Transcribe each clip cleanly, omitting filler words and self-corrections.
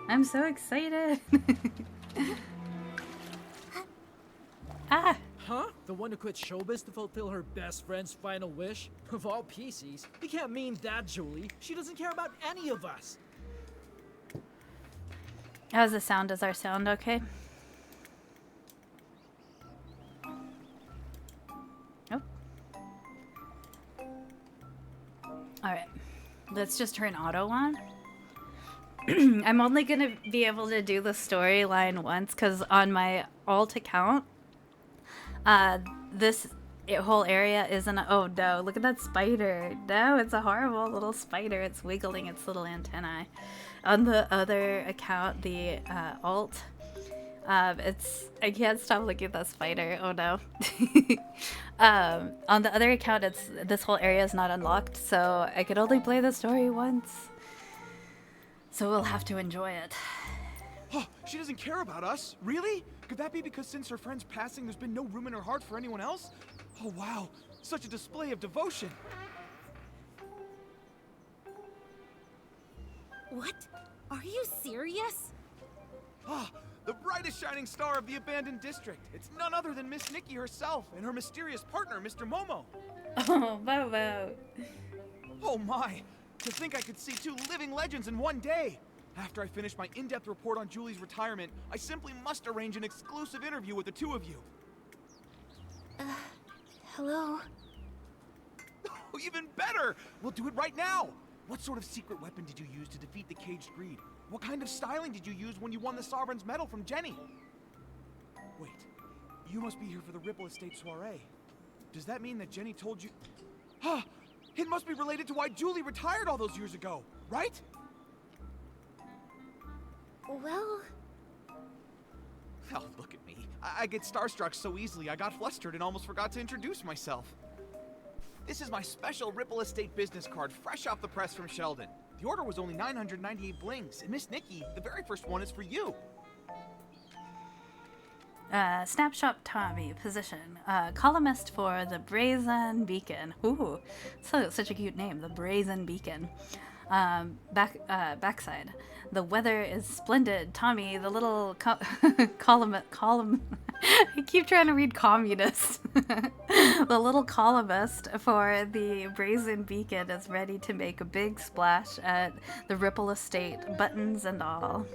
I'm so excited. Ah! Huh? The one who quit showbiz to fulfill her best friend's final wish? Of all PCs, you can't mean that, Julie. She doesn't care about any of us. How's the sound? Is our sound okay? Oh. Alright. Let's just turn auto on. I'm only gonna be able to do the storyline once because on my alt account, this whole area isn't. Oh no! Look at that spider. No, it's a horrible little spider. It's wiggling its little antennae. On the other account, the alt, it's. I can't stop looking at that spider. Oh no. On the other account, it's this whole area is not unlocked, so I could only play the story once. So we'll have to enjoy it. Oh, she doesn't care about us? Really? Could that be because since her friend's passing, there's been no room in her heart for anyone else? Oh, wow. Such a display of devotion. What? Are you serious? Ah, the brightest shining star of the abandoned district. It's none other than Miss Nikki herself and her mysterious partner, Mr. Momo. Oh, Bobo. Oh my. To think I could see two living legends in one day. After I finish my in-depth report on Julie's retirement, I simply must arrange an exclusive interview with the two of you. Hello? Oh, even better! We'll do it right now! What sort of secret weapon did you use to defeat the caged greed? What kind of styling did you use when you won the Sovereign's Medal from Jenny? Wait, you must be here for the Ripple Estate soiree. Does that mean that Jenny told you... Huh! It must be related to why Julie retired all those years ago, right? Well... Oh, look at me. I get starstruck so easily I got flustered and almost forgot to introduce myself. This is my special Ripple Estate business card fresh off the press from Sheldon. The order was only 998 blings, and Miss Nikki, the very first one is for you. Snapshot Tommy, position. Columnist for the Brazen Beacon. Ooh, such a cute name, the Brazen Beacon. Backside. The weather is splendid. Tommy, the little column. I keep trying to read communist. The little columnist for the Brazen Beacon is ready to make a big splash at the Ripple Estate, buttons and all.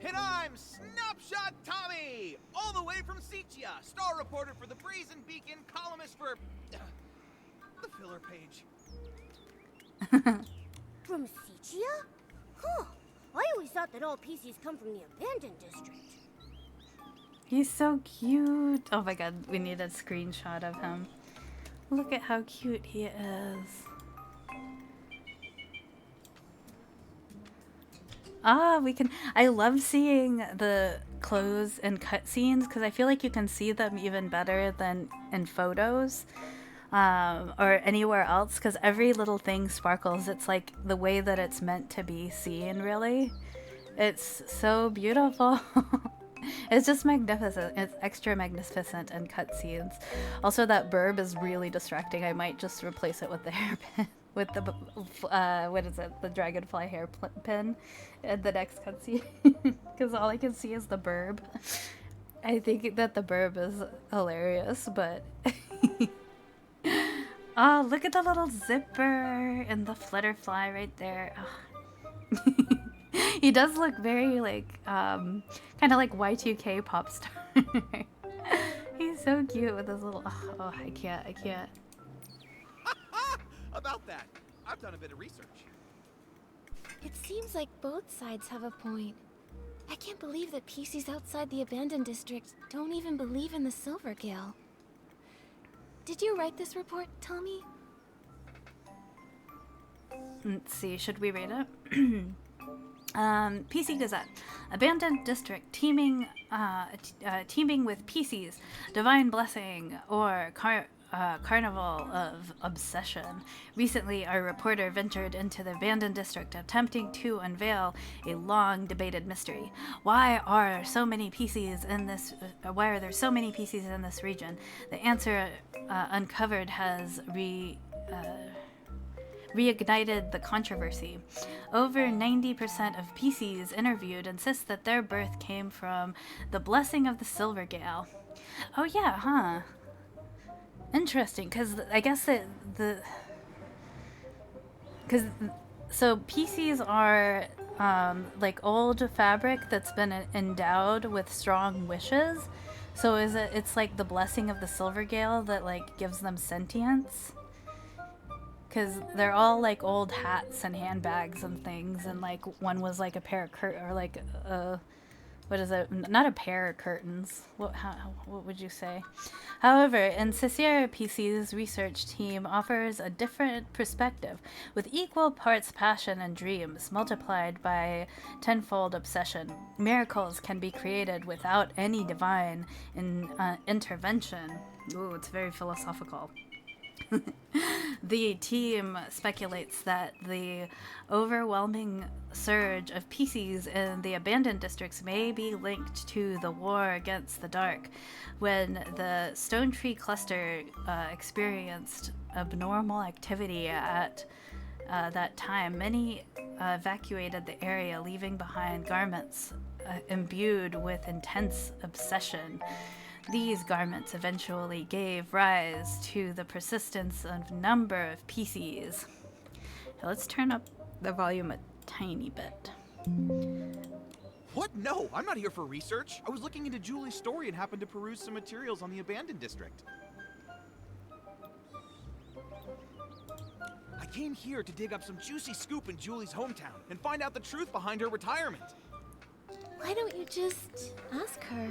And I'm Snapshot Tommy, all the way from Seatia, star reporter for the Brazen Beacon, columnist for the filler page. From Seatia? Huh. I always thought that all PCs come from the abandoned district. He's so cute. Oh my god, we need a screenshot of him. Look at how cute he is. We can. I love seeing the clothes and cutscenes because I feel like you can see them even better than in photos or anywhere else because every little thing sparkles. It's like the way that it's meant to be seen, really. It's so beautiful. It's just magnificent. It's extra magnificent in cutscenes. Also, that burb is really distracting. I might just replace it with the hairpin. With the, what is it? The dragonfly hairpin in the next cutscene. Because all I can see is the burb. I think that the burb is hilarious, but... Oh, look at the little zipper and the flutterfly right there. Oh. He does look very, like, kind of like Y2K pop star. He's so cute with his little... Oh, I can't. About that, I've done a bit of research. It seems like both sides have a point. I can't believe that PCs outside the abandoned district don't even believe in the Silver Gale. Did you write this report, Tommy? Let's see, should we read it? PC Gazette. Abandoned district teeming with PCs. Divine blessing or carnival of obsession. Recently, our reporter ventured into the abandoned district, attempting to unveil a long debated mystery. Why are there so many PCs in this region? The answer uncovered has reignited the controversy. Over 90% of PCs interviewed insist that their birth came from the blessing of the Silvergale. Oh yeah, huh? Interesting, because I guess because so PCs are like old fabric that's been endowed with strong wishes. So it's like the blessing of the Silvergale that like gives them sentience. Because they're all like old hats and handbags and things, and like one was like a pair of or like what is it? Not a pair of curtains. What would you say? However, in Cicera PC's research team offers a different perspective, with equal parts passion and dreams multiplied by tenfold obsession. Miracles can be created without any divine intervention. Ooh, it's very philosophical. The team speculates that the overwhelming surge of PCs in the abandoned districts may be linked to the war against the dark, when the Stone Tree Cluster experienced abnormal activity at that time. Many evacuated the area, leaving behind garments imbued with intense obsession. These garments eventually gave rise to the persistence of number of PCs. Now let's turn up the volume a tiny bit. What? No, I'm not here for research. I was looking into Julie's story and happened to peruse some materials on the abandoned district. I came here to dig up some juicy scoop in Julie's hometown and find out the truth behind her retirement. Why don't you just ask her?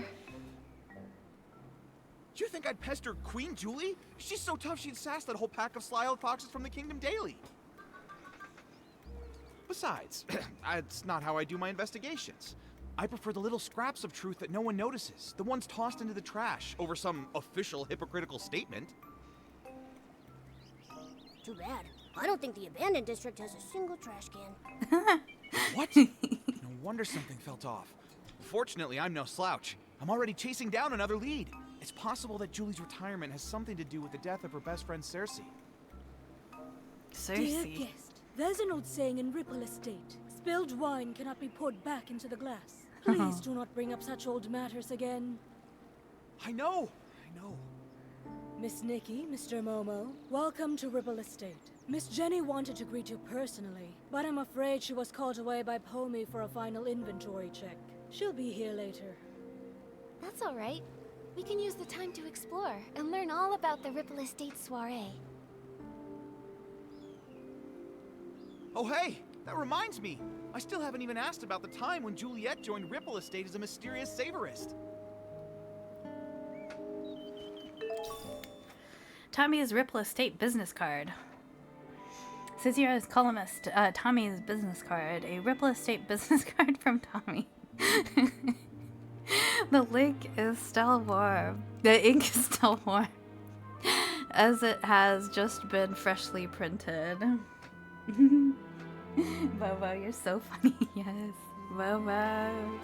Do you think I'd pester Queen Julie? She's so tough she'd sass that whole pack of sly old foxes from the Kingdom Daily. Besides, that's not how I do my investigations. I prefer the little scraps of truth that no one notices, the ones tossed into the trash over some official hypocritical statement. Too bad. I don't think the abandoned district has a single trash can. What? No wonder something felt off. Fortunately, I'm no slouch. I'm already chasing down another lead. It's possible that Julie's retirement has something to do with the death of her best friend Cersei. Dear Cersei. guest, there's an old saying in Ripple Estate. Spilled wine cannot be poured back into the glass. Please do not bring up such old matters again. I know. Miss Nikki, Mr. Momo, welcome to Ripple Estate. Miss Jenny wanted to greet you personally, but I'm afraid she was called away by Pomey for a final inventory check. She'll be here later. That's all right. We can use the time to explore and learn all about the Ripple Estate soiree. Oh hey, that reminds me. I still haven't even asked about the time when Juliet joined Ripple Estate as a mysterious savorist. Tommy's Ripple Estate business card. Cicera's columnist, Tommy's business card. A Ripple Estate business card from Tommy. The link is still warm. The ink is still warm. As it has just been freshly printed. Bobo, you're so funny. Yes. Bobo.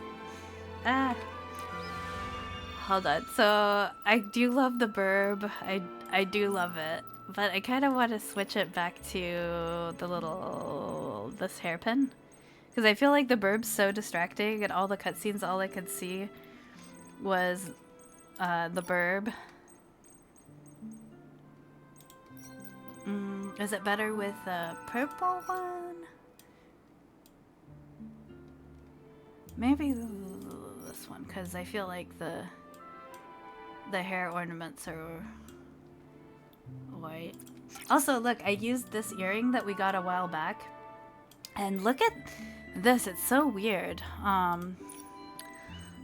Ah. Hold on. So, I do love the burb. I do love it. But I kind of want to switch it back to this hairpin. Because I feel like the burb's so distracting, and all the cutscenes, all I could see was the burb. Is it better with the purple one? Maybe this one, because I feel like the hair ornaments are white. Also, look, I used this earring that we got a while back. And look at this, it's so weird.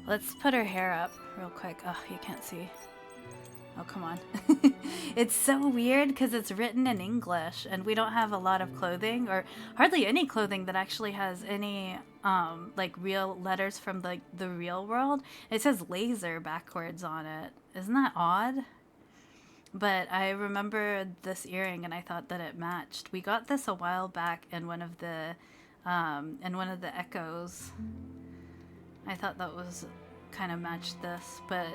Let's put her hair up real quick. Oh, you can't see. Oh, come on. It's so weird because it's written in English and we don't have a lot of clothing, or hardly any clothing that actually has any like real letters from the real world. It says laser backwards on it. Isn't that odd? But I remember this earring and I thought that it matched. We got this a while back in one of the echoes. I thought that was kind of matched this, but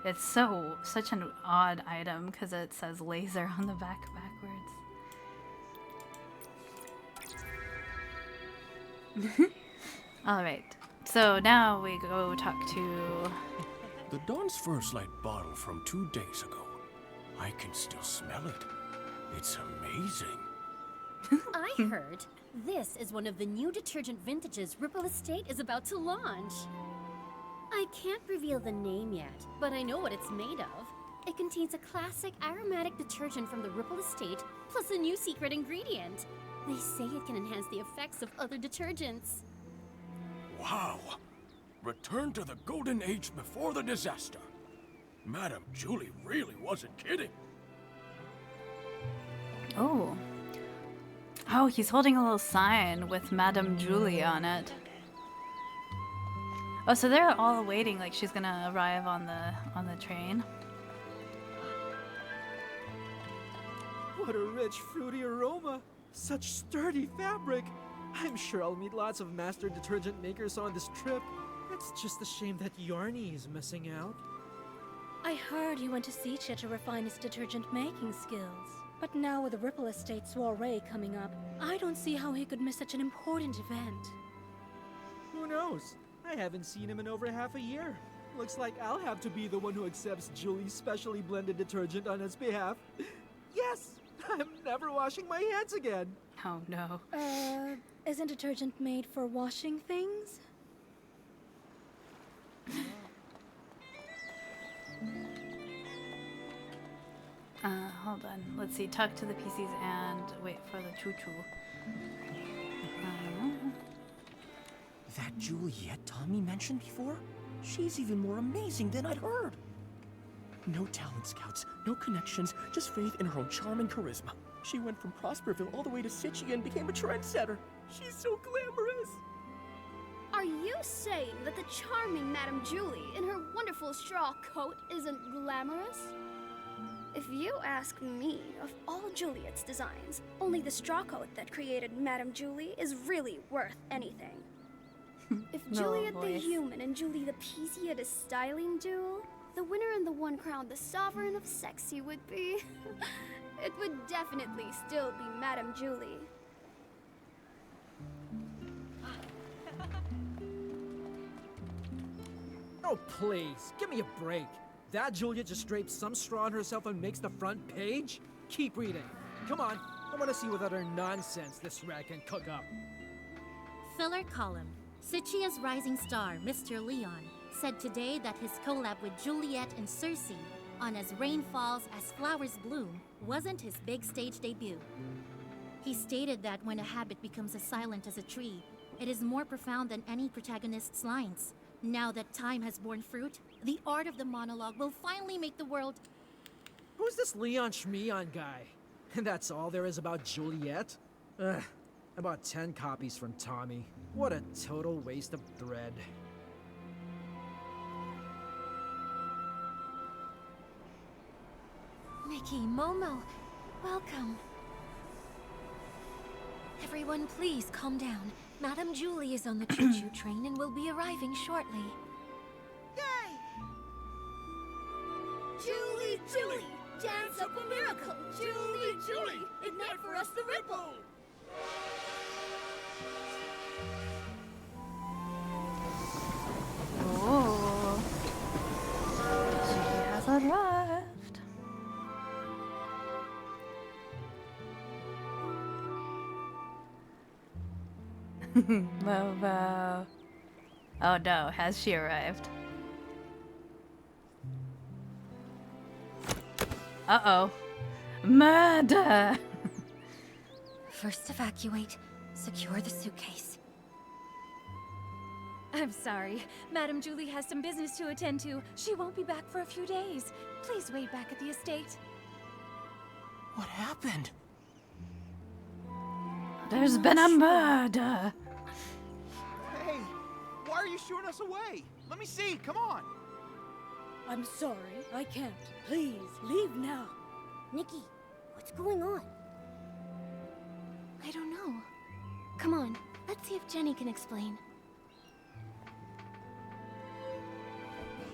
it's such an odd item because it says laser on the back backwards. Alright, so now we go talk to... The Dawn's First Light bottle from 2 days ago. I can still smell it. It's amazing. I heard this is one of the new detergent vintages Ripple Estate is about to launch. I can't reveal the name yet, but I know what it's made of. It contains a classic aromatic detergent from the Ripple Estate, plus a new secret ingredient. They say it can enhance the effects of other detergents. Wow. Return to the golden age before the disaster. Madame Julie really wasn't kidding. Oh. Oh, he's holding a little sign with Madame Julie on it. Oh, so they're all waiting like she's gonna arrive on the train. What a rich, fruity aroma. Such sturdy fabric. I'm sure I'll meet lots of master detergent makers on this trip. It's just a shame that Yarny is missing out. I heard he went to Sicha to refine his detergent making skills. But now with the Ripple Estate soiree coming up, I don't see how he could miss such an important event. Who knows? I haven't seen him in over half a year. Looks like I'll have to be the one who accepts Julie's specially blended detergent on his behalf. Yes! I'm never washing my hands again. Oh no. Isn't detergent made for washing things? Hold on. Let's see. Talk to the PCs and wait for the choo-choo. That Juliet Tommy mentioned before? She's even more amazing than I'd heard. No talent scouts, no connections, just faith in her own charm and charisma. She went from Prosperville all the way to Sichia and became a trendsetter. She's so glamorous. Are you saying that the charming Madame Julie in her wonderful straw coat isn't glamorous? If you ask me, of all Juliet's designs, only the straw coat that created Madame Julie is really worth anything. If No Juliet the voice. human and Julie the PC had a styling duel, the winner and the one crowned the sovereign of sexy would be... it would definitely still be Madame Julie. Oh, please, give me a break. That Juliet just drapes some straw on herself and makes the front page? Keep reading. Come on, I want to see what other nonsense this rat can cook up. Filler column. Sichia's rising star, Mr. Leon, said today that his collab with Juliet and Circe on As Rain Falls, As Flowers Bloom wasn't his big stage debut. He stated that when a habit becomes as silent as a tree, it is more profound than any protagonist's lines. Now that time has borne fruit, the art of the monologue will finally make the world... Who's this Leon Schmeon guy? And that's all there is about Juliet? Ugh, I bought 10 copies from Tommy. What a total waste of thread. Nikki, Momo, welcome. Everyone, please calm down. Madame Julie is on the choo-choo train and will be arriving shortly. Yay! Julie, Julie! Dance up a miracle! Julie, Julie! Ignite for us the ripple! Oh. She has arrived. Momo. Oh no, has she arrived? Uh-oh. Murder! First evacuate. Secure the suitcase. I'm sorry. Madame Julie has some business to attend to. She won't be back for a few days. Please wait back at the estate. What happened? There's been a murder! Hey, why are you shooing us away? Let me see, come on. I'm sorry, I can't. Please, leave now. Nikki, what's going on? I don't know. Come on, let's see if Jenny can explain.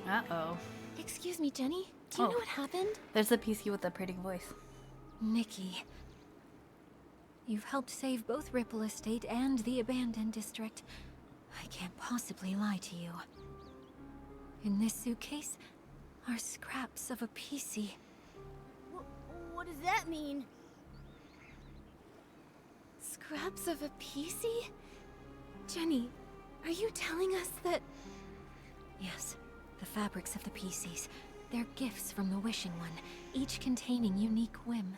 Uh-oh. Excuse me, Jenny. Do you know what happened? There's the PC with the pretty voice. Nikki. You've helped save both Ripple Estate and the abandoned district. I can't possibly lie to you. In this suitcase are scraps of a PC. What does that mean? Scraps of a PC? Jenny, are you telling us that... Yes, the fabrics of the PCs. They're gifts from the Wishing One, each containing unique whim.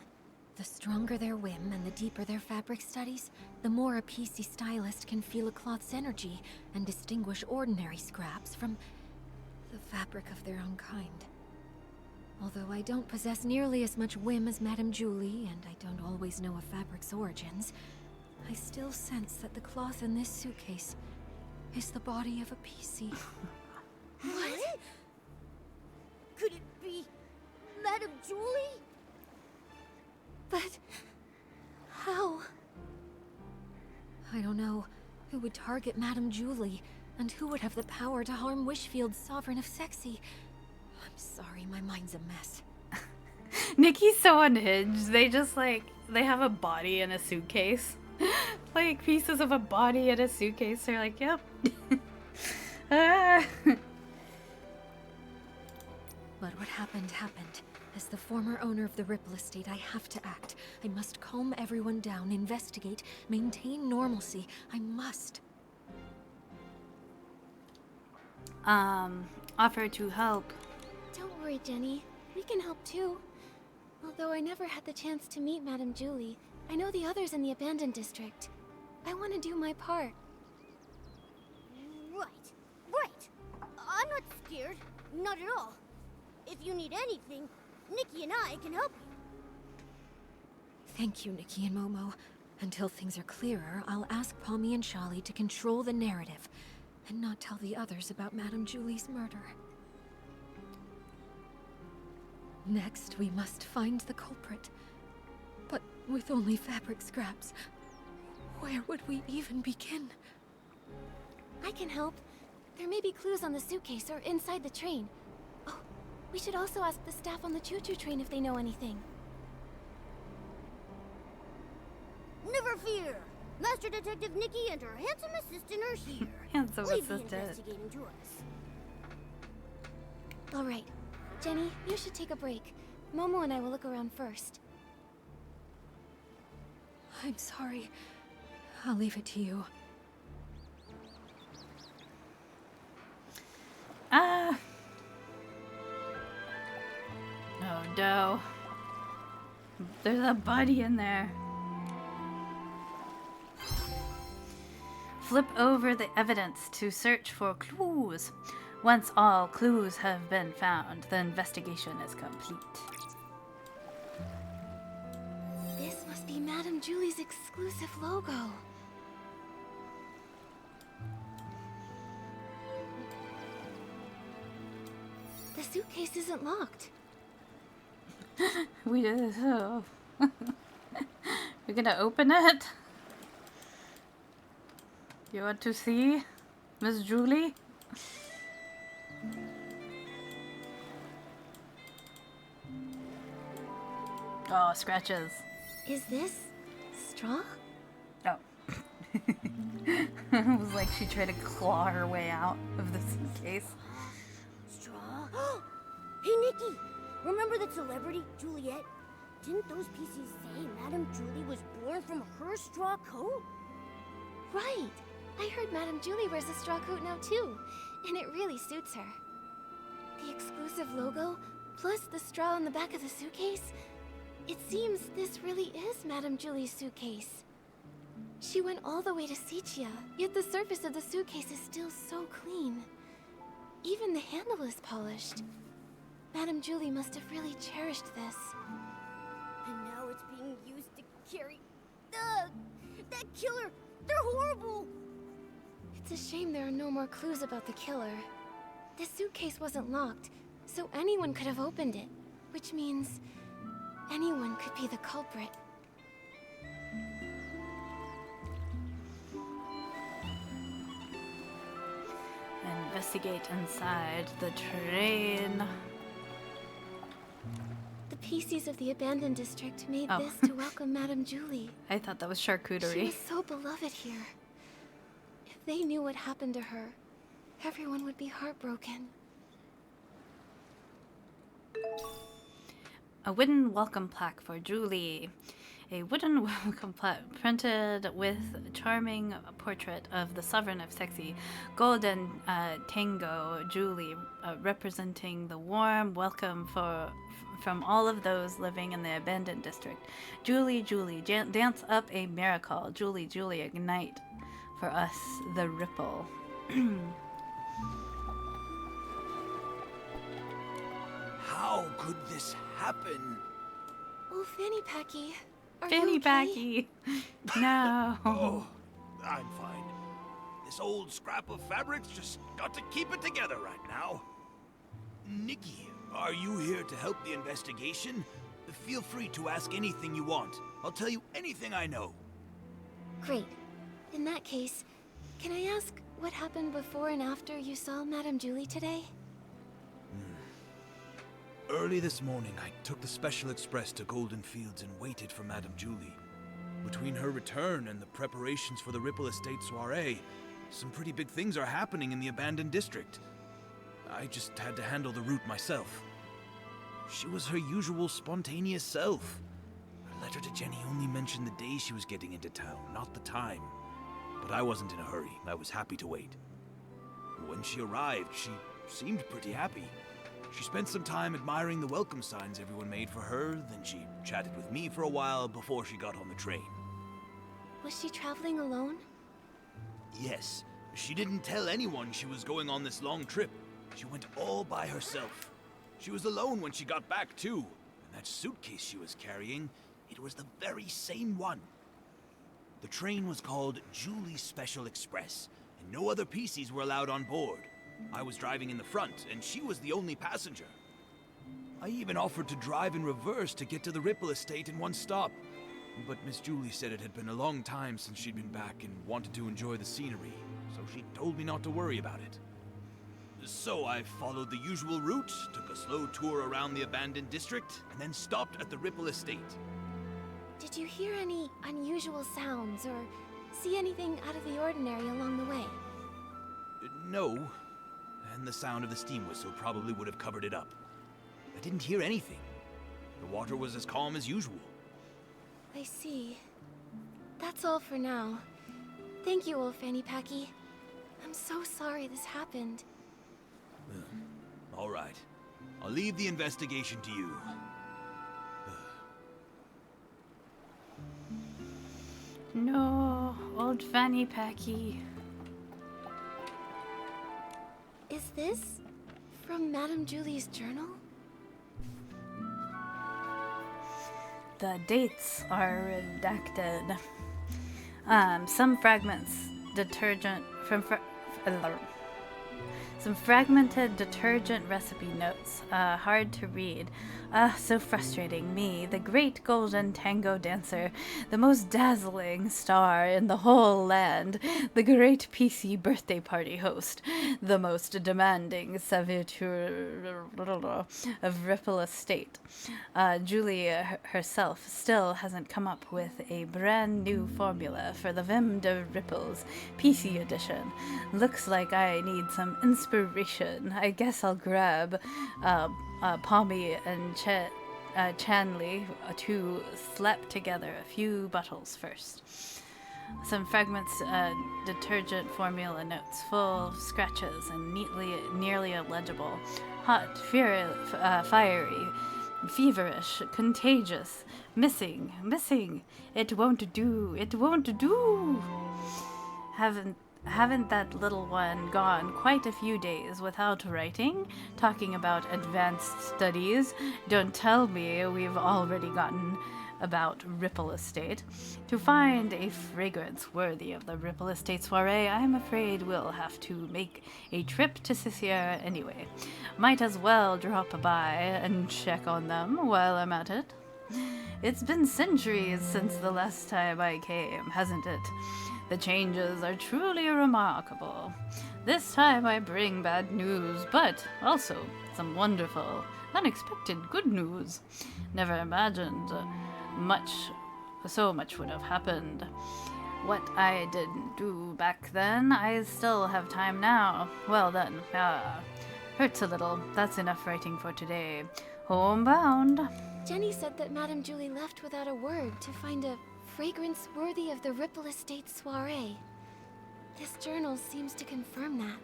The stronger their whim and the deeper their fabric studies, the more a PC stylist can feel a cloth's energy and distinguish ordinary scraps from the fabric of their own kind. Although I don't possess nearly as much whim as Madame Julie, and I don't always know a fabric's origins, I still sense that the cloth in this suitcase is the body of a PC. What? Could it be Madame Julie? But... how? I don't know. Who would target Madame Julie, and who would have the power to harm Wishfield's Sovereign of Sexy? I'm sorry, my mind's a mess. Nikki's so unhinged. They just like, they have a body in a suitcase. Like pieces of a body in a suitcase. They're like, yep. Ah. But what happened, happened. As the former owner of the Ripple Estate, I have to act. I must calm everyone down, investigate, maintain normalcy. I must. Offer to help. Don't worry, Jenny. We can help too. Although I never had the chance to meet Madame Julie, I know the others in the abandoned district. I want to do my part. Right. I'm not scared. Not at all. If you need anything, Nikki and I can help you. Thank you, Nikki and Momo. Until things are clearer, I'll ask Palmy and Charlie to control the narrative, and not tell the others about Madame Julie's murder. Next, we must find the culprit. But with only fabric scraps, where would we even begin? I can help. There may be clues on the suitcase or inside the train. Oh, we should also ask the staff on the choo-choo train if they know anything. Never fear. Master Detective Nikki and her handsome assistant are here. Handsome Leave the assistant. investigating to us. All right. Jenny, you should take a break. Momo and I will look around first. I'm sorry. I'll leave it to you. Ah. Oh no. There's a body in there. Flip over the evidence to search for clues. Once all clues have been found, the investigation is complete. This must be Madame Julie's exclusive logo. The suitcase isn't locked. We did. Oh. We're gonna open it. You want to see, Miss Julie? Oh, scratches. Is this straw? Oh. It was like she tried to claw her way out of the suitcase. Straw? Hey, Nikki! Remember that celebrity, Juliet? Didn't those PCs say Madame Julie was born from her straw coat? Right. I heard Madame Julie wears a straw coat now too, and it really suits her. The exclusive logo, plus the straw on the back of the suitcase. It seems this really is Madame Julie's suitcase. She went all the way to Sichia, yet the surface of the suitcase is still so clean. Even the handle is polished. Madame Julie must have really cherished this. And now it's being used to carry... that killer! They're horrible! It's a shame there are no more clues about the killer. This suitcase wasn't locked, so anyone could have opened it. Which means... anyone could be the culprit. Investigate inside the train. The PCs of the abandoned district made Oh. this to welcome Madame Julie. I thought that was She charcuterie. was so beloved here. If they knew what happened to her, everyone would be heartbroken. A wooden welcome plaque for Julie. A wooden welcome plaque printed with a charming portrait of the sovereign of sexy, golden tango Julie, representing the warm welcome from all of those living in the abandoned district. Julie, Julie, dance up a miracle. Julie, Julie, ignite for us the ripple. How could this happen? Oh, Fanny Packy, are Fanny you okay? Packy. No. Oh, I'm fine. This old scrap of fabric's just got to keep it together right now. Nikki, are you here to help the investigation? Feel free to ask anything you want. I'll tell you anything I know. Great. In that case, can I ask what happened before and after you saw Madame Julie today? Early this morning, I took the Special Express to Golden Fields and waited for Madame Julie. Between her return and the preparations for the Ripple Estate soiree, some pretty big things are happening in the abandoned district. I just had to handle the route myself. She was her usual spontaneous self. Her letter to Jenny only mentioned the day she was getting into town, not the time. But I wasn't in a hurry. I was happy to wait. When she arrived, she seemed pretty happy. She spent some time admiring the welcome signs everyone made for her, then she chatted with me for a while before she got on the train. Was she traveling alone? Yes, she didn't tell anyone she was going on this long trip. She went all by herself. She was alone when she got back, too. And that suitcase she was carrying, it was the very same one. The train was called Julie's Special Express, and no other PCs were allowed on board. I was driving in the front, and she was the only passenger. I even offered to drive in reverse to get to the Ripple Estate in one stop. But Miss Julie said it had been a long time since she'd been back and wanted to enjoy the scenery, so she told me not to worry about it. So I followed the usual route, took a slow tour around the abandoned district, and then stopped at the Ripple Estate. Did you hear any unusual sounds or see anything out of the ordinary along the way? No, and the sound of the steam whistle probably would have covered it up. I didn't hear anything. The water was as calm as usual. I see. That's all for now. Thank you, old Fanny Packy. I'm so sorry this happened. All right. I'll leave the investigation to you. No, old Fanny Packy. Is this from Madame Julie's journal? The dates are redacted. Some fragments detergent from some fragmented detergent recipe notes. Hard to read. So frustrating. Me, the great golden tango dancer, the most dazzling star in the whole land, the great PC birthday party host, the most demanding servitor of Ripple Estate. Julie herself still hasn't come up with a brand new formula for the Vim de Ripples PC edition. Looks like I need some inspiration. I guess I'll grab Pommy and Chanley to slap together a few bottles first. Some fragments, detergent formula notes, full of scratches and nearly illegible. Hot, fiery, feverish, contagious, missing. It won't do. Haven't that little one gone quite a few days without writing, talking about advanced studies? Don't tell me we've already gotten about Ripple Estate. To find a fragrance worthy of the Ripple Estate soiree, I'm afraid we'll have to make a trip to Sicilia anyway. Might as well drop by and check on them while I'm at it. It's been centuries since the last time I came, hasn't it? The changes are truly remarkable. This time I bring bad news, but also some wonderful, Unexpected good news. Never imagined so much would have happened. What I didn't do back then, I still have time now. Well then, hurts a little. That's enough writing for today. Homebound. Jenny said that Madame Julie left without a word to find a fragrance worthy of the Ripple Estate soiree. This journal seems to confirm that.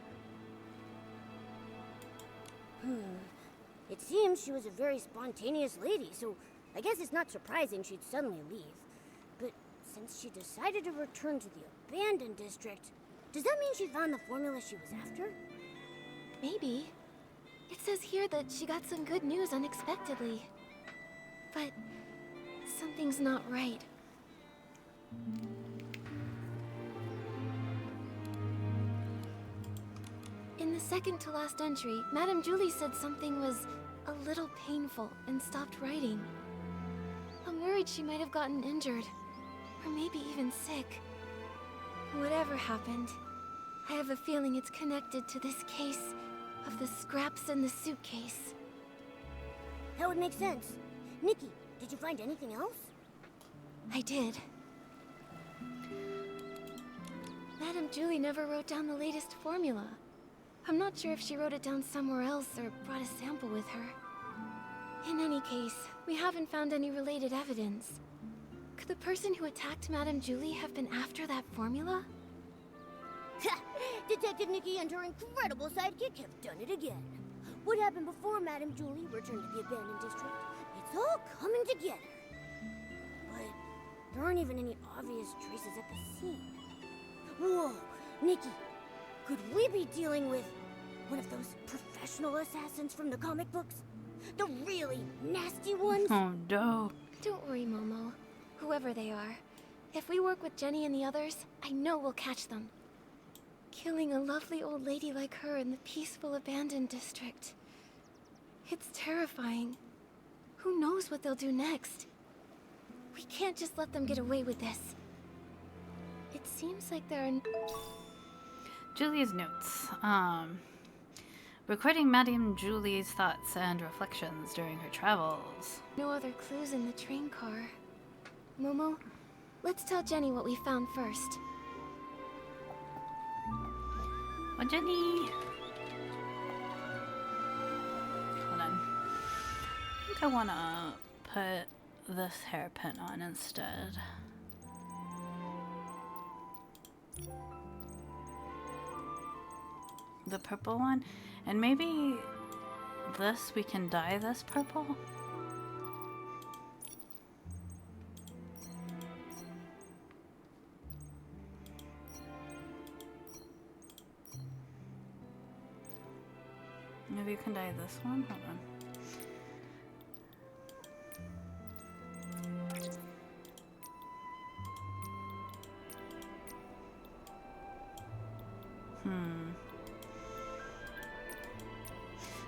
It seems she was a very spontaneous lady, so I guess it's not surprising she'd suddenly leave. But since she decided to return to the abandoned district, does that mean she found the formula she was after? Maybe. It says here that she got some good news unexpectedly. But something's not right. In the second to last entry, Madame Julie said something was a little painful and stopped writing. I'm worried she might have gotten injured, or maybe even sick. Whatever happened, I have a feeling it's connected to this case of the scraps in the suitcase. That would make sense. Nikki, did you find anything else? I did. Madame Julie never wrote down the latest formula. I'm not sure if she wrote it down somewhere else or brought a sample with her. In any case, we haven't found any related evidence. Could the person who attacked Madame Julie have been after that formula? Detective Nikki and her incredible sidekick have done it again. What happened before Madame Julie returned to the abandoned district? It's all coming together. But there aren't even any obvious traces at the scene. Whoa, Nikki, could we be dealing with one of those professional assassins from the comic books? The really nasty ones? Oh no. Don't worry, Momo. Whoever they are, if we work with Jenny and the others, I know we'll catch them. Killing a lovely old lady like her in the peaceful abandoned district. It's terrifying. Who knows what they'll do next? We can't just let them get away with this. It seems like there are... Julie's notes. Recording Madame Julie's thoughts and reflections during her travels. no other clues in the train car. Momo, let's tell Jenny what we found first. Oh, Jenny! Hold on. I think I want to put this hairpin on instead. The purple one. And maybe this, we can dye this purple? Maybe you can dye this one? Hold on.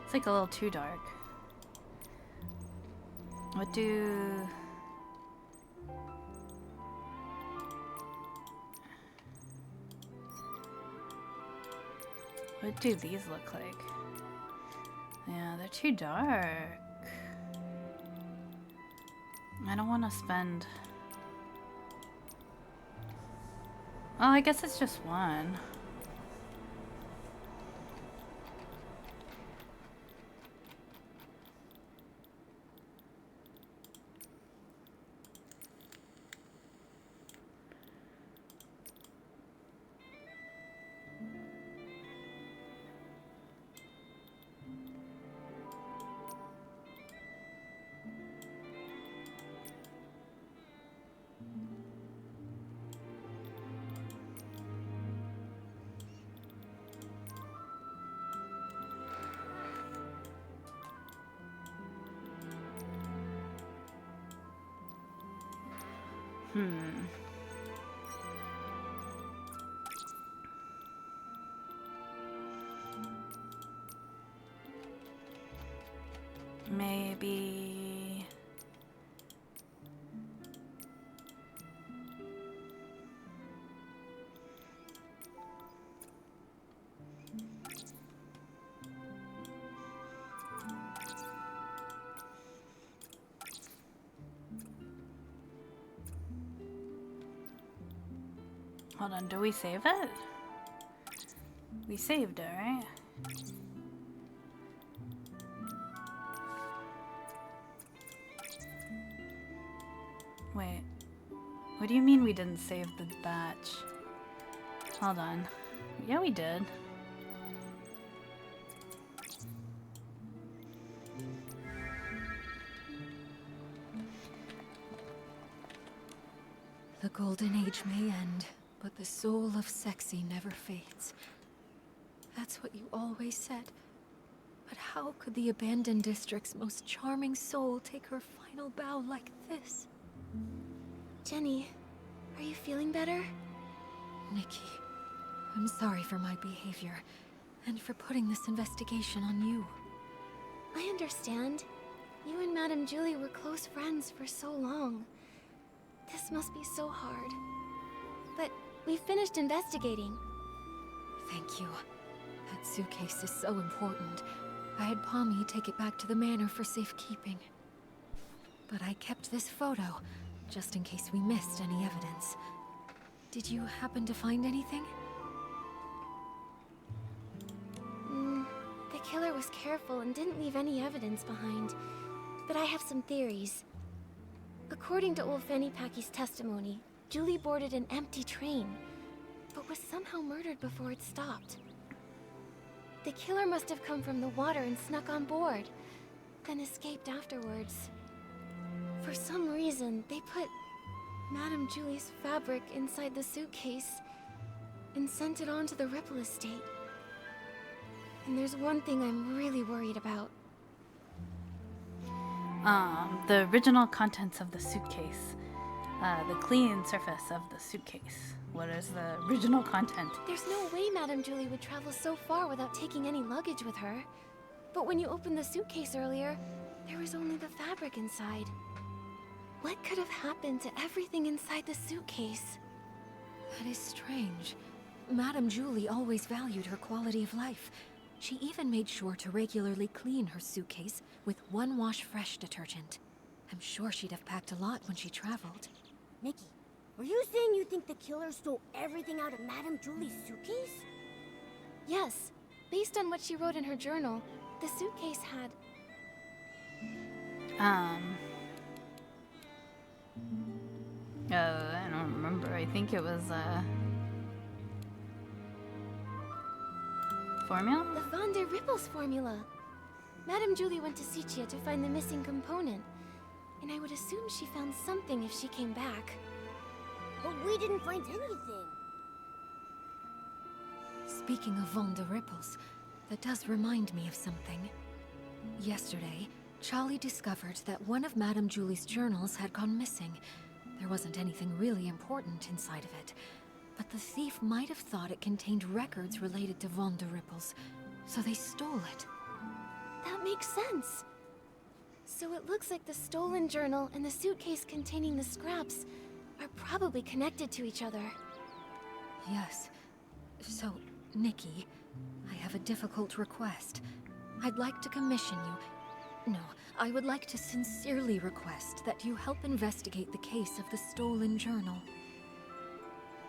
It's like a little too dark. What do... What do these look like? Yeah, they're too dark. I don't want to spend... Oh, I guess it's just one. Maybe... Hold on, do we save it? We saved it, right? Wait. What do you mean we didn't save the batch? Hold on. Yeah, we did. The golden age may end, but the soul of sexy never fades. That's what you always said. But how could the abandoned district's most charming soul take her final bow like this? Jenny, are you feeling better? Nikki, I'm sorry for my behavior, and for putting this investigation on you. I understand. You and Madame Julie were close friends for so long. This must be so hard. But we finished investigating. Thank you. That suitcase is so important. I had Pommy take it back to the manor for safekeeping. But I kept this photo, just in case we missed any evidence. Did you happen to find anything? The killer was careful and didn't leave any evidence behind. But I have some theories. According to old Fanny Packy's testimony, Julie boarded an empty train, but was somehow murdered before it stopped. The killer must have come from the water and snuck on board, then escaped afterwards. For some reason, they put Madame Julie's fabric inside the suitcase and sent it on to the Ripple estate. And there's one thing I'm really worried about. The original contents of the suitcase. The clean surface of the suitcase. What is the original content? There's no way Madame Julie would travel so far without taking any luggage with her. But when you opened the suitcase earlier, there was only the fabric inside. What could have happened to everything inside the suitcase? That is strange. Madame Julie always valued her quality of life. She even made sure to regularly clean her suitcase with one wash fresh detergent. I'm sure she'd have packed a lot when she traveled. Nikki, were you saying you think the killer stole everything out of Madame Julie's suitcase? Yes. Based on what she wrote in her journal, the suitcase had... I don't remember. I think it was, formula? the Von der Rippels formula. Madame Julie went to Sicia to find the missing component. And I would assume she found something if she came back. But we didn't find anything. Speaking of Von der Rippels, that does remind me of something. Yesterday, Charlie discovered that one of Madame Julie's journals had gone missing. There wasn't anything really important inside of it, but the thief might have thought it contained records related to Von der Rippels, so they stole it. That makes sense. So it looks like the stolen journal and the suitcase containing the scraps are probably connected to each other. Yes. So, Nikki, I have a difficult request. I'd like to commission you... No, I would like to sincerely request that you help investigate the case of the stolen journal.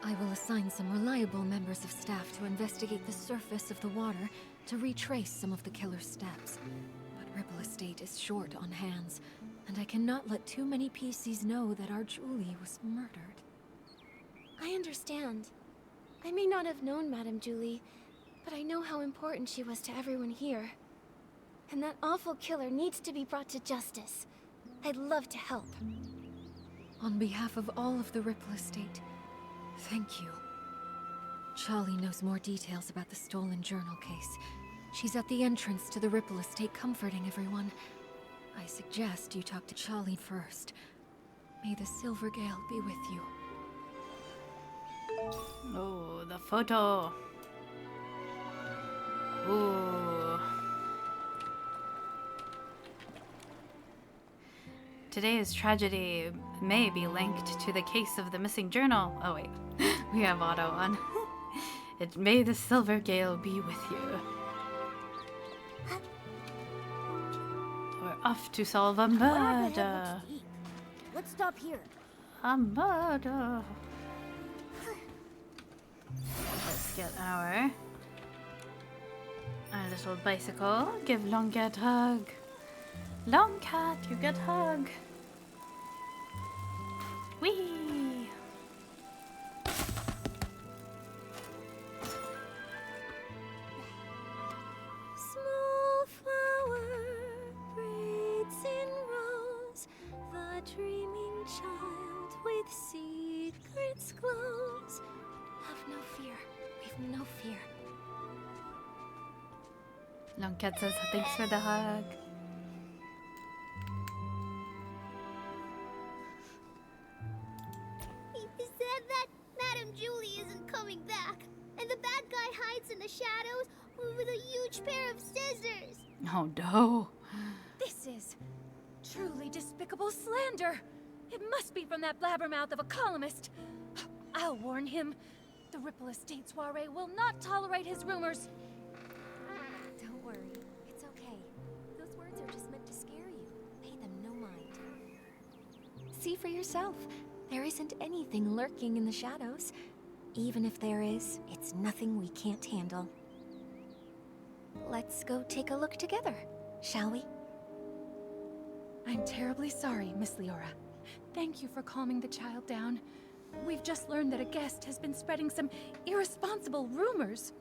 I will assign some reliable members of staff to investigate the surface of the water to retrace some of the killer's steps. But Ripple Estate is short on hands, and I cannot let too many PCs know that our Julie was murdered. I understand. I may not have known Madame Julie, but I know how important she was to everyone here. And that awful killer needs to be brought to justice. I'd love to help. On behalf of all of the Ripple Estate, thank you. Charlie knows more details about the stolen journal case. She's at the entrance to the Ripple Estate comforting everyone. I suggest you talk to Charlie first. May the Silver Gale be with you. Oh, the photo. Ooh. Today's tragedy may be linked to the case of the missing journal. Oh wait, we have auto on. It may the Silver Gale be with you. We're off to solve a murder. Let's stop here. A murder. Let's get our little bicycle. Give Long Cat hug. Long Cat, you get hug. Whee! Small flower braids in rows, the dreaming child with secrets glows. Have no fear, we've no fear. Long Cat says thanks for the hug. He said that Madame Julie isn't coming back, and the bad guy hides in the shadows with a huge pair of scissors. Oh no. This is truly despicable slander. It must be from that blabbermouth of a columnist. I'll warn him. The Ripple Estate soiree will not tolerate his rumors. Don't worry, it's okay. Those words are just meant to scare you. Pay them no mind. See for yourself. There isn't anything lurking in the shadows. Even if there is, it's nothing we can't handle. Let's go take a look together, shall we? I'm terribly sorry, Miss Leora. Thank you for calming the child down. We've just learned that a guest has been spreading some irresponsible rumors.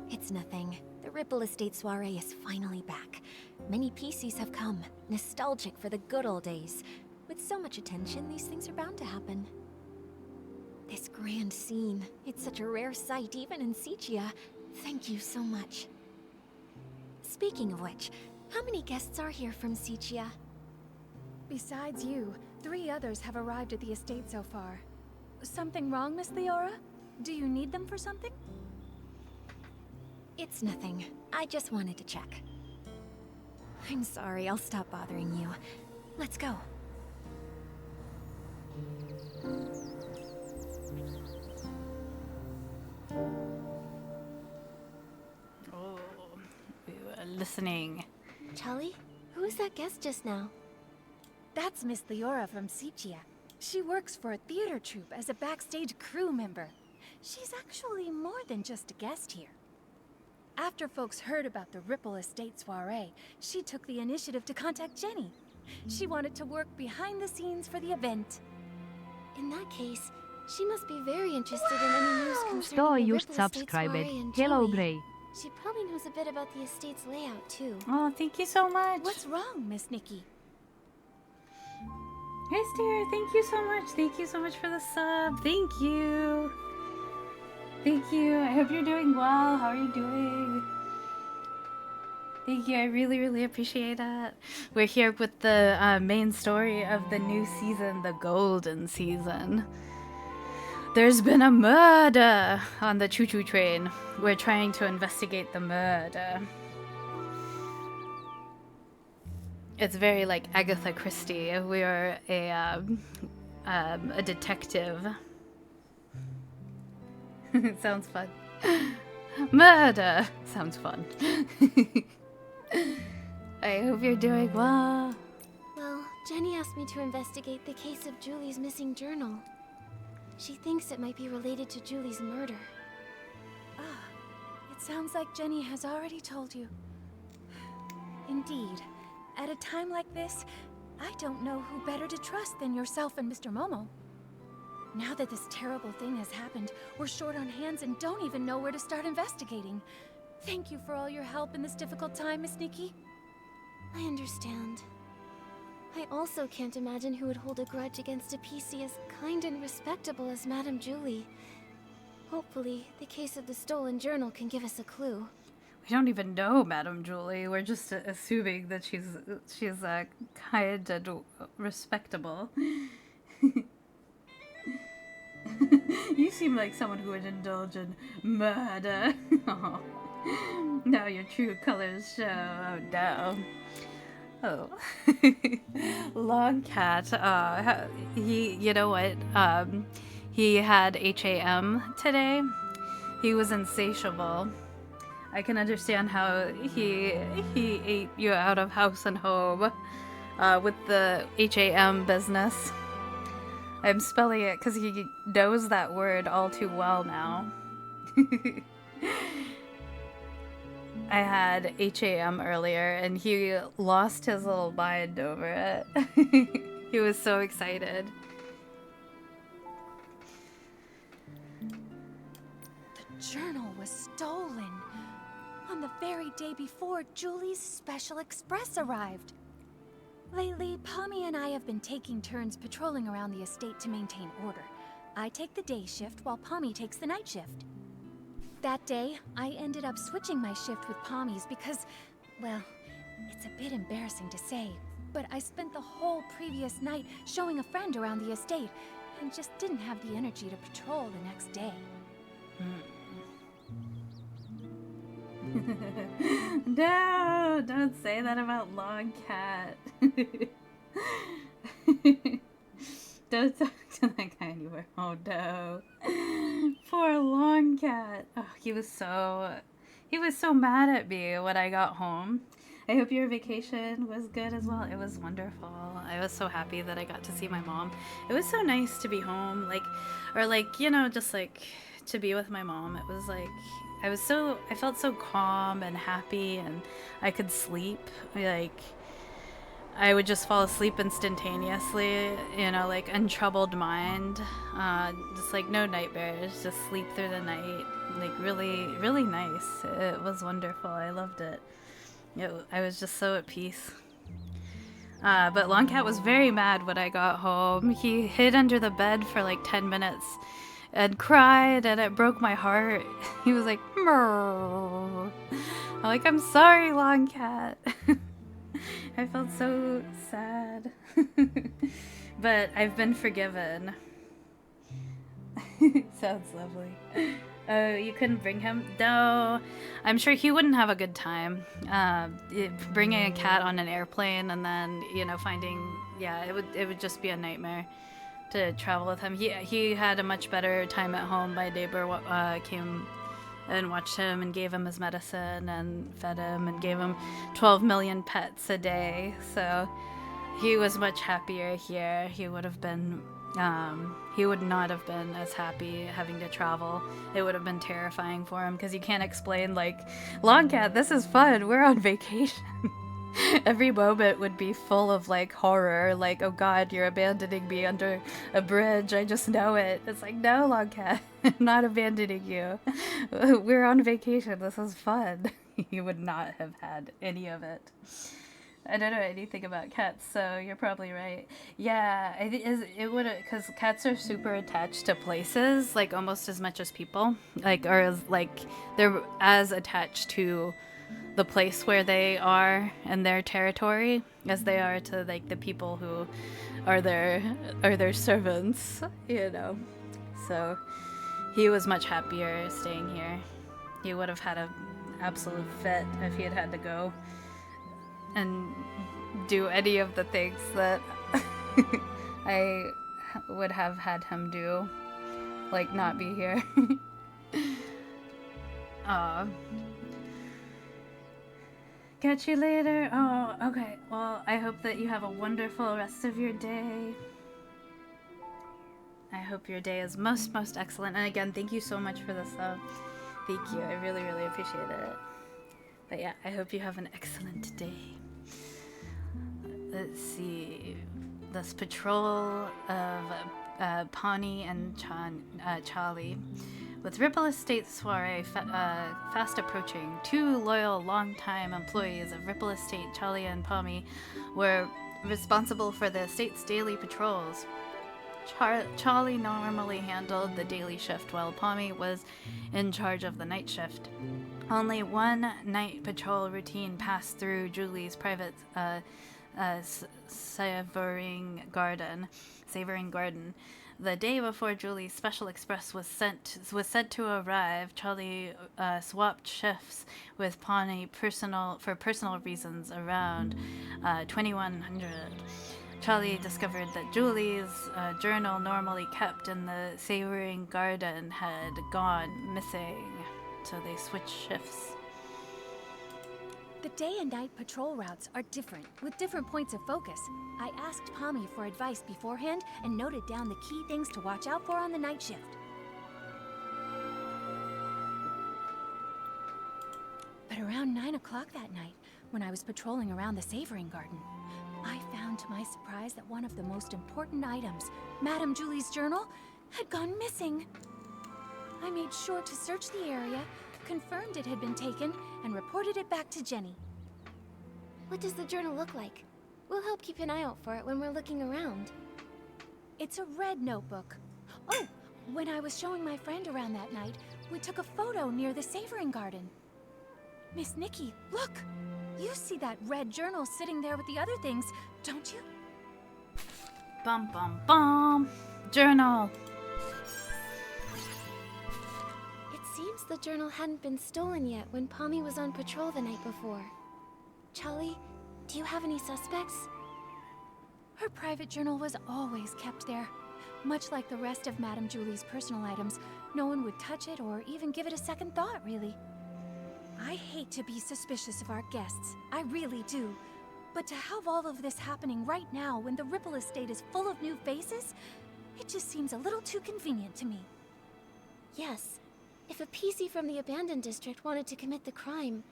It's nothing. The Ripple Estate soiree is finally back. Many PCs have come, nostalgic for the good old days. With so much attention, these things are bound to happen. This grand scene, it's such a rare sight even in Sichia. Thank you so much. Speaking of which, how many guests are here from Sichia? Besides you, 3 others have arrived at the estate so far. Something wrong, Miss Leora? Do you need them for something? It's nothing. I just wanted to check. I'm sorry, I'll stop bothering you. Let's go. Oh, we were listening. Charlie, who was that guest just now? That's Miss Leora from Sichia. She works for a theater troupe as a backstage crew member. She's actually more than just a guest here. After folks heard about the Ripple Estate soiree, she took the initiative to contact Jenny. She wanted to work behind the scenes for the event. In that case, she must be very interested in any news concerning Sto the just Ripple Estate subscribed. soiree and Hello, Joey. Bray. She probably knows a bit about the estate's layout, too. Oh, thank you so much. What's wrong, Miss Nikki? Hey, Steer, thank you so much. Thank you so much for the sub. Thank you. Thank you. I hope you're doing well. How are you doing? Thank you. I really, really appreciate it. We're here with the main story of the new season, the Golden Season. There's been a murder on the Choo Choo train. We're trying to investigate the murder. It's very like Agatha Christie. We are a detective. It sounds fun. Murder sounds fun. I hope you're doing well. Well, Jenny asked me to investigate the case of Julie's missing journal. She thinks it might be related to Julie's murder. Ah, it sounds like Jenny has already told you. Indeed. At a time like this, I don't know who better to trust than yourself and Mr. Momo. Now that this terrible thing has happened, we're short on hands and don't even know where to start investigating. Thank you for all your help in this difficult time, Miss Nikki. I understand. I also can't imagine who would hold a grudge against a PC as kind and respectable as Madame Julie. Hopefully, the case of the stolen journal can give us a clue. We don't even know Madame Julie. We're just assuming that she's kind and respectable. You seem like someone who would indulge in murder. Oh. Now your true colors show. Oh no. Oh. Long Cat. You know what? He had HAM today. He was insatiable. I can understand how he ate you out of house and home with the HAM business. I'm spelling it because he knows that word all too well now. I had HAM earlier and he lost his little mind over it. He was so excited. The journal was stolen on the very day before Julie's Special Express arrived. Lately, Pommy and I have been taking turns patrolling around the estate to maintain order. I take the day shift while Pommy takes the night shift. That day, I ended up switching my shift with Pommy's because, well, it's a bit embarrassing to say, but I spent the whole previous night showing a friend around the estate and just didn't have the energy to patrol the next day. No, don't say that about Long Cat. Don't talk to that guy anymore. Oh no. Poor Long Cat. Oh, he was so mad at me when I got home. I hope your vacation was good as well. It was wonderful. I was so happy that I got to see my mom. It was so nice to be home, just to be with my mom. It was like I felt so calm and happy, and I could sleep. Like I would just fall asleep instantaneously, untroubled mind, just like no nightmares, just sleep through the night. Like really, really nice. It was wonderful. I loved it. I was just so at peace. But Long Cat was very mad when I got home. He hid under the bed for like 10 minutes and cried, and it broke my heart. He was like, "Murr." I'm like, "I'm sorry, Long Cat." I felt so sad. But I've been forgiven. Sounds lovely. Oh, you couldn't bring him? No, I'm sure he wouldn't have a good time. Bringing a cat on an airplane and then, it would just be a nightmare to travel with him. He had a much better time at home. My neighbor came and watched him and gave him his medicine and fed him and gave him 12 million pets a day. So he was much happier here. He would not have been as happy having to travel. It would have been terrifying for him because you can't explain, like, Long Cat, this is fun, we're on vacation. Every moment would be full of, like, horror, like, oh god, you're abandoning me under a bridge, I just know it. It's like, no, Long Cat, I'm not abandoning you. We're on vacation, this is fun. You would not have had any of it. I don't know anything about cats, so you're probably right. Yeah, it would, because cats are super attached to places, like almost as much as people, they're as attached to the place where they are and their territory as they are to like the people who are their servants, So he was much happier staying here. He would have had an absolute fit if he had to go and do any of the things that I would have had him do, like not be here. Aw. Catch you later. Oh, okay. Well, I hope that you have a wonderful rest of your day. I hope your day is most excellent. And again, thank you so much for this. Thank you. I really, really appreciate it. But yeah, I hope you have an excellent day. Let's see. This patrol of Pawnee and Charlie. With Ripple Estate's soiree fast approaching, two loyal, long-time employees of Ripple Estate, Charlie and Pawnee, were responsible for the estate's daily patrols. Charlie normally handled the daily shift, while Pawnee was in charge of the night shift. Only one night patrol routine passed through Julie's private savoring garden. The day before Julie's Special Express was said to arrive, Charlie swapped shifts with Pawnee for personal reasons around 2100. Charlie discovered that Julie's journal normally kept in the savoring garden had gone missing, so they switched shifts. The day and night patrol routes are different, with different points of focus. I asked Pommy for advice beforehand and noted down the key things to watch out for on the night shift. But around 9 o'clock that night, when I was patrolling around the Savoring Garden, I found to my surprise that one of the most important items, Madame Julie's journal, had gone missing. I made sure to search the area, confirmed it had been taken, and reported it back to Jenny. What does the journal look like? We'll help keep an eye out for it when we're looking around. It's a red notebook. Oh, when I was showing my friend around that night, we took a photo near the Savoring Garden. Miss Nikki, look! You see that red journal sitting there with the other things, don't you? Bum bum bum. Journal. It seems the journal hadn't been stolen yet when Pommy was on patrol the night before. Charlie, do you have any suspects? Her private journal was always kept there. Much like the rest of Madame Julie's personal items, no one would touch it or even give it a second thought, really. I hate to be suspicious of our guests, I really do. But to have all of this happening right now when the Ripple Estate is full of new faces, it just seems a little too convenient to me. Yes. If a PC from the abandoned district wanted to commit the crime,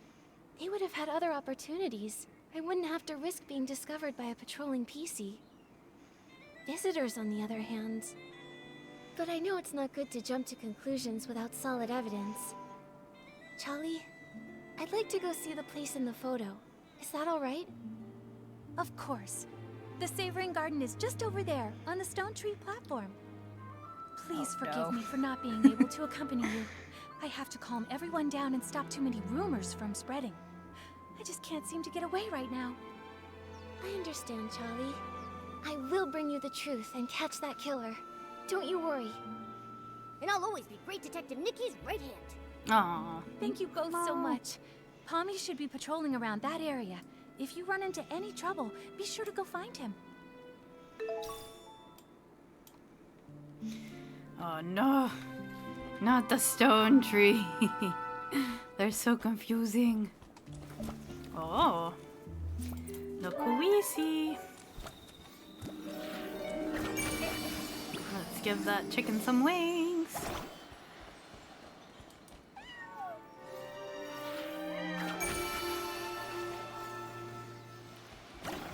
they would have had other opportunities. I wouldn't have to risk being discovered by a patrolling PC. Visitors, on the other hand. But I know it's not good to jump to conclusions without solid evidence. Charlie, I'd like to go see the place in the photo. Is that all right? Of course. The Savoring Garden is just over there, on the Stone Tree platform. Please forgive me for not being able to accompany you. I have to calm everyone down and stop too many rumors from spreading. I just can't seem to get away right now. I understand, Charlie. I will bring you the truth and catch that killer. Don't you worry. And I'll always be Great Detective Nikki's right hand. Aww. Thank you both so much. Pommy should be patrolling around that area. If you run into any trouble, be sure to go find him. Oh no. Not the stone tree. They're so confusing. Oh. Look who we see. Let's give that chicken some wings.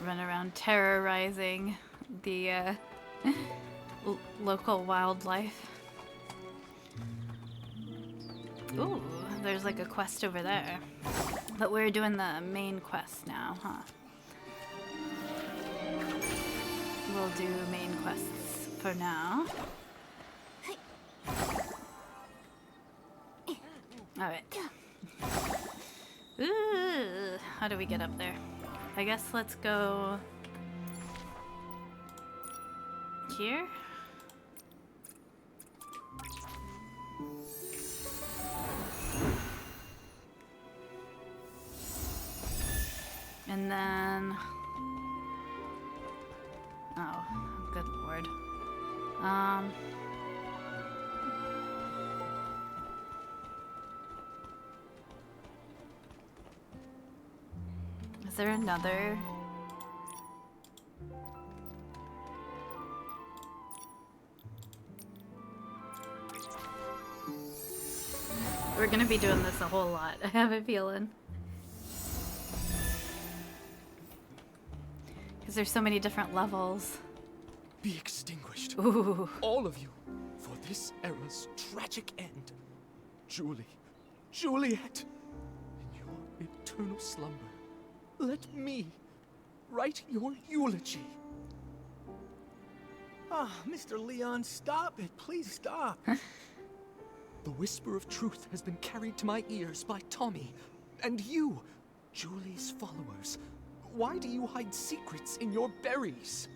Run around terrorizing the local wildlife. Ooh, there's like a quest over there. But we're doing the main quest now, huh? We'll do main quests for now. Alright. Ooh, how do we get up there? I guess let's go here. And then, oh, good lord. Is there another? We're gonna be doing this a whole lot, I have a feeling. Because there's so many different levels. Be extinguished, Ooh. all of you, for this era's tragic end. Julie, Juliet, in your eternal slumber, let me write your eulogy. Ah, Mr. Leon, stop it. Please stop. The whisper of truth has been carried to my ears by Tommy, and you, Julie's followers. Why do you hide secrets in your berries?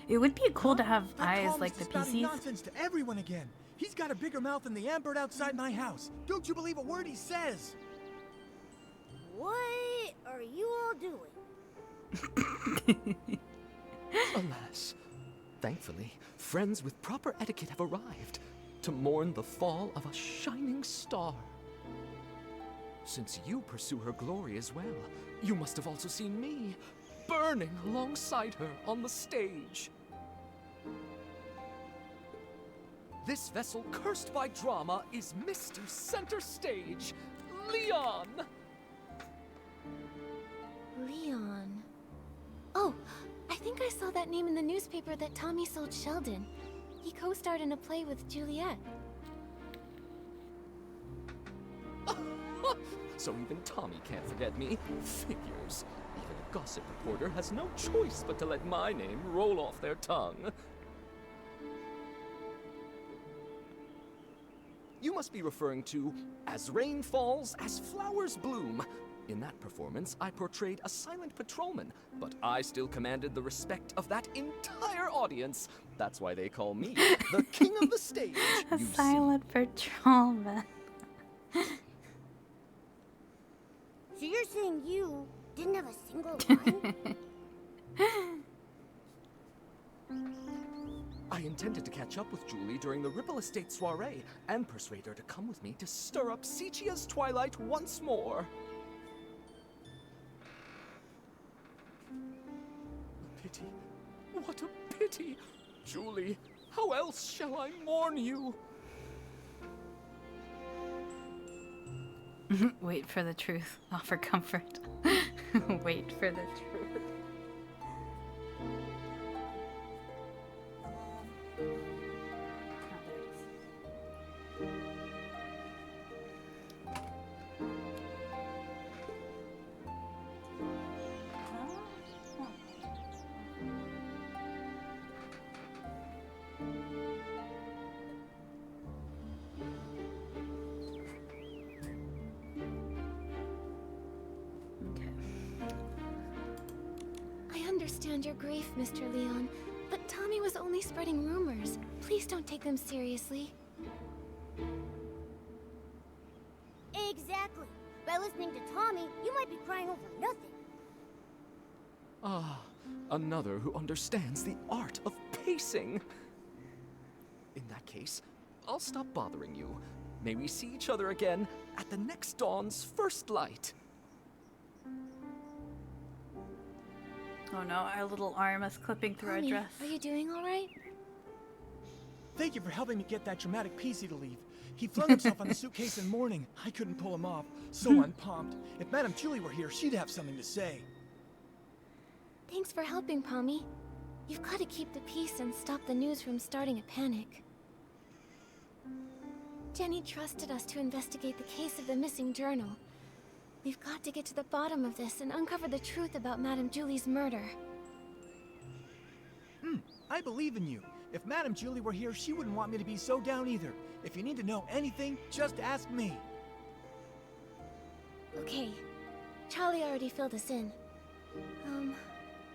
It would be cool to have That eyes columnist like the is spouting PCs. nonsense to everyone again. He's got a bigger mouth than the Ambird outside my house. Don't you believe a word he says? What are you all doing? Alas, thankfully, friends with proper etiquette have arrived to mourn the fall of a shining star. Since you pursue her glory as well, you must have also seen me, burning alongside her on the stage. This vessel cursed by drama is Mr. Center Stage, Leon! Leon. Oh, I think I saw that name in the newspaper that Tommy sold Sheldon. He co-starred in a play with Juliet. So even Tommy can't forget me. Figures. Even a gossip reporter has no choice but to let my name roll off their tongue. You must be referring to As Rain Falls, As Flowers Bloom. In that performance, I portrayed a silent patrolman, but I still commanded the respect of that entire audience. That's why they call me the king of the stage. A silent patrolman. So you're saying you didn't have a single line? I intended to catch up with Julie during the Ripple Estate soiree and persuade her to come with me to stir up Sichia's twilight once more. A pity. What a pity. Julie, how else shall I mourn you? Wait for the truth. Offer comfort. Wait for the truth. I understand your grief, Mr. Leon, but Tommy was only spreading rumors. Please don't take them seriously. Exactly. By listening to Tommy, you might be crying over nothing. Ah, another who understands the art of pacing. In that case, I'll stop bothering you. May we see each other again at the next dawn's first light. Oh no, our little arm is clipping through our Tommy, dress. are you doing all right? Thank you for helping me get that dramatic PC to leave. He flung himself on the suitcase in mourning. I couldn't pull him off. So I'm pumped. If Madame Julie were here, she'd have something to say. Thanks for helping, Pommy. You've got to keep the peace and stop the news from starting a panic. Jenny trusted us to investigate the case of the missing journal. We've got to get to the bottom of this and uncover the truth about Madame Julie's murder. I believe in you. If Madame Julie were here, she wouldn't want me to be so down either. If you need to know anything, just ask me. Okay. Charlie already filled us in.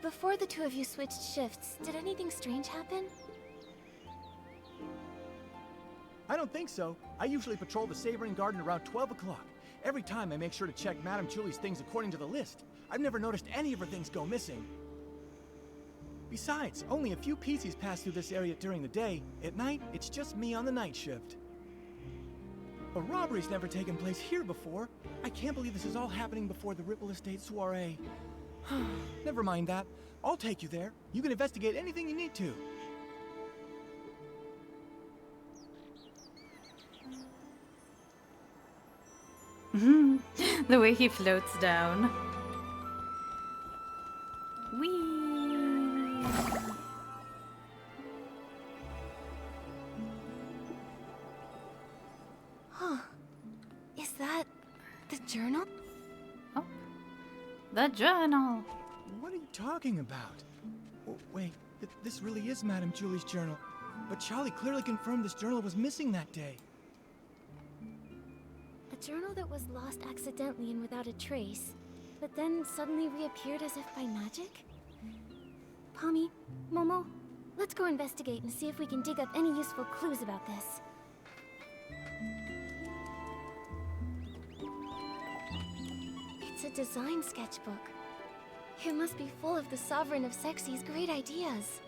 Before the two of you switched shifts, did anything strange happen? I don't think so. I usually patrol the Savoring Garden around 12 o'clock. Every time I make sure to check Madame Julie's things according to the list. I've never noticed any of her things go missing. Besides, only a few PCs pass through this area during the day. At night, it's just me on the night shift. A robbery's never taken place here before. I can't believe this is all happening before the Ripple Estate soiree. Never mind that. I'll take you there. You can investigate anything you need to. The way he floats down. Whee! Huh. Is that the journal? Oh. The journal. What are you talking about? Oh, wait, this really is Madame Julie's journal. But Charlie clearly confirmed this journal was missing that day. A journal that was lost accidentally and without a trace, but then suddenly reappeared as if by magic? Pommy, Momo, let's go investigate and see if we can dig up any useful clues about this. It's a design sketchbook. It must be full of the Sovereign of Sexy's great ideas.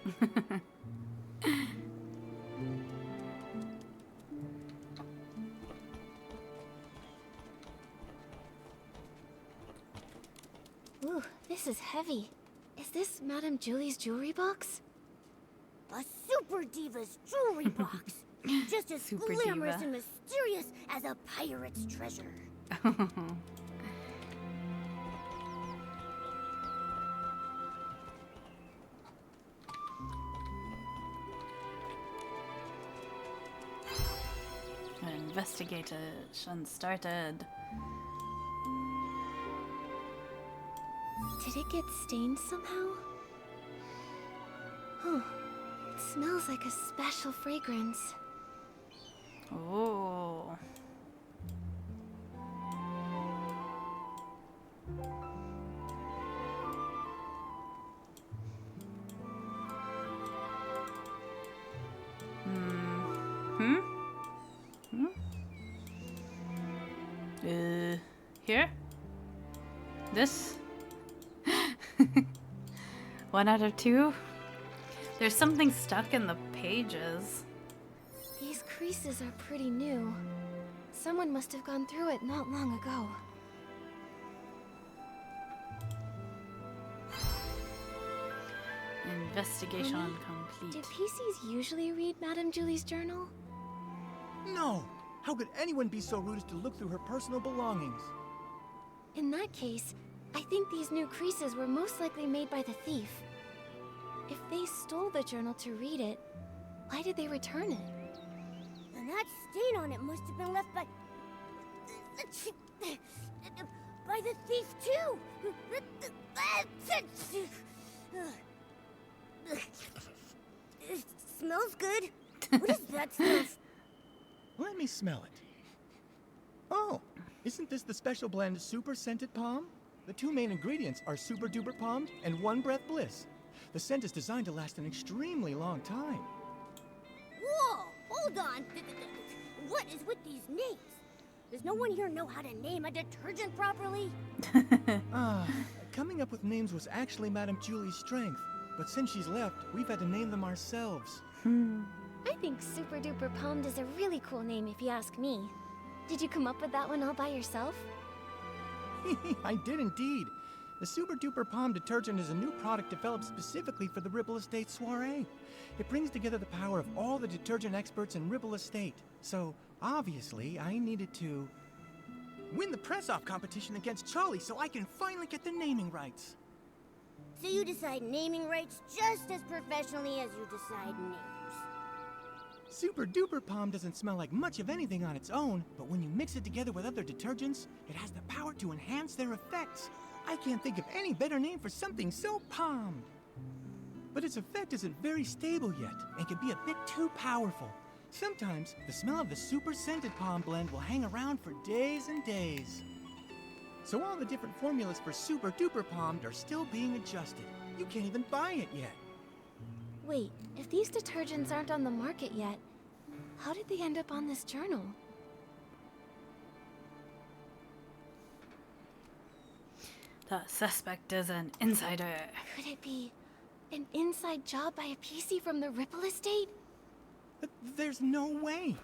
Ooh, this is heavy. Is this Madame Julie's jewelry box? A super diva's jewelry box. Just as Super glamorous diva. and mysterious as a pirate's treasure. Investigation started. Did it get stained somehow? Huh. It smells like a special fragrance. Oh. Here? This? 1 out of 2? There's something stuck in the pages. These creases are pretty new. Someone must have gone through it not long ago. Investigation Honey, complete. Do PCs usually read Madame Julie's journal? No! How could anyone be so rude as to look through her personal belongings? In that case, I think these new creases were most likely made by the thief. If they stole the journal to read it, why did they return it? And that stain on it must have been left by the thief too. It smells good. What is that stuff? Let me smell it. Oh, isn't this the special blend Super Scented Palm? The 2 main ingredients are Super Duper Palmed and One Breath Bliss. The scent is designed to last an extremely long time. Whoa! Hold on. What is with these names? Does no one here know how to name a detergent properly? Coming up with names was actually Madame Julie's strength. But since she's left, we've had to name them ourselves. I think Super Duper Palmed is a really cool name if you ask me. Did you come up with that one all by yourself? I did indeed. The Super Duper Palm detergent is a new product developed specifically for the Ripple Estate soiree. It brings together the power of all the detergent experts in Ripple Estate. So, obviously, I needed to win the press-off competition against Charlie so I can finally get the naming rights. So you decide naming rights just as professionally as you decide names. Super Duper Palm doesn't smell like much of anything on its own, but when you mix it together with other detergents, it has the power to enhance their effects. I can't think of any better name for something so palmed. But its effect isn't very stable yet, and can be a bit too powerful. Sometimes, the smell of the Super Scented Palm blend will hang around for days and days. So all the different formulas for Super Duper Palmed are still being adjusted. You can't even buy it yet. Wait, if these detergents aren't on the market yet, how did they end up on this journal? The suspect is an insider. Could it be an inside job by a PC from the Ripple Estate? There's no way.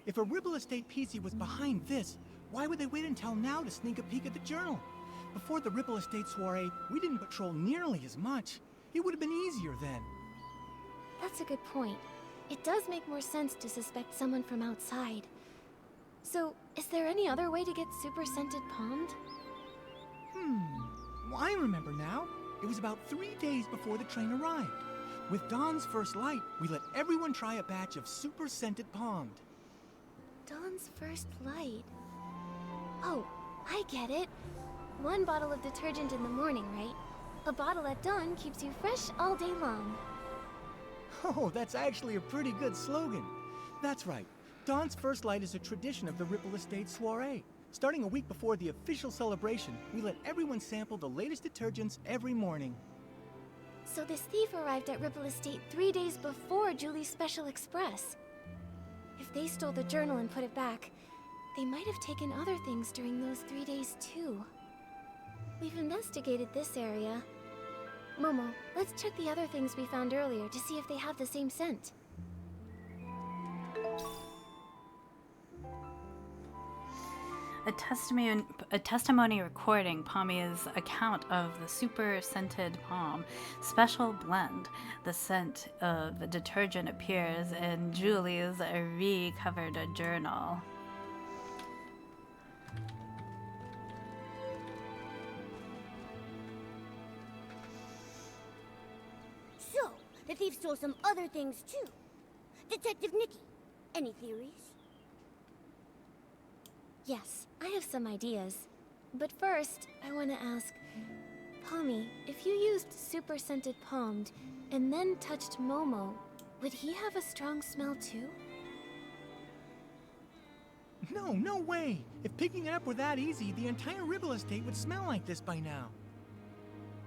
If a Ripple Estate PC was behind this, why would they wait until now to sneak a peek at the journal? Before the Ripple Estate soiree, we didn't patrol nearly as much. It would have been easier then. That's a good point. It does make more sense to suspect someone from outside. So, is there any other way to get Super Scented Palmed? Well, I remember now. It was about 3 days before the train arrived. With dawn's first light, we let everyone try a batch of Super Scented Palmed. Dawn's first light. Oh, I get it. 1 bottle of detergent in the morning, right? A bottle at dawn keeps you fresh all day long. Oh, that's actually a pretty good slogan. That's right. Dawn's first light is a tradition of the Ripple Estate soiree. Starting a week before the official celebration, we let everyone sample the latest detergents every morning. So this thief arrived at Ripple Estate 3 days before Julie's Special Express. If they stole the journal and put it back, they might have taken other things during those 3 days too. We've investigated this area. Momo, let's check the other things we found earlier to see if they have the same scent. a testimony recording Palmy's account of the super scented palm special blend. The scent of the detergent appears in Julie's recovered journal. So, the thief stole some other things too. Detective Nikki, any theories? Yes, I have some ideas. But first, I want to ask, Palmy, if you used super scented palmed and then touched Momo, would he have a strong smell too? No, no way! If picking it up were that easy, the entire Ribble estate would smell like this by now.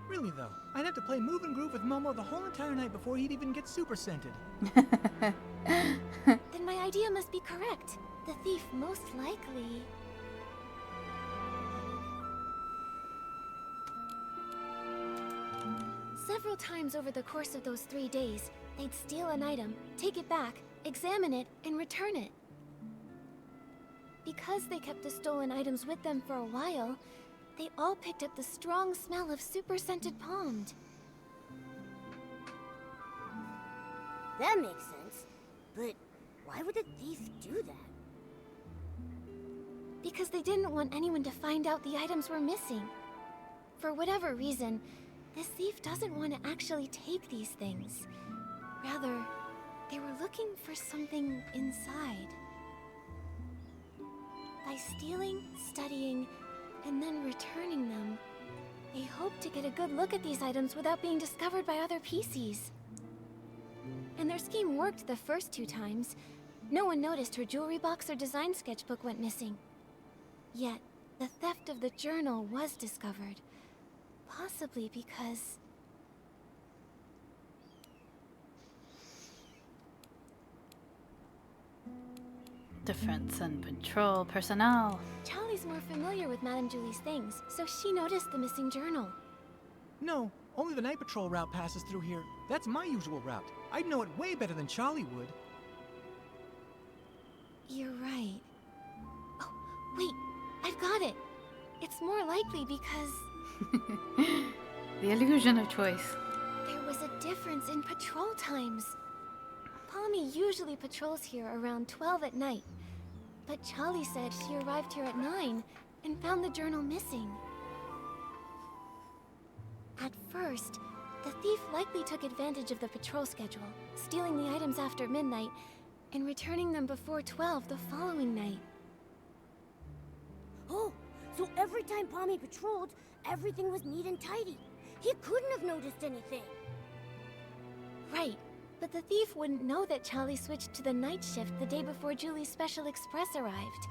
Really though, I'd have to play Move and Groove with Momo the whole entire night before he'd even get super scented. Then my idea must be correct. The thief most likely... Several times over the course of those 3 days, they'd steal an item, take it back, examine it, and return it. Because they kept the stolen items with them for a while, they all picked up the strong smell of super scented palmed. That makes sense. But why would the thief do that? Because they didn't want anyone to find out the items were missing. For whatever reason, this thief doesn't want to actually take these things. Rather, they were looking for something inside. By stealing, studying, and then returning them, they hope to get a good look at these items without being discovered by other PCs. And their scheme worked the first 2 times. No one noticed her jewelry box or design sketchbook went missing. Yet, the theft of the journal was discovered. Possibly because... Defense and patrol personnel. Charlie's more familiar with Madame Julie's things, so she noticed the missing journal. No, only the night patrol route passes through here. That's my usual route. I'd know it way better than Charlie would. You're right. Oh, wait, I've got it. It's more likely because... The illusion of choice. There was a difference in patrol times. Palmy usually patrols here around 12 at night, but Charlie said she arrived here at 9 and found the journal missing. At first, the thief likely took advantage of the patrol schedule, stealing the items after midnight and returning them before 12 the following night. Oh, so every time Palmy patrolled, everything was neat and tidy. He couldn't have noticed anything. Right, but the thief wouldn't know that Charlie switched to the night shift the day before Julie's Special Express arrived.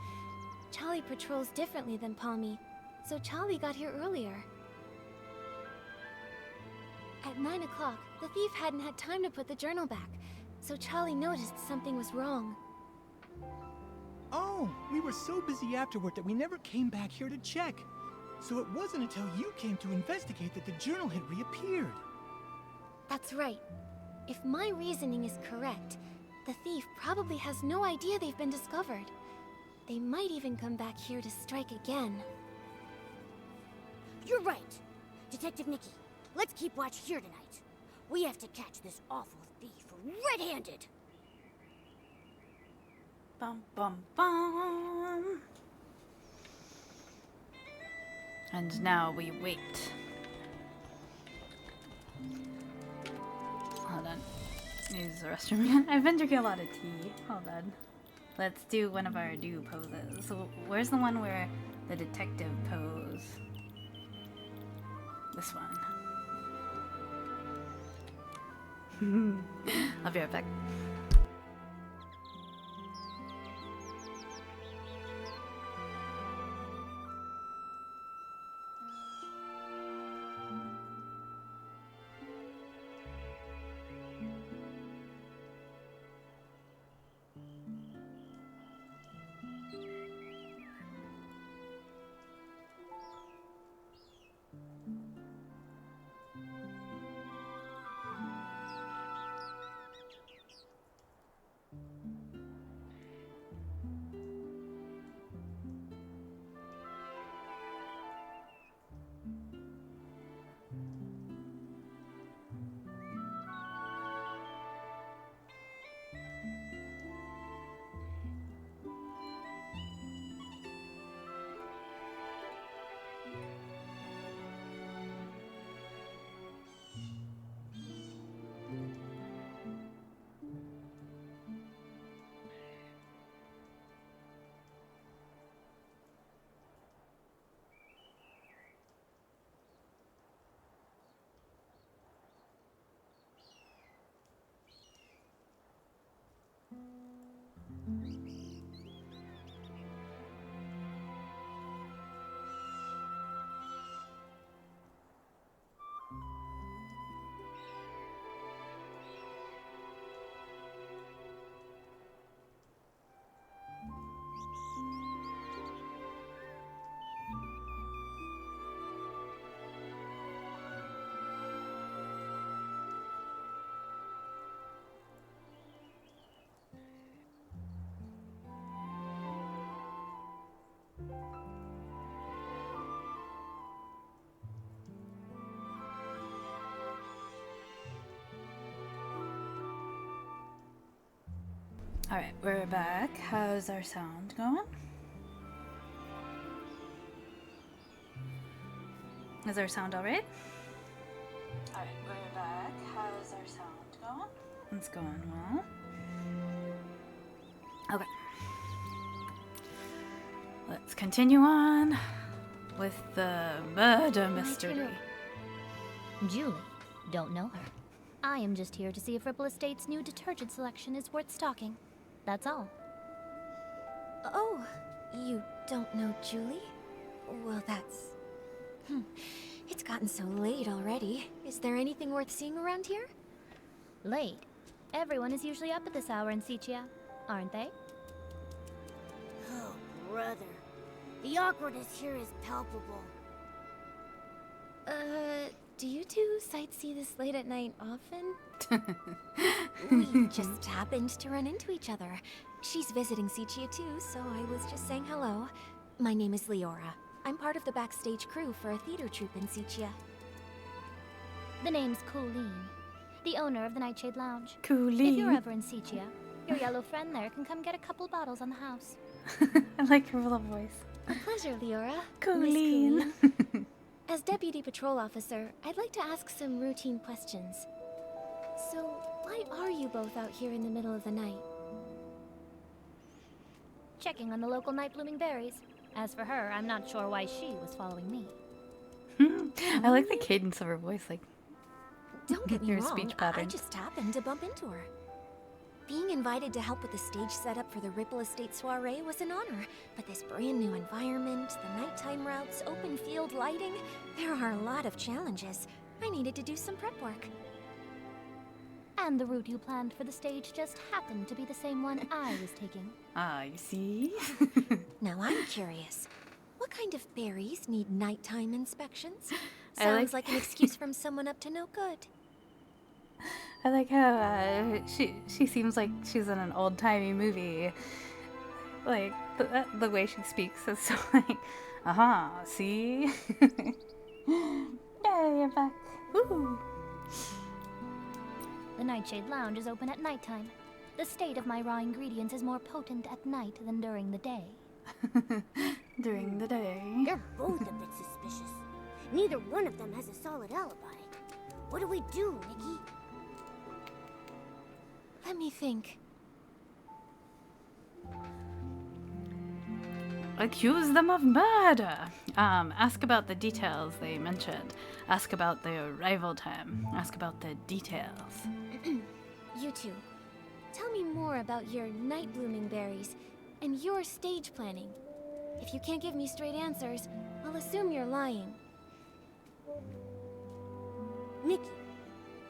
Charlie patrols differently than Palmy, so Charlie got here earlier. At 9 o'clock, the thief hadn't had time to put the journal back, so Charlie noticed something was wrong. Oh, we were so busy afterward that we never came back here to check. So it wasn't until you came to investigate that the journal had reappeared. That's right. If my reasoning is correct, the thief probably has no idea they've been discovered. They might even come back here to strike again. You're right. Detective Nikki, let's keep watch here tonight. We have to catch this awful thief red-handed. Bum bum bum. And now we wait. Hold on. Use the restroom again. I've been drinking a lot of tea. Hold on. Let's do one of our do poses. So where's the one where the detective pose? This one. I'll be right back. Alright, we're back. How's our sound going? Is our sound alright? Alright, we're back. How's our sound going? It's going well. Okay. Let's continue on with the murder mystery. Julie, don't know her. I am just here to see if Ripple Estate's new detergent selection is worth stocking. That's all. Oh, you don't know Julie? Well, that's... It's gotten so late already. Is there anything worth seeing around here? Late? Everyone is usually up at this hour in Sichia, aren't they? Oh, brother. The awkwardness here is palpable. Do you two sightsee this late at night often? We just happened to run into each other. She's visiting Sichia too, so I was just saying hello. My name is Leora. I'm part of the backstage crew for a theater troupe in Sichia. The name's Colleen, the owner of the Nightshade Lounge. Colleen. If you're ever in Sichia, your yellow friend there can come get a couple bottles on the house. I like her little voice. A pleasure, Leora. Colleen. Miss Colleen. As Deputy Patrol Officer, I'd like to ask some routine questions. So, why are you both out here in the middle of the night? Checking on the local night blooming berries. As for her, I'm not sure why she was following me. I like the cadence of her voice, like Don't get me your wrong, speech I pattern. just happened to bump into her. Being invited to help with the stage setup for the Ripple Estate soiree was an honor, but this brand new environment, the nighttime routes, open field lighting, there are a lot of challenges. I needed to do some prep work. And the route you planned for the stage just happened to be the same one I was taking. I see. Now I'm curious. What kind of berries need nighttime inspections? I Sounds like an excuse from someone up to no good. I like how she seems like she's in an old-timey movie. Like, the way she speaks is so like, see? Yay, you're back. Woo! The Nightshade Lounge is open at nighttime. The state of my raw ingredients is more potent at night than during the day. During the day. They're both a bit suspicious. Neither one of them has a solid alibi. What do we do, Nikki? Let me think. Accuse them of murder. Ask about the details they mentioned. Ask about the arrival time. Ask about the details. You two, tell me more about your night blooming berries and your stage planning. If you can't give me straight answers, I'll assume you're lying. Nikki,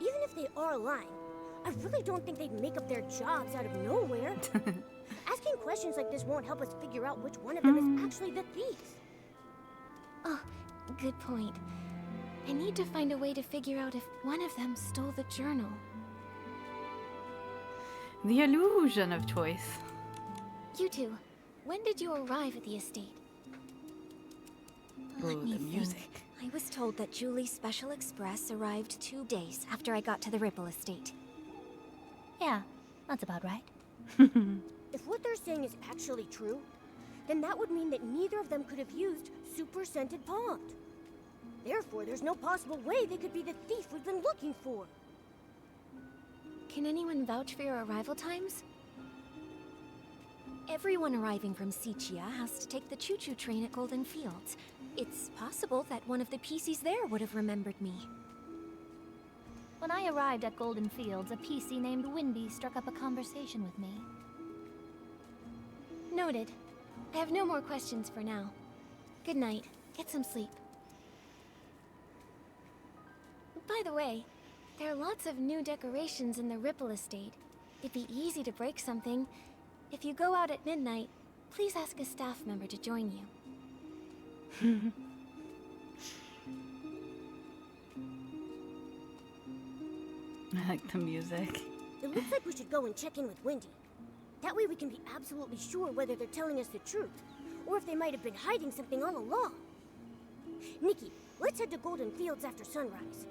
even if they are lying, I really don't think they'd make up their jobs out of nowhere. Asking questions like this won't help us figure out which one of them is actually the thief. Oh, good point. I need to find a way to figure out if one of them stole the journal. The illusion of choice. You two, when did you arrive at the estate? Ooh, Let me the think. music. I was told that Julie's Special Express arrived 2 days after I got to the Ripple Estate. Yeah, that's about right. If what they're saying is actually true, then that would mean that neither of them could have used Super Scented Pond. Therefore, there's no possible way they could be the thief we've been looking for. Can anyone vouch for your arrival times? Everyone arriving from Sichia has to take the Choo train at Golden Fields. It's possible that one of the PCs there would have remembered me. When I arrived at Golden Fields, a PC named Winby struck up a conversation with me. Noted. I have no more questions for now. Good night. Get some sleep. By the way, there are lots of new decorations in the Ripple Estate. It'd be easy to break something. If you go out at midnight, please ask a staff member to join you. I like the music. It looks like we should go and check in with Wendy. That way we can be absolutely sure whether they're telling us the truth, or if they might have been hiding something all along. Nikki, let's head to Golden Fields after sunrise.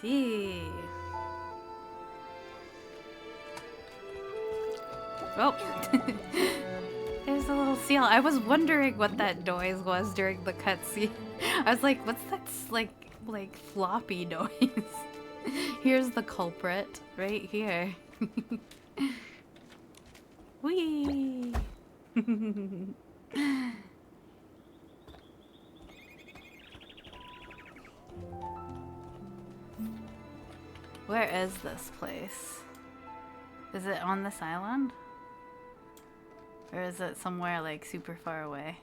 see. Oh. There's a little seal. I was wondering what that noise was during the cutscene. I was like, what's that like floppy noise? Here's the culprit right here. Whee! Where is this place? Is it on this island? Or is it somewhere like super far away?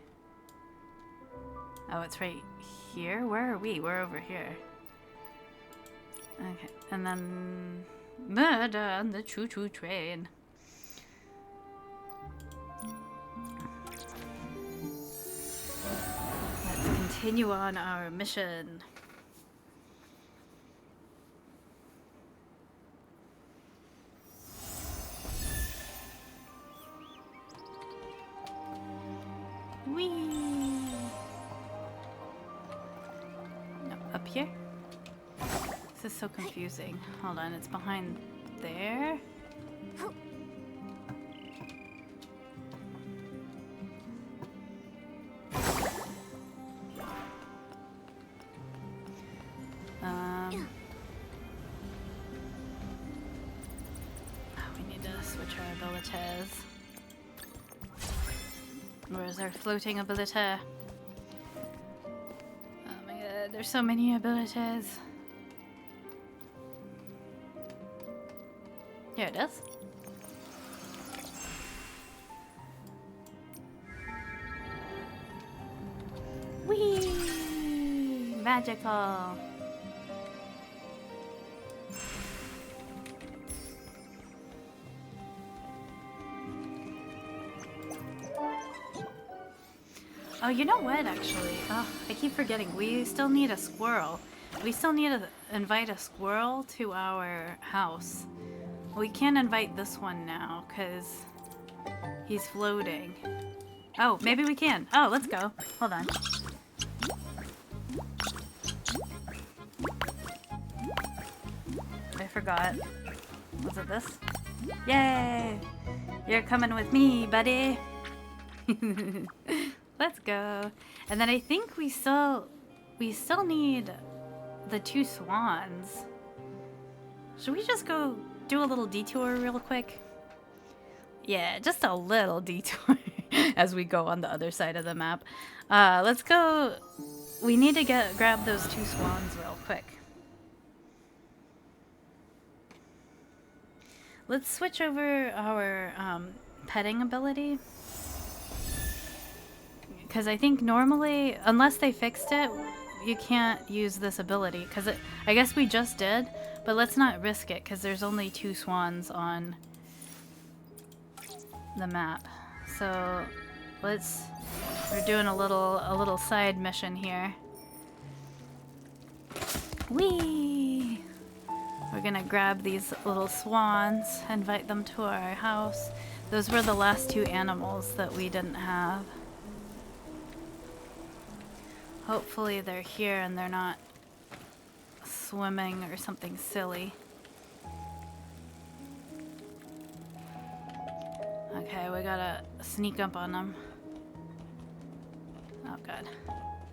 Oh, it's right here? Where are we? We're over here. Okay, and then murder on the choo-choo train. Let's continue on our mission. Whee! No, up here? This is so confusing. Hold on, it's behind there? We need to switch our abilities. Where's our floating ability? Oh my god, there's so many abilities. Here it is. Whee! Magical! Oh, you know what, actually? Oh, I keep forgetting. We still need a squirrel. We still need to invite a squirrel to our house. We can't invite this one now, because he's floating. Oh, maybe we can. Oh, let's go. Hold on. I forgot. Was it this? Yay! You're coming with me, buddy! Let's go. And then I think we still need the 2 swans. Should we just go do a little detour real quick? Yeah, just a little detour as we go on the other side of the map. Let's go. We need to grab those 2 swans real quick. Let's switch over our petting ability. Because I think normally, unless they fixed it, you can't use this ability. Because I guess we just did, but let's not risk it because there's only 2 swans on the map. So we're doing a little side mission here. Whee! We're gonna grab these little swans, invite them to our house. Those were the last 2 animals that we didn't have. Hopefully they're here and they're not swimming or something silly. Okay, we gotta sneak up on them. Oh god.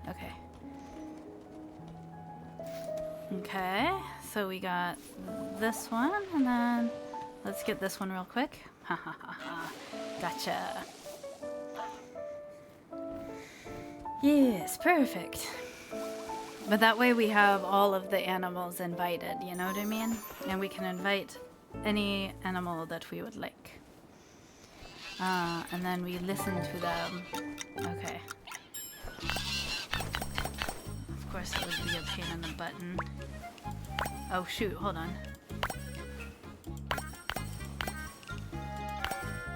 Okay. Okay, so we got this one, and then let's get this one real quick. Ha ha ha ha. Gotcha. Yes, perfect. But that way we have all of the animals invited, you know what I mean? And we can invite any animal that we would like. And then we listen to them. Okay. Of course it would be a pain in the button. Oh shoot, hold on.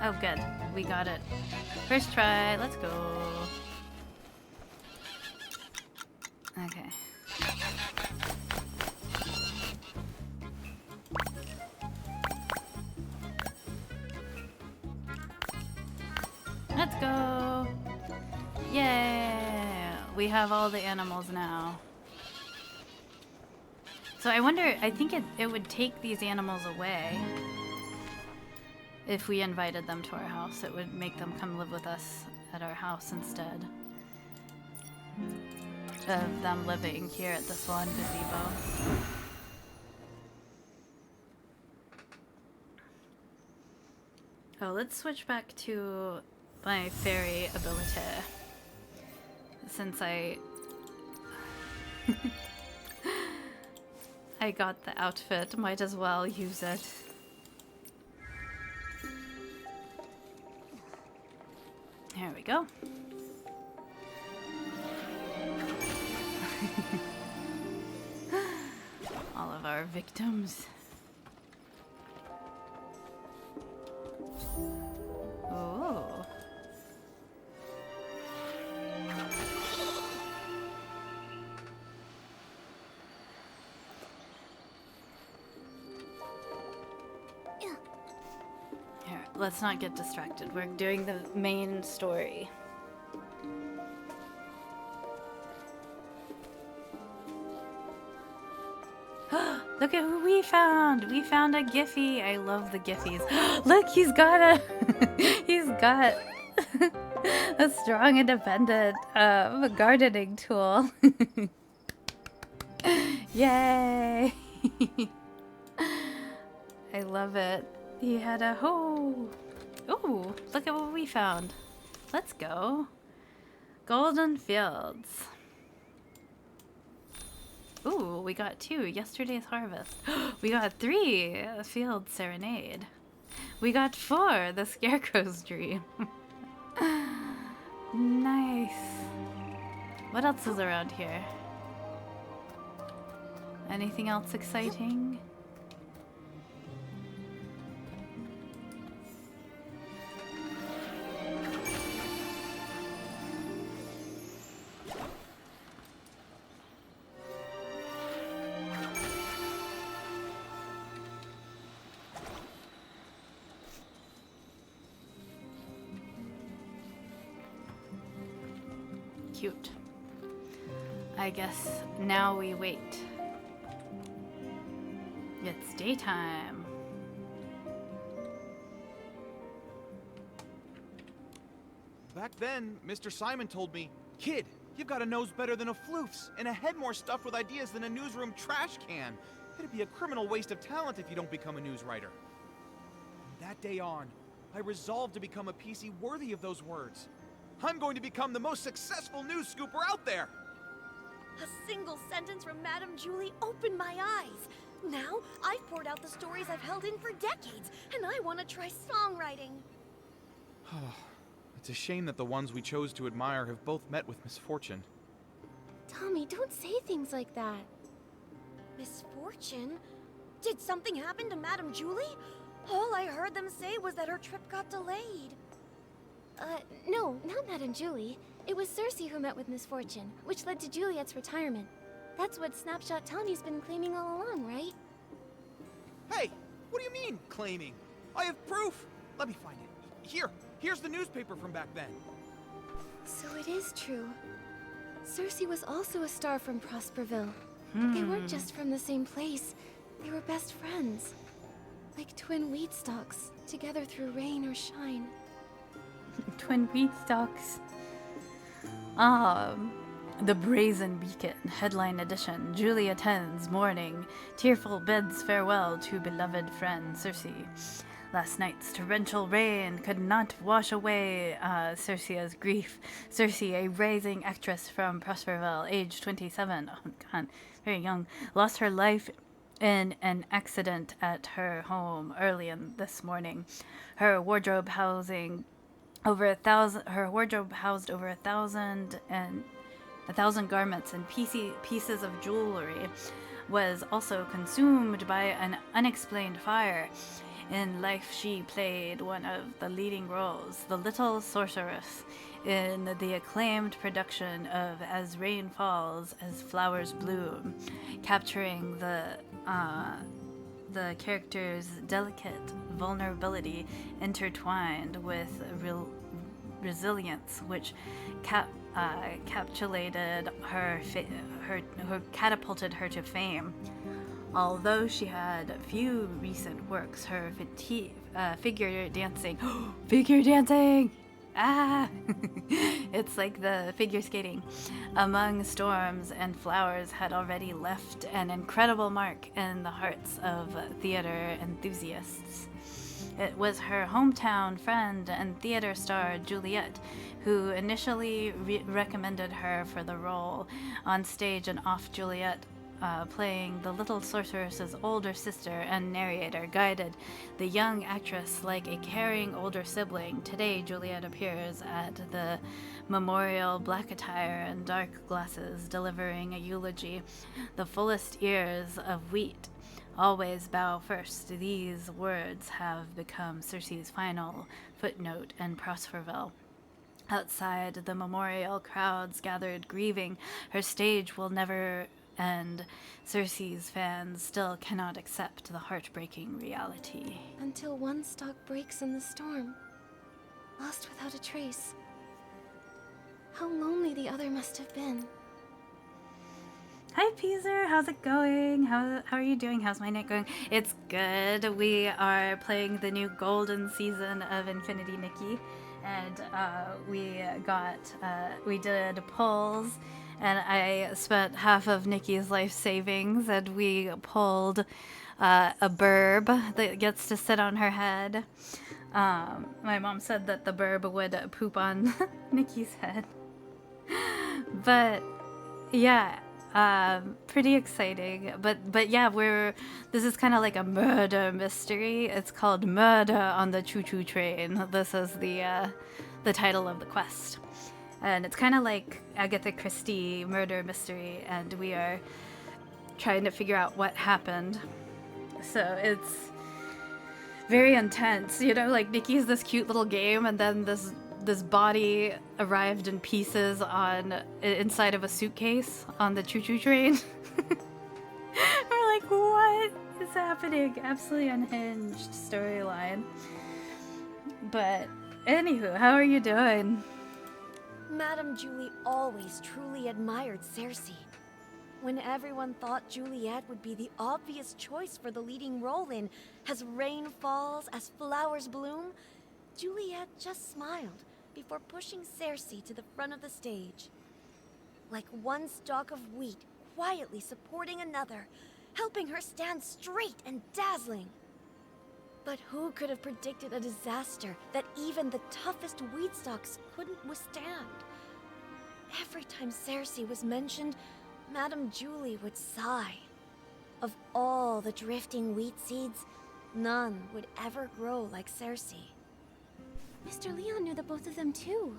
Oh good, we got it. First try, let's go. Okay. Let's go! Yeah! We have all the animals now. So I wonder, I think it would take these animals away if we invited them to our house. It would make them come live with us at our house instead of them living here at this one gazebo. Oh, let's switch back to my fairy ability. Since I got the outfit, might as well use it. There we go. All of our victims. Oh. Here, let's not get distracted. We're doing the main story. Look at who we found! We found a Giphy. I love the Giphies. Look, he's got a strong, independent gardening tool. Yay! I love it. He had a hoe. Oh, look at what we found. Let's go. Golden Fields. Ooh, we got 2. Yesterday's harvest. We got 3. Field serenade. We got 4. The Scarecrow's dream. Nice. What else is around here? Anything else exciting? Cute. I guess now we wait. It's daytime. Back then, Mr. Simon told me, "Kid, you've got a nose better than a floof's, and a head more stuffed with ideas than a newsroom trash can. It'd be a criminal waste of talent if you don't become a news writer." From that day on, I resolved to become a PC worthy of those words. I'm going to become the most successful news scooper out there! A single sentence from Madame Julie opened my eyes. Now, I've poured out the stories I've held in for decades, and I want to try songwriting. It's a shame that the ones we chose to admire have both met with misfortune. Tommy, don't say things like that. Misfortune? Did something happen to Madame Julie? All I heard them say was that her trip got delayed. No, not Madame Julie. It was Cersei who met with misfortune, which led to Juliet's retirement. That's what Snapshot Tommy's been claiming all along, right? Hey, what do you mean, claiming? I have proof! Let me find it. Here's the newspaper from back then. So it is true. Cersei was also a star from Prosperville. They weren't just from the same place. They were best friends. Like twin wheat stalks, together through rain or shine. Twin wheat stalks. The Brazen Beacon, headline edition. Julie attends mourning. Tearful bids farewell to beloved friend Cersei. Last night's torrential rain could not wash away Cersei's grief. Cersei, a rising actress from Prosperville, age 27, oh god, very young, lost her life in an accident at her home early in this morning. Her wardrobe housed over 1,000 garments and pieces of jewelry was also consumed by an unexplained fire. In life, she played one of the leading roles, the Little Sorceress, in the acclaimed production of As Rain Falls, As Flowers Bloom, capturing the character's delicate vulnerability intertwined with resilience, which catapulted her to fame. Although she had few recent works, her figure dancing, figure dancing! Ah! It's like the figure skating. Among storms and flowers had already left an incredible mark in the hearts of theater enthusiasts. It was her hometown friend and theater star Juliet who initially recommended her for the role. On stage, and off, Juliet playing the little sorceress's older sister and narrator, guided the young actress like a caring older sibling. Today, Juliet appears at the memorial, black attire and dark glasses, delivering a eulogy. The fullest ears of wheat always bow first. These words have become Cersei's final footnote in Prosperville. Outside the memorial, crowds gathered grieving. Her stage will never end. Cersei's fans still cannot accept the heartbreaking reality. Until one stalk breaks in the storm, lost without a trace. How lonely the other must have been. Hi, Peaser. How's it going? How are you doing? How's my night going? It's good. We are playing the new golden season of Infinity Nikki, and we did polls, and I spent half of Nikki's life savings, and we pulled a burb that gets to sit on her head. My mom said that the burb would poop on Nikki's head, but yeah. Pretty exciting, but yeah, this is kind of like a murder mystery. It's called Murder on the Choo Choo Train. This is the title of the quest, and it's kind of like Agatha Christie murder mystery, and we are trying to figure out what happened. So it's very intense, you know, like Nikki's this cute little game, and then this body arrived in pieces inside of a suitcase on the choo-choo train. We're like, what is happening? Absolutely unhinged storyline. But anywho, how are you doing? Madame Julie always truly admired Cersei. When everyone thought Juliet would be the obvious choice for the leading role in As Rain Falls, As Flowers Bloom, Juliet just smiled before pushing Cersei to the front of the stage. Like one stalk of wheat quietly supporting another, helping her stand straight and dazzling. But who could have predicted a disaster that even the toughest wheat stalks couldn't withstand? Every time Cersei was mentioned, Madame Julie would sigh. Of all the drifting wheat seeds, none would ever grow like Cersei. Mr. Leon knew the both of them too.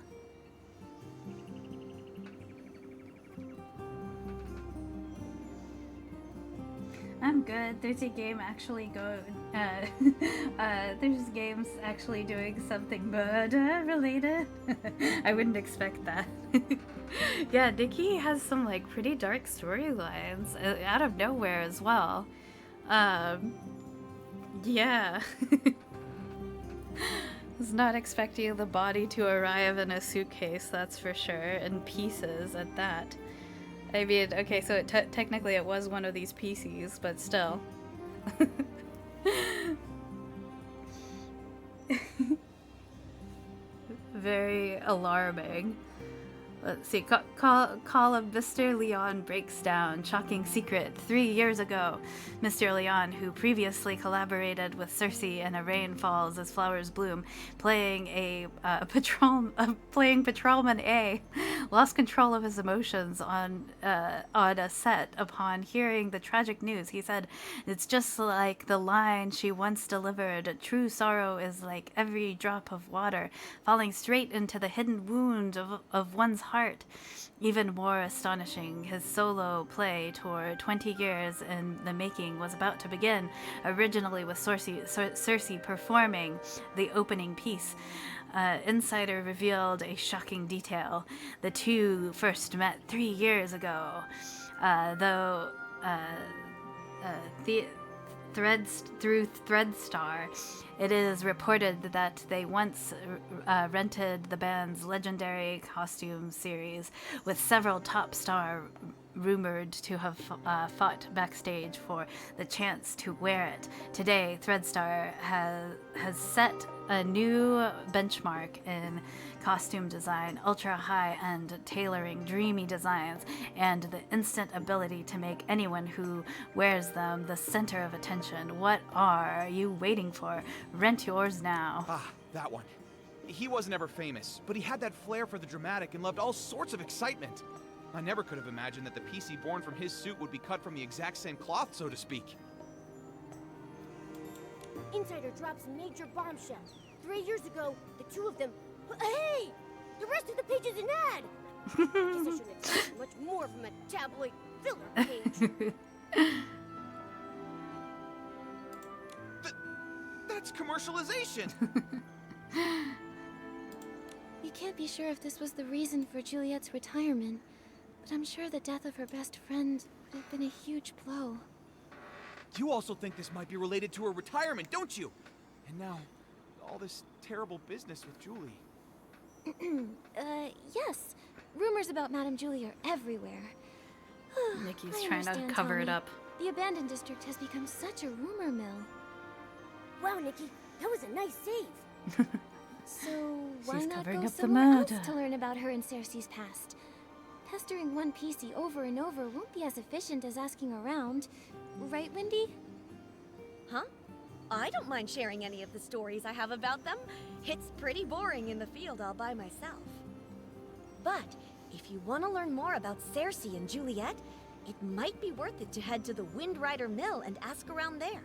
I'm good. There's a game actually there's games actually doing something murder related. I wouldn't expect that. Yeah, Nikki has some like pretty dark storylines out of nowhere as well. Yeah. Was not expecting the body to arrive in a suitcase, that's for sure, in pieces at that. I mean, okay, so technically it was one of these PCs, but still. Very alarming. Let's see, call of Mr. Leon breaks down. Shocking secret. 3 years ago, Mr. Leon, who previously collaborated with Cersei in A Rain Falls As Flowers Bloom, playing Patrolman A, lost control of his emotions on a set upon hearing the tragic news. He said, "It's just like the line she once delivered. True sorrow is like every drop of water falling straight into the hidden wound of one's heart." Even more astonishing, his solo play tour, 20 years in the making, was about to begin, originally with Cersei performing the opening piece. Insider revealed a shocking detail. The two first met 3 years ago, though through Threadstar. It is reported that they once rented the band's legendary costume series with several top star rumored to have fought backstage for the chance to wear it. Today, Threadstar has set a new benchmark in costume design, ultra high-end tailoring, dreamy designs, and the instant ability to make anyone who wears them the center of attention. What are you waiting for? Rent yours now. Ah, that one. He wasn't ever famous, but he had that flair for the dramatic and loved all sorts of excitement. I never could have imagined that the PC born from his suit would be cut from the exact same cloth, so to speak. Insider drops a major bombshell. 3 years ago, the two of them... Hey! The rest of the page is an ad! Guess I shouldn't expect much more from a tabloid filler page. That's commercialization! We can't be sure if this was the reason for Juliet's retirement, but I'm sure the death of her best friend would have been a huge blow. You also think this might be related to her retirement, don't you? And now, all this terrible business with Julie. Yes. Rumors about Madame Julie are everywhere. Nikki's I trying to understand, cover it Tommy. up. The abandoned district has become such a rumor mill. Wow, Nikki, that was a nice save. So why She's not covering go up the somewhere else murder. to learn about her and Cersei's past? Pestering one PC over and over won't be as efficient as asking around. Right, Wendy? Huh? I don't mind sharing any of the stories I have about them. It's pretty boring in the field all by myself. But if you want to learn more about Cersei and Juliet, it might be worth it to head to the Windrider Mill and ask around there.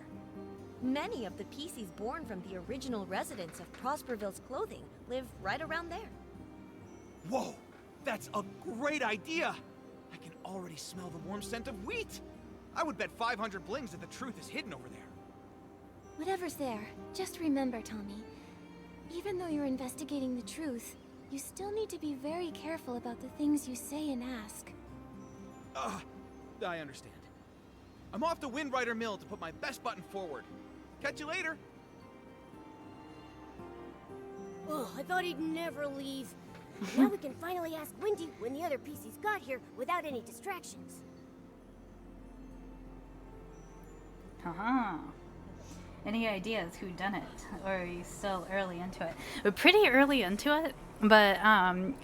Many of the PCs born from the original residents of Prosperville's clothing live right around there. Whoa! That's a great idea! I can already smell the warm scent of wheat! I would bet 500 blings that the truth is hidden over there. Whatever's there, just remember, Tommy. Even though you're investigating the truth, you still need to be very careful about the things you say and ask. I understand. I'm off to Windrider Mill to put my best button forward. Catch you later. Oh, I thought he'd never leave. Now we can finally ask Wendy when the other PCs got here without any distractions. Haha. Any ideas who done it? Or are you still early into it? We're pretty early into it, but I'm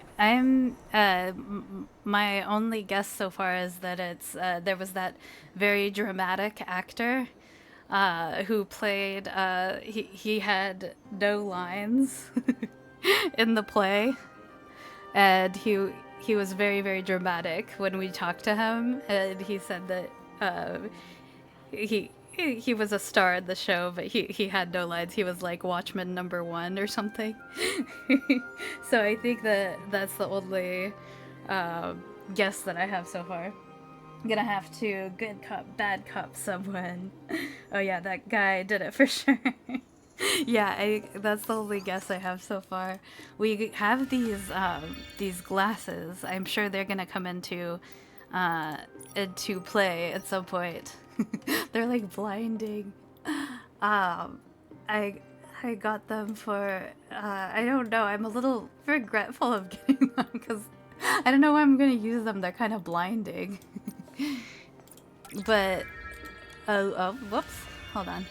my only guess so far is that it's there was that very dramatic actor who played he had no lines in the play, and he was very, very dramatic when we talked to him, and he said that he was a star in the show, but he had no lines. He was like Watchmen #1 or something. So I think that's the only guess that I have so far. I'm gonna have to good cop, bad cop someone. Oh yeah, that guy did it for sure. Yeah, that's the only guess I have so far. We have these glasses. I'm sure they're gonna come into play at some point. They're like blinding. I got them for I don't know. I'm a little regretful of getting them because I don't know why I'm gonna use them. They're kind of blinding. But oh, whoops. Hold on.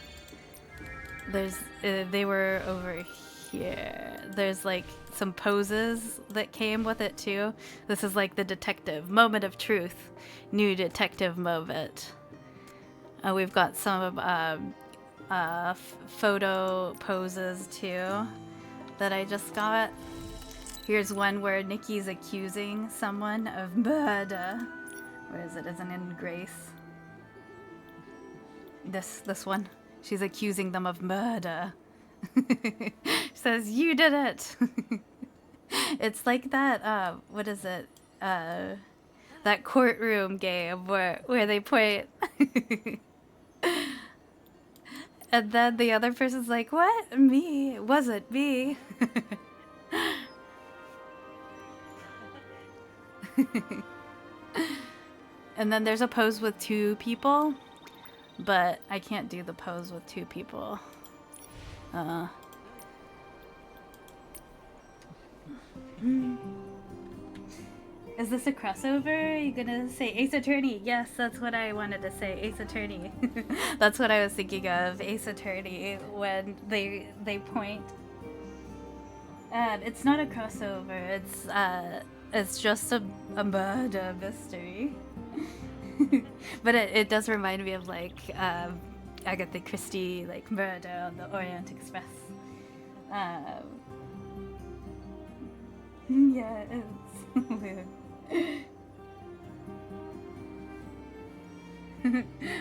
There's they were over here. There's like some poses that came with it too. This is like the detective moment of truth. New detective moment. We've got some photo poses too that I just got. Here's one where Nikki's accusing someone of murder. Where is it? Isn't it in Grace? This one. She's accusing them of murder. She says, "You did it." It's like that. What is it? That courtroom game where they point. And then the other person's like, "What? Me? It wasn't me." And then there's a pose with 2 people, but I can't do the pose with 2 people. Is this a crossover? Are you gonna say Ace Attorney? Yes, that's what I wanted to say. Ace Attorney. That's what I was thinking of. Ace Attorney when they point. It's not a crossover. It's just a murder mystery. But it does remind me of like Agatha Christie, like Murder on the Orient Express. Yeah, it's weird.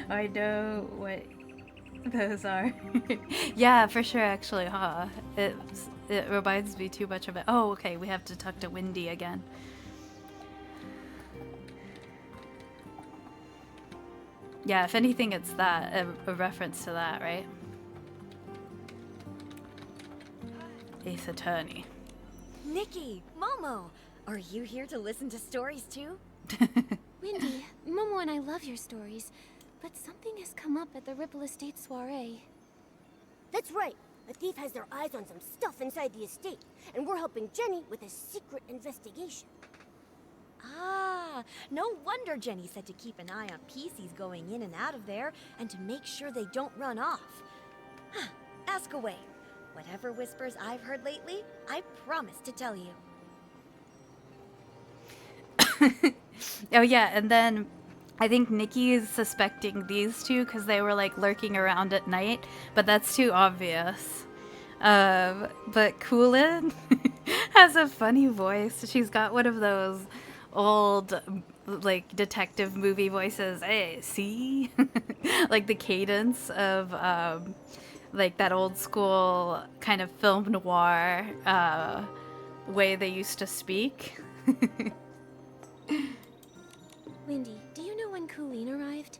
I know what those are. Yeah, for sure, actually, huh? It reminds me too much of it. Oh, okay, we have to talk to Windy again. Yeah, if anything, it's that, a reference to that, right? Ace Attorney. Nikki, Momo, are you here to listen to stories too? Windy, Momo and I love your stories, but something has come up at the Ripple Estate soiree. That's right. A thief has their eyes on some stuff inside the estate, and we're helping Jenny with a secret investigation. Ah, no wonder Jenny said to keep an eye on PCs going in and out of there, and to make sure they don't run off. Ask away. Whatever whispers I've heard lately, I promise to tell you. Oh yeah, and then I think Nikki is suspecting these two because they were like lurking around at night, but that's too obvious. But Coolin has a funny voice. She's got one of those old like detective movie voices. Hey, see? Like the cadence of like that old school kind of film noir way they used to speak. Windy, do you know when Colleen arrived?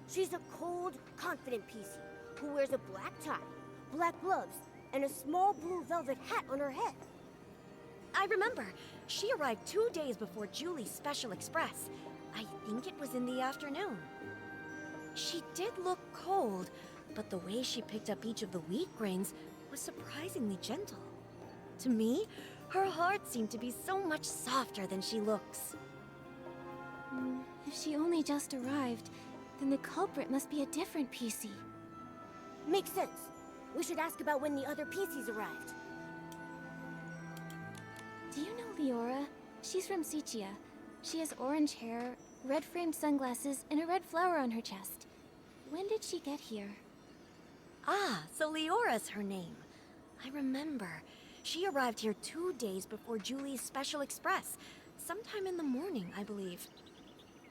She's a cold, confident PC who wears a black tie, black gloves, and a small blue velvet hat on her head. I remember. She arrived 2 days before Julie's Special Express. I think it was in the afternoon. She did look cold, but the way she picked up each of the wheat grains was surprisingly gentle. To me, her heart seemed to be so much softer than she looks. If she only just arrived, then the culprit must be a different PC. Makes sense. We should ask about when the other PCs arrived. Do you know Leora? She's from Sichia. She has orange hair, red-framed sunglasses, and a red flower on her chest. When did she get here? Ah, so Leora's her name. I remember. She arrived here 2 days before Julie's Special Express. Sometime in the morning, I believe.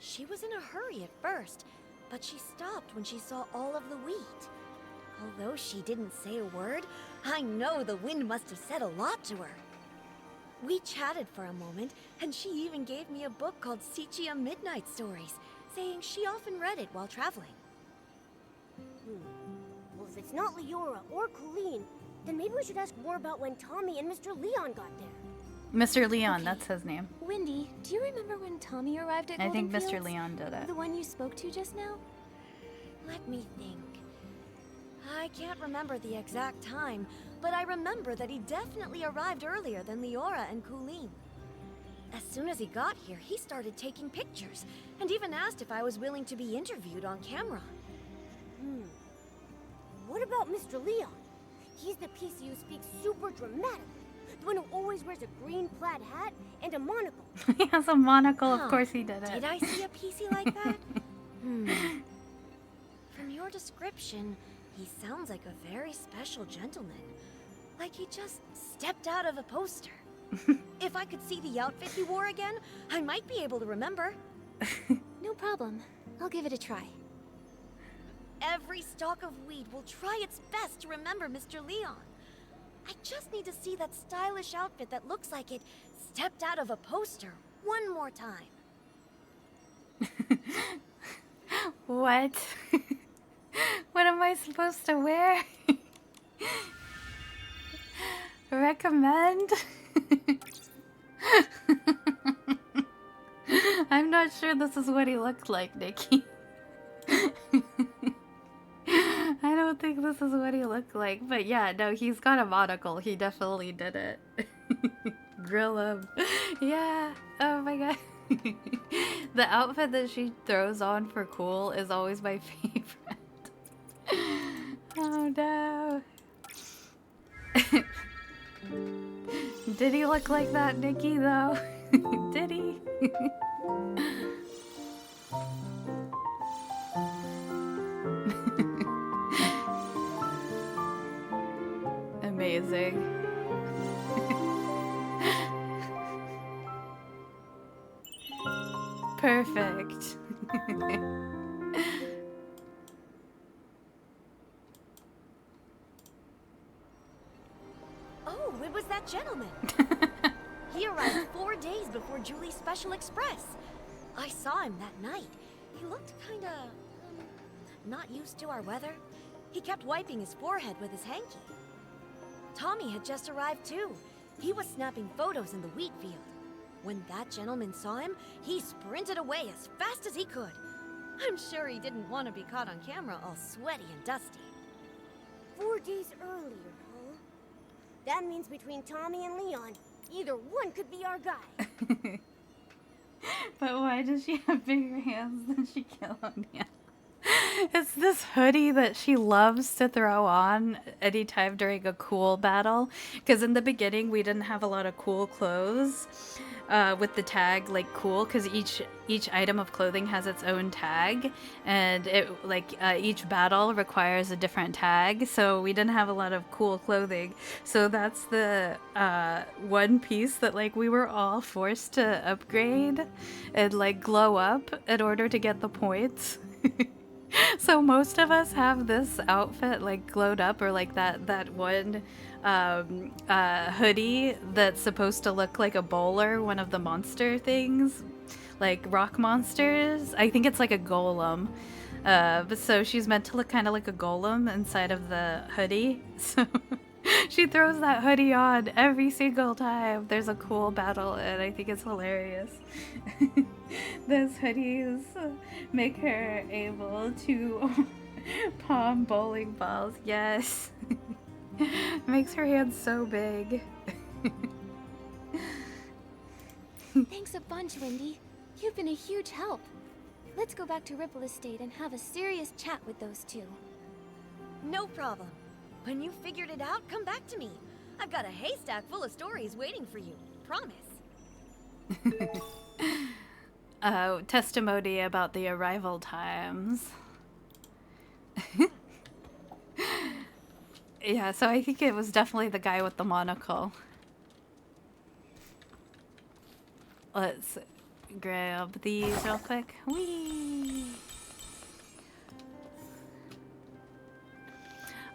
She was in a hurry at first, but she stopped when she saw all of the wheat. Although she didn't say a word, I know the wind must have said a lot to her. We chatted for a moment, and she even gave me a book called Sichia Midnight Stories, saying she often read it while traveling. Well, if it's not Leora or Colleen, then maybe we should ask more about when Tommy and Mr. Leon got there. Mr. Leon, that's his name. Windy, do you remember when Tommy arrived at I think Golden Mr. Fields? Leon did it. The one you spoke to just now? Let me think. I can't remember the exact time, but I remember that he definitely arrived earlier than Leora and Colleen. As soon as he got here, he started taking pictures, and even asked if I was willing to be interviewed on camera. What about Mr. Leon? He's the PC who speaks super dramatically. The one who always wears a green plaid hat and a monocle. He has a monocle, Huh. of course he did it. Did I see a PC like that? From your description, he sounds like a very special gentleman. Like he just stepped out of a poster. If I could see the outfit he wore again, I might be able to remember. No problem. I'll give it a try. Every stalk of wheat will try its best to remember Mr. Leon. I just need to see that stylish outfit that looks like it stepped out of a poster one more time. What? What am I supposed to wear? Recommend? I'm not sure this is what he looked like, Nikki. I don't think this is what he looked like, but yeah, no, he's got a monocle. He definitely did it. Grill him. Yeah. Oh my god. The outfit that she throws on for cool is always my favorite. Oh no. Did he look like that, Nikki, though? Did he? Amazing. Perfect. Oh, it was that gentleman. He arrived 4 days before Julie's Special Express. I saw him that night. He looked kinda... not used to our weather. He kept wiping his forehead with his hanky. Tommy had just arrived too. He was snapping photos in the wheat field. When that gentleman saw him, he sprinted away as fast as he could. I'm sure he didn't want to be caught on camera all sweaty and dusty. 4 days earlier, huh? That means between Tommy and Leon, either one could be our guy. But why does she have bigger hands than Shaquille O'Neal? It's this hoodie that she loves to throw on anytime during a cool battle. Because in the beginning, we didn't have a lot of cool clothes with the tag like cool. Because each item of clothing has its own tag, and each battle requires a different tag. So we didn't have a lot of cool clothing. So that's the one piece that like we were all forced to upgrade and like glow up in order to get the points. So most of us have this outfit like glowed up, or like that one hoodie that's supposed to look like a bowler, one of the monster things, like rock monsters. I think it's like a golem. So she's meant to look kind of like a golem inside of the hoodie. So she throws that hoodie on every single time there's a cool battle, and I think it's hilarious. Those hoodies make her able to palm bowling balls. Yes. Makes her hands so big. Thanks a bunch, Wendy. You've been a huge help. Let's go back to Ripple Estate and have a serious chat with those two. No problem. When you figured it out, come back to me. I've got a haystack full of stories waiting for you. Promise. Testimony about the arrival times. Yeah, so I think it was definitely the guy with the monocle. Let's grab these real quick. Whee!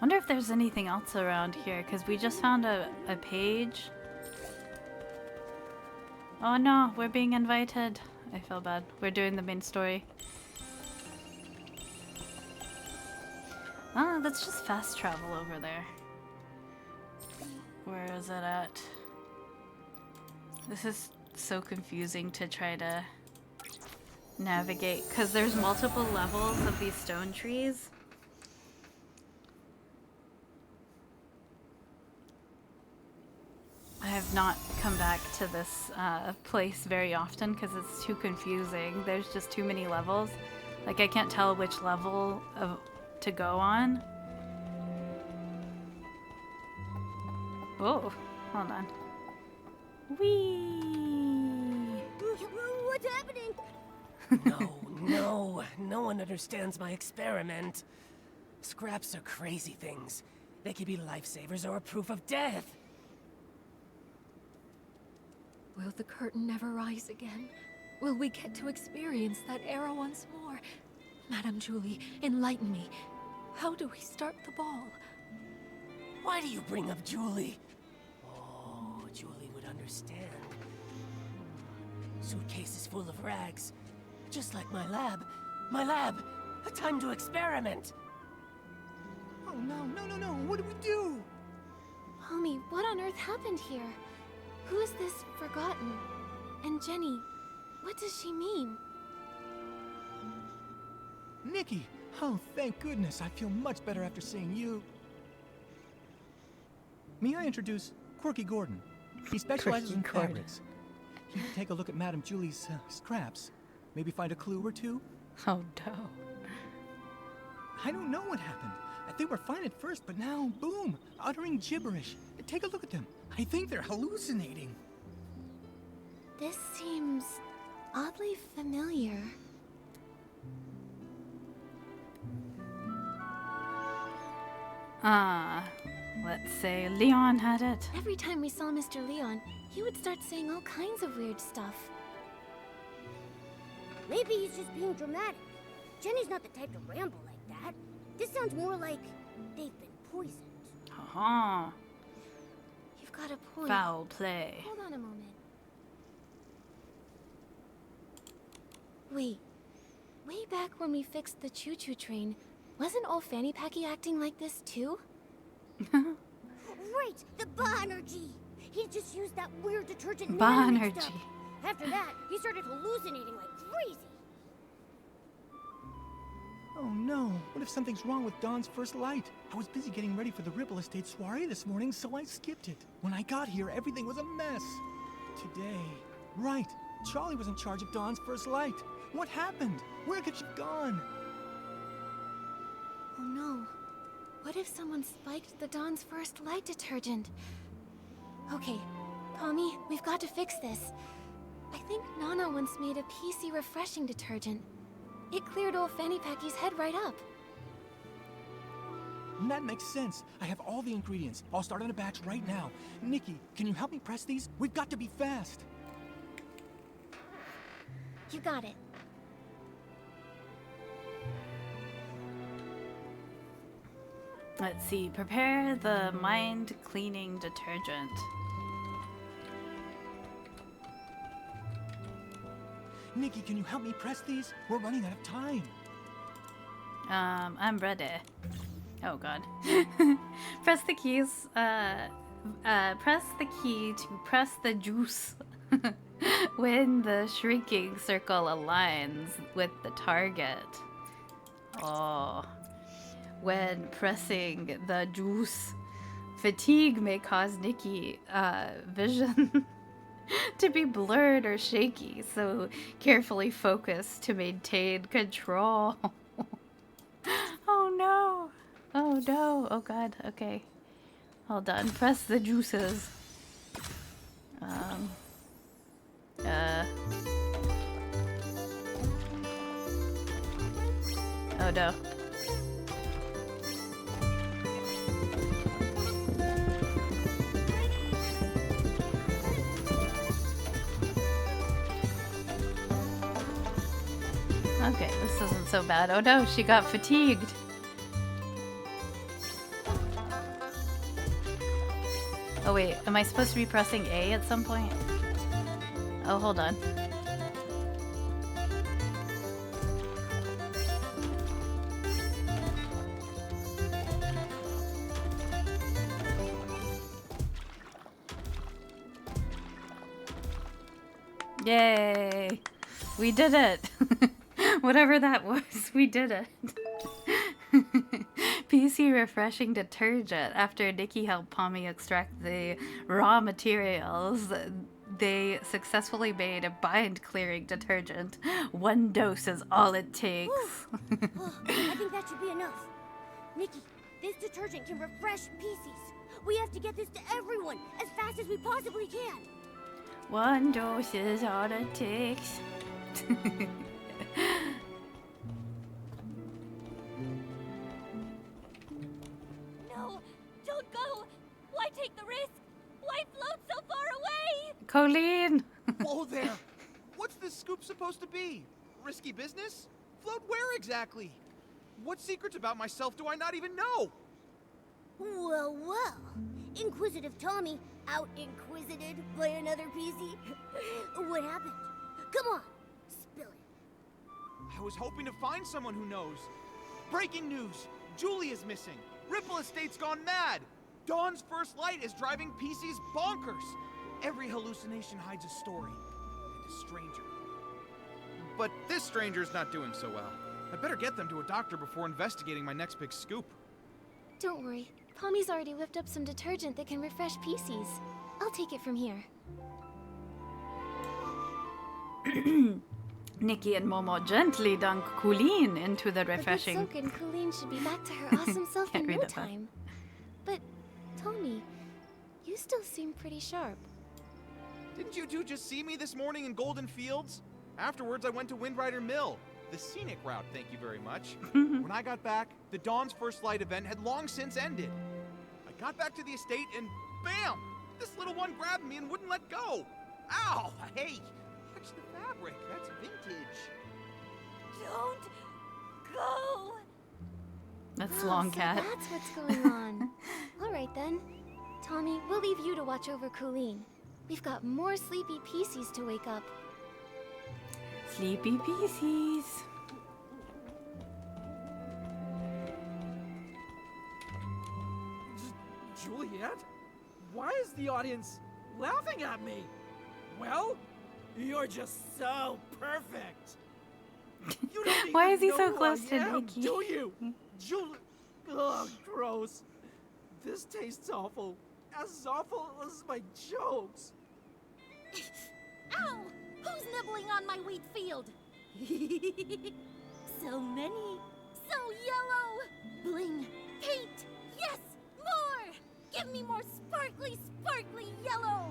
Wonder if there's anything else around here, because we just found a page. Oh no, we're being invited. I feel bad. We're doing the main story. Oh, let's just fast travel over there. Where is it at? This is so confusing to try to navigate, because there's multiple levels of these stone trees. I have not come back to this place very often because it's too confusing. There's just too many levels. Like, I can't tell which level to go on. Oh, hold on. Whee! What's happening? No one understands my experiment. Scraps are crazy things. They could be lifesavers or a proof of death. Will the curtain never rise again? Will we get to experience that era once more? Madame Julie, enlighten me. How do we start the ball? Why do you bring up Julie? Oh, Julie would understand. Suitcases full of rags. Just like my lab. My lab! A time to experiment! Oh no, what do we do? Homie, what on earth happened here? Who is this Forgotten? And Jenny, what does she mean? Nikki! Oh, thank goodness. I feel much better after seeing you. May I introduce Quirky Gordon? He specializes in fabrics. You can take a look at Madame Julie's scraps. Maybe find a clue or two? Oh no. I don't know what happened. They were fine at first, but now, boom, uttering gibberish. Take a look at them. I think they're hallucinating. This seems oddly familiar. Let's say Leon had it. Every time we saw Mr. Leon, he would start saying all kinds of weird stuff. Maybe he's just being dramatic. Jenny's not the type to ramble like that. This sounds more like they've been poisoned. Uh-huh. You've got a point. Foul play. Hold on a moment. Wait. Way back when we fixed the choo-choo train, wasn't old Fanny Packy acting like this too? Right! The Ba-energy! He just used that weird detergent Ba-energy. stuff. After that, he started hallucinating like crazy. Oh no, what if something's wrong with Dawn's first light? I was busy getting ready for the Ripple Estate soiree this morning, so I skipped it. When I got here, everything was a mess. Today... Right, Charlie was in charge of Dawn's first light. What happened? Where could she have gone? Oh no. What if someone spiked the Dawn's first light detergent? Okay, Pommy, we've got to fix this. I think Nana once made a PC refreshing detergent. It cleared old Fanny Packy's head right up. That makes sense. I have all the ingredients. I'll start on a batch right now. Nikki, can you help me press these? We've got to be fast. You got it. Let's see. Prepare the mind cleaning detergent. Nikki, can you help me press these? We're running out of time. I'm ready. Oh god. Press the keys. Press the key to press the juice. When the shrinking circle aligns with the target. Oh. When pressing the juice, fatigue may cause Nikki vision to be blurred or shaky, so carefully focus to maintain control. Oh no! Oh no! Oh god, okay. Hold on, press the juices. Oh no. Okay, this isn't so bad. Oh no, she got fatigued. Oh wait, am I supposed to be pressing A at some point? Oh, hold on. Yay! We did it! Whatever that was, we did it. PC refreshing detergent. After Nikki helped Pommy extract the raw materials, they successfully made a bind-clearing detergent. 1 dose is all it takes. I think that should be enough. Nikki, this detergent can refresh PCs. We have to get this to everyone as fast as we possibly can. 1 dose is all it takes. No, don't go. Why take the risk? Why float so far away? Colleen! Whoa there! What's this scoop supposed to be? Risky business? Float where exactly? What secrets about myself do I not even know? Well, well. Inquisitive Tommy out-inquisited by another PC. What happened? Come on, spill it. I was hoping to find someone who knows. Breaking news! Julie is missing! Ripple Estate's gone mad! Dawn's first light is driving PC's bonkers! Every hallucination hides a story. And a stranger. But this stranger's not doing so well. I better get them to a doctor before investigating my next big scoop. Don't worry. Pommy's already whipped up some detergent that can refresh PCs. I'll take it from here. Nikki and Momo gently dunk Colleen into the But that refreshing. Soken Colleen should be back to her awesome self Get in rid no of that. time. But, Tommy, you still seem pretty sharp. Didn't you two just see me this morning in Golden Fields? Afterwards, I went to Windrider Mill. The scenic route, thank you very much. When I got back, the Dawn's First Light event had long since ended. I got back to the estate and bam! This little one grabbed me and wouldn't let go. Ow! Hey! Watch the fabric. That's vintage. Don't go! That's Oh, Long so Cat. that's what's going on. All right then. Tommy, we'll leave you to watch over Colleen. We've got more sleepy PCs to wake up. Sleepy PCs. Juliet? Why is the audience laughing at me? Well, you're just so perfect. You don't Why even is he know so who close I to am, Nikki? do you? Ugh, gross. This tastes awful. As awful as my jokes. Ow! Who's nibbling on my wheat field? So many. So yellow. Bling. Paint. Yes! More! Give me more sparkly, sparkly yellow!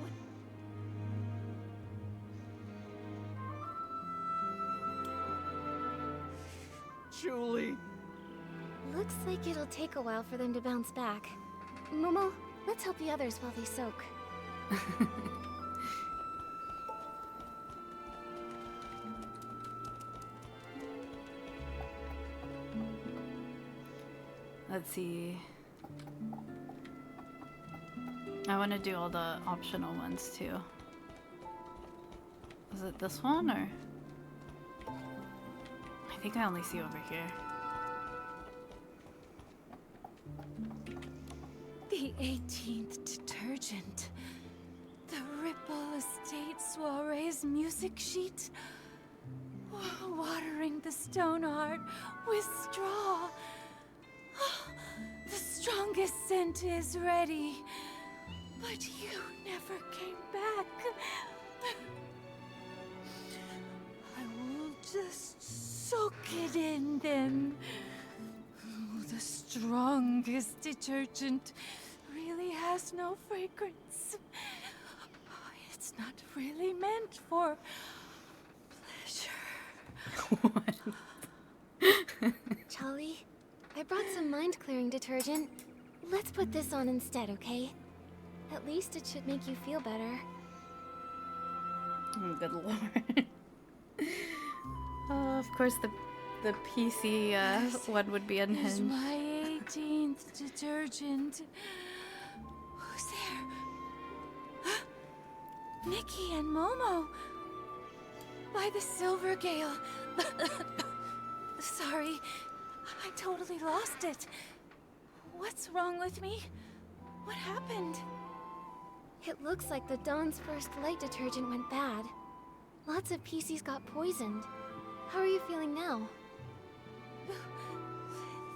Julie. Looks like it'll take a while for them to bounce back. Momo, let's help the others while they soak. Let's see. I want to do all the optional ones too. Is it this one or? I think I only see over here. The 18th detergent. The Ripple Estate Soiree's music sheet. Watering the stone art with straw. The strongest scent is ready. But you never came back. I will just soak it in then. The strongest detergent really has no fragrance. It's not really meant for pleasure. Charlie, I brought some mind-clearing detergent. Let's put this on instead, okay? At least it should make you feel better. Oh, good lord. Oh, of course the PC one would be Here's unhinged. my 18th detergent. Who's there? Nikki and Momo. By the Silver Gale. Sorry, I totally lost it. What's wrong with me? What happened? It looks like the Dawn's First Light detergent went bad. Lots of PCs got poisoned. How are you feeling now?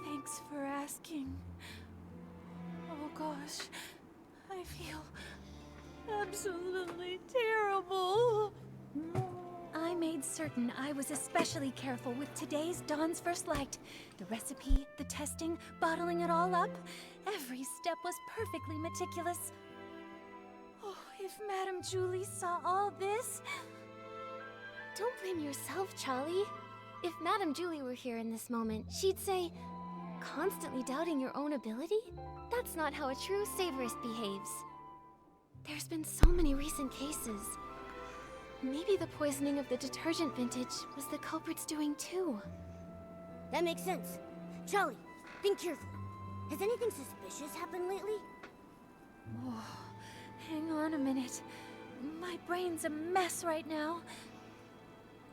Thanks for asking. Oh gosh, I feel absolutely terrible. I made certain I was especially careful with today's Dawn's First Light. The recipe, the testing, bottling it all up. Every step was perfectly meticulous. Oh, if Madame Julie saw all this... Don't blame yourself, Charlie. If Madame Julie were here in this moment, she'd say, constantly doubting your own ability? That's not how a true savorist behaves. There's been so many recent cases. Maybe the poisoning of the detergent vintage was the culprit's doing too. That makes sense. Charlie, think carefully. Has anything suspicious happened lately? Oh, hang on a minute. My brain's a mess right now.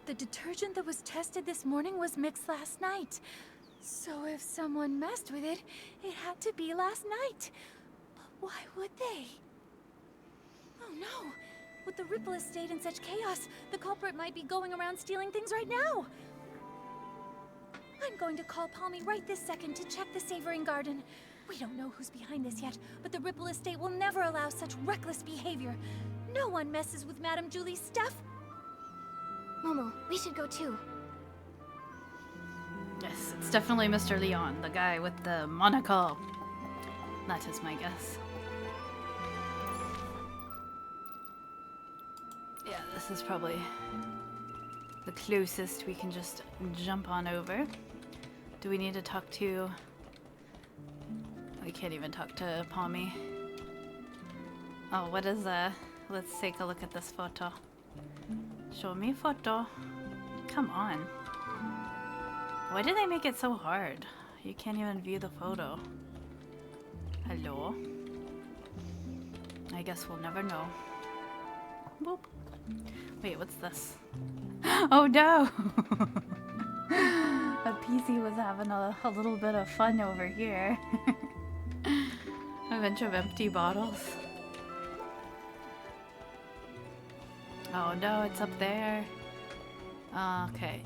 The detergent that was tested this morning was mixed last night. So if someone messed with it, it had to be last night. But why would they? Oh no! With the Ripple Estate in such chaos, the culprit might be going around stealing things right now. I'm going to call Palmy right this second to check the Savoring Garden. We don't know who's behind this yet, but the Ripple Estate will never allow such reckless behavior. No one messes with Madame Julie's stuff. Momo, we should go too. Yes, it's definitely Mr. Leon, the guy with the monocle. That is my guess. Yeah, this is probably the closest we can just jump on over. Do we need to talk to... We can't even talk to Palmy. Oh, what is let's take a look at this photo. Show me photo. Come on. Why do they make it so hard? You can't even view the photo. Hello? I guess we'll never know. Boop. Wait, what's this? Oh no! A PC was having a little bit of fun over here. A bunch of empty bottles. Oh no, it's up there. Okay.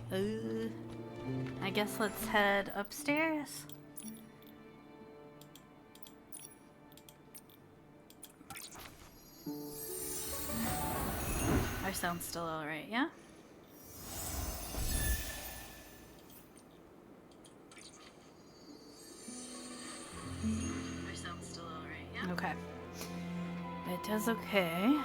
I guess let's head upstairs. Our sound's still alright, yeah? Our sound's still alright, yeah? Okay. It is okay.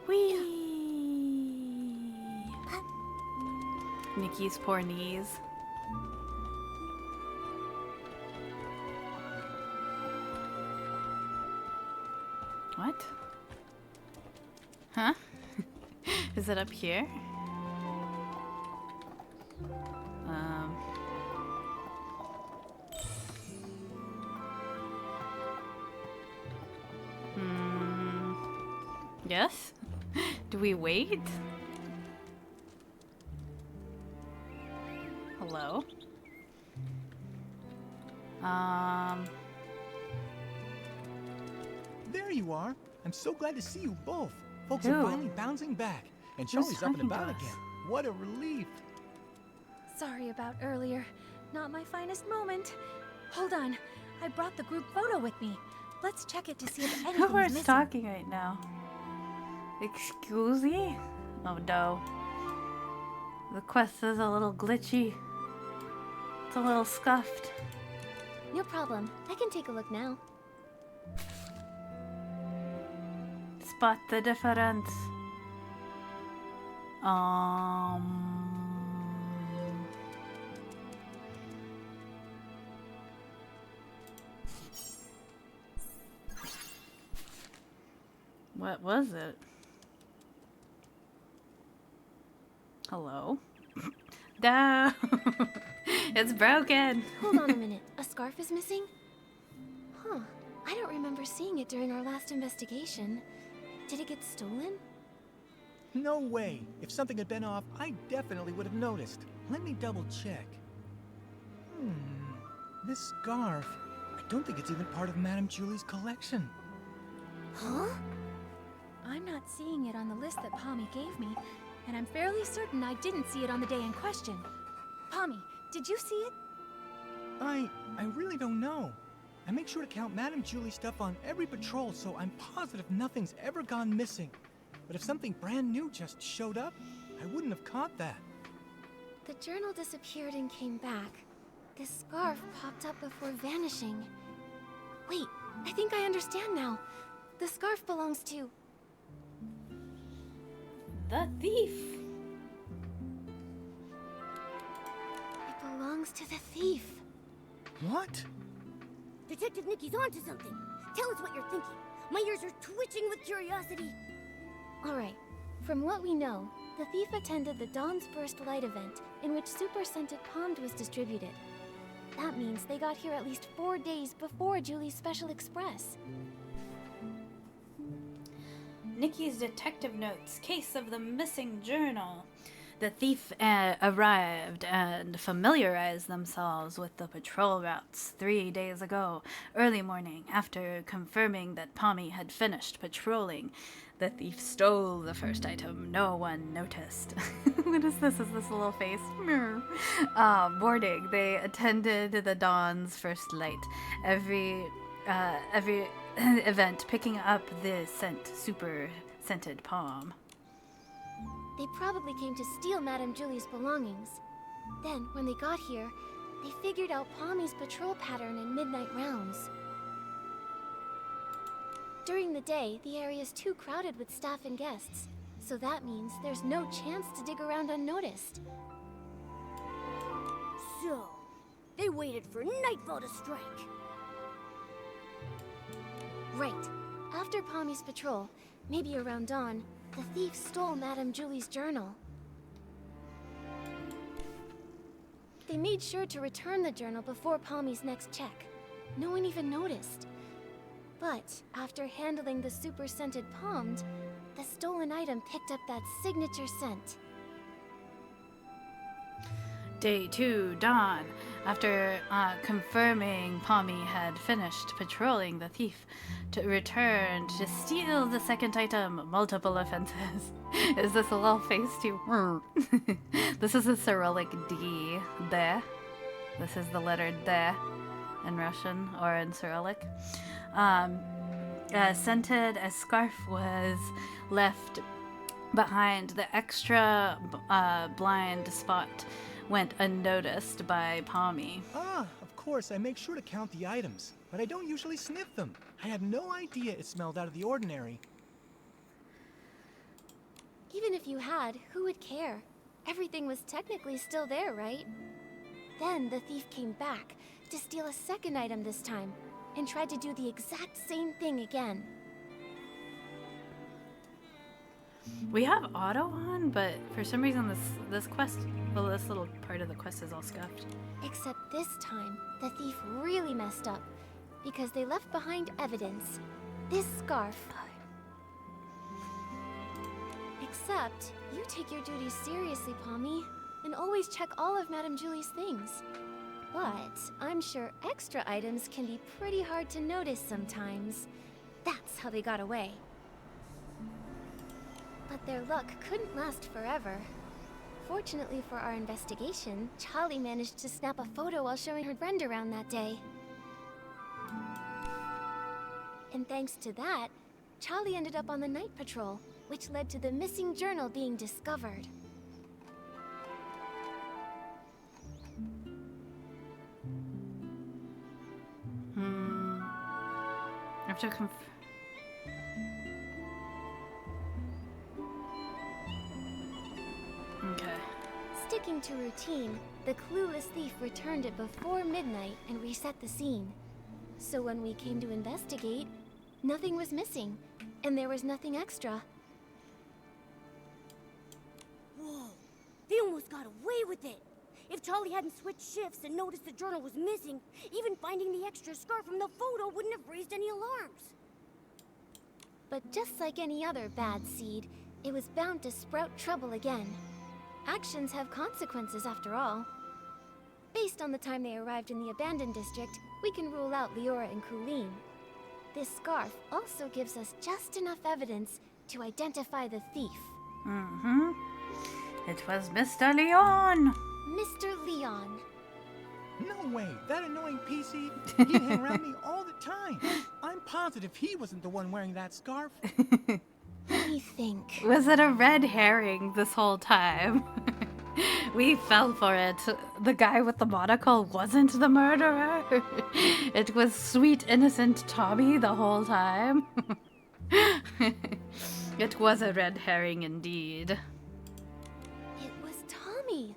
Whee! Nikki's poor knees. What? Huh? Is it up here? Yes? Do we wait? Hello? There you are. I'm so glad to see you both. Folks Who? are finally bouncing back. And Who's Charlie's up and talking to about us? again. What a relief. Sorry about earlier. Not my finest moment. Hold on. I brought the group photo with me. Let's check it to see if anything's Who is missing. talking right now? Excuse me? Oh no. The quest is a little glitchy. It's a little scuffed. No problem. I can take a look now. Spot the difference. What was it? Hello? No! It's broken! Hold on a minute. A scarf is missing? Huh. I don't remember seeing it during our last investigation. Did it get stolen? No way. If something had been off, I definitely would have noticed. Let me double check. This scarf. I don't think it's even part of Madame Julie's collection. Huh? I'm not seeing it on the list that Palmy gave me, and I'm fairly certain I didn't see it on the day in question. Palmy, did you see it? I really don't know. I make sure to count Madame Julie stuff on every patrol, so I'm positive nothing's ever gone missing. But if something brand new just showed up, I wouldn't have caught that. The journal disappeared and came back. This scarf popped up before vanishing. Wait, I think I understand now. The scarf belongs to... The thief! It belongs to the thief. What? Detective Nikki's onto something. Tell us what you're thinking. My ears are twitching with curiosity. Alright, from what we know, the thief attended the Dawn's Burst Light event, in which Super Scented Pond was distributed. That means they got here at least 4 days before Julie's Special Express. Nikki's detective notes. Case of the missing journal. The thief arrived and familiarized themselves with the patrol routes 3 days ago, early morning, after confirming that Pommy had finished patrolling. The thief stole the first item. No one noticed. What is this? Is this a little face? Morning. They attended the Dawn's first light. Every event picking up the super scented palm. They probably came to steal Madame Julie's belongings. Then, when they got here, they figured out Pommy's patrol pattern and midnight rounds. During the day, the area's too crowded with staff and guests, so that means there's no chance to dig around unnoticed. So, they waited for nightfall to strike. Right. After Pommy's patrol, maybe around dawn, the thief stole Madame Julie's journal. They made sure to return the journal before Pommy's next check. No one even noticed. But after handling the super scented palmed, the stolen item picked up that signature scent. Day 2, dawn. After confirming Pommy had finished patrolling, the thief returned to steal the second item. Multiple offenses. Is this a little face too? This is a Cyrillic D. De. This is the letter De in Russian or in Cyrillic. Scented a scarf was left behind. The extra blind spot went unnoticed by Pommy. Ah, of course, I make sure to count the items, but I don't usually sniff them. I had no idea it smelled out of the ordinary. Even if you had, who would care? Everything was technically still there, right? Then the thief came back to steal a second item this time, and tried to do the exact same thing again. We have auto on, but for some reason this quest, well, this little part of the quest is all scuffed. Except this time, the thief really messed up, because they left behind evidence. This scarf. Except, you take your duties seriously, Pommy, and always check all of Madame Julie's things. But I'm sure extra items can be pretty hard to notice sometimes. That's how they got away. But their luck couldn't last forever. Fortunately for our investigation, Charlie managed to snap a photo while showing her friend around that day. And thanks to that, Charlie ended up on the night patrol, which led to the missing journal being discovered. After Okay. Sticking to routine, the clueless thief returned it before midnight and reset the scene. So when we came to investigate, nothing was missing, and there was nothing extra. Whoa, they almost got away with it. If Charlie hadn't switched shifts and noticed the journal was missing, even finding the extra scarf from the photo wouldn't have raised any alarms. But just like any other bad seed, it was bound to sprout trouble again. Actions have consequences after all. Based on the time they arrived in the abandoned district, we can rule out Leora and Colleen. This scarf also gives us just enough evidence to identify the thief. It was Mr. Leon! Mr. Leon. No way, that annoying PC, he'd hang around me all the time. I'm positive he wasn't the one wearing that scarf. Let me think. Was it a red herring this whole time? We fell for it. The guy with the monocle wasn't the murderer. It was sweet, innocent Tommy the whole time. It was a red herring indeed. It was Tommy.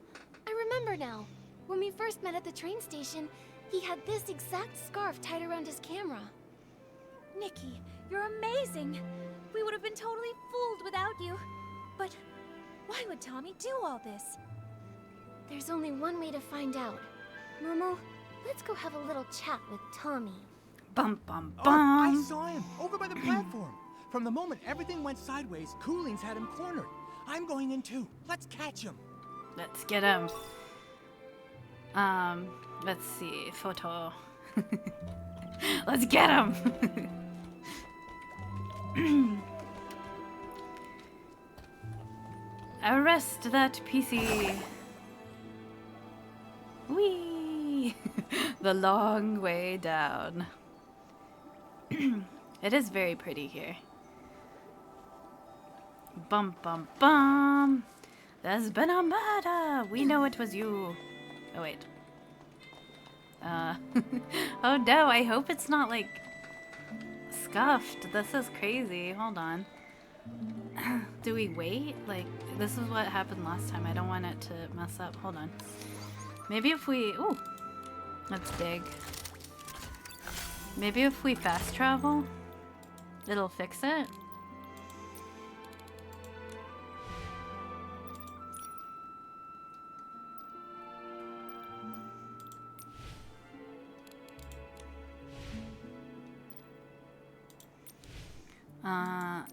I remember now. When we first met at the train station, he had this exact scarf tied around his camera. Nikki, you're amazing. We would have been totally fooled without you. But why would Tommy do all this? There's only one way to find out. Momo, let's go have a little chat with Tommy. Bum bum bum. Oh, I saw him over by the platform. From the moment everything went sideways, Coolings had him cornered. I'm going in too. Let's catch him. Let's get him. Let's see. Photo. Let's get him. Arrest that PC. Whee! The long way down. It is very pretty here. Bum bum bum. There's been a murder. We know it was you. Oh wait. Oh no, I hope it's not like scuffed. This is crazy. Hold on. Do we wait? Like, this is what happened last time. I don't want it to mess up. Hold on. Maybe if we... Ooh. That's big. Maybe if we fast travel, it'll fix it.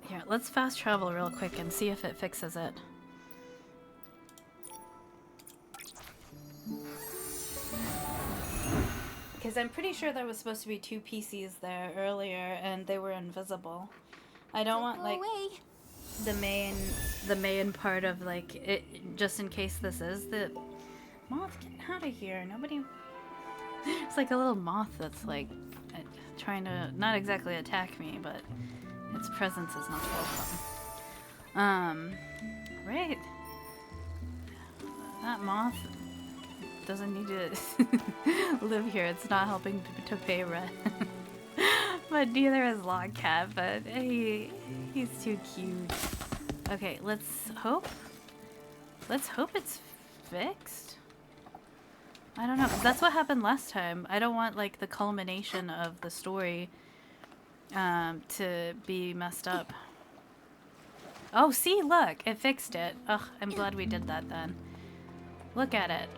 Here, let's fast travel real quick and see if it fixes it. Because I'm pretty sure there was supposed to be 2 PCs there earlier and they were invisible. I don't want like the main part of like it, just in case this is the moth. Get out of here! Nobody. It's like a little moth that's like trying to not exactly attack me, but its presence is not welcome. Right. That moth doesn't need to live here. It's not helping to pay rent. But neither is Logcat, but he's too cute. Okay, let's hope it's fixed. I don't know, 'cause that's what happened last time. I don't want like the culmination of the story to be messed up. Oh, see, look, it fixed it. Ugh, I'm glad we did that then. Look at it.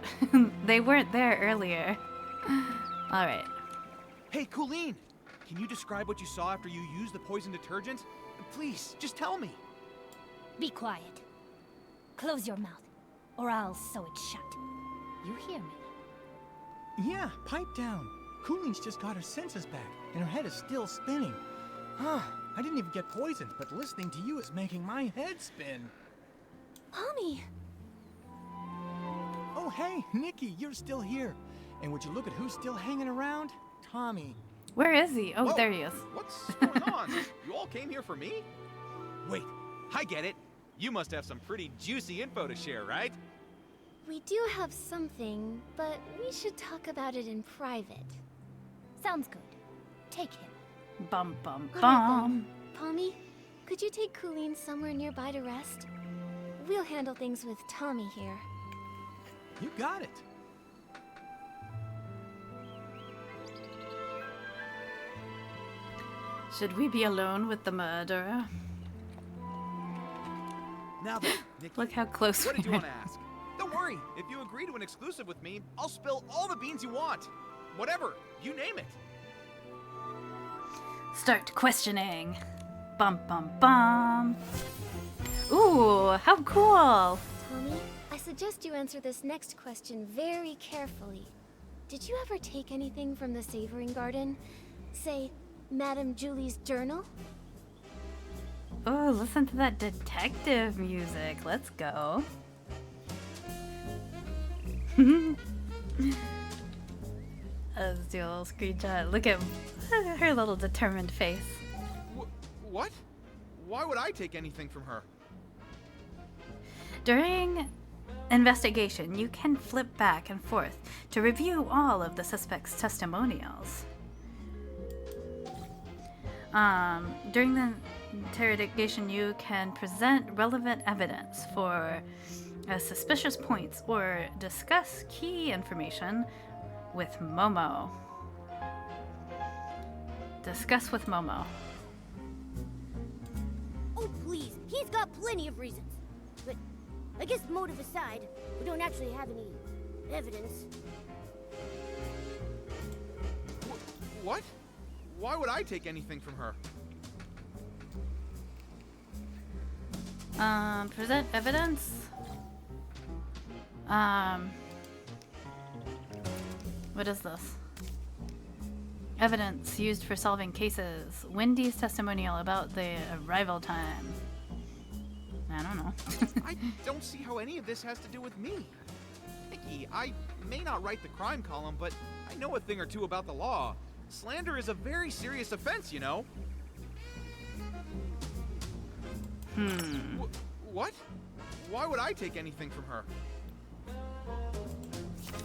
They weren't there earlier. All right. Hey, Colleen! Can you describe what you saw after you used the poison detergent? Please, just tell me. Be quiet. Close your mouth, or I'll sew it shut. You hear me? Yeah, pipe down. Cooling's just got her senses back, and her head is still spinning. Huh, I didn't even get poisoned, but listening to you is making my head spin. Mommy! Oh, hey, Nikki, you're still here. And would you look at who's still hanging around? Tommy. Where is he? Oh, Whoa, there he is. What's going on? You all came here for me? Wait, I get it. You must have some pretty juicy info to share, right? We do have something, but we should talk about it in private. Sounds good. Take him. Bum bum All right, bum. then. Pommy, could you take Colleen somewhere nearby to rest? We'll handle things with Tommy here. You got it. Should we be alone with the murderer? Now then, Nikki, Look how close what we did you are. want to ask? Don't worry, if you agree to an exclusive with me, I'll spill all the beans you want. Whatever, you name it. Start questioning. Bum bum bum. Ooh, how cool! Tommy, I suggest you answer this next question very carefully. Did you ever take anything from the Savoring Garden? Say, Madame Julie's journal? Oh, listen to that detective music. Let's go. Let's do a little screenshot. Look at her little determined face. What? Why would I take anything from her? During investigation, you can flip back and forth to review all of the suspect's testimonials. During the interrogation, you can present relevant evidence for suspicious points or discuss key information with Momo. Discuss with Momo. Oh, please. He's got plenty of reasons. But I guess motive aside, we don't actually have any evidence. What? Why would I take anything from her? Present evidence. What is this? Evidence used for solving cases. Wendy's testimonial about the arrival time. I don't know. I don't see how any of this has to do with me. Nikki, I may not write the crime column, but I know a thing or two about the law. Slander is a very serious offense, you know. What? Why would I take anything from her?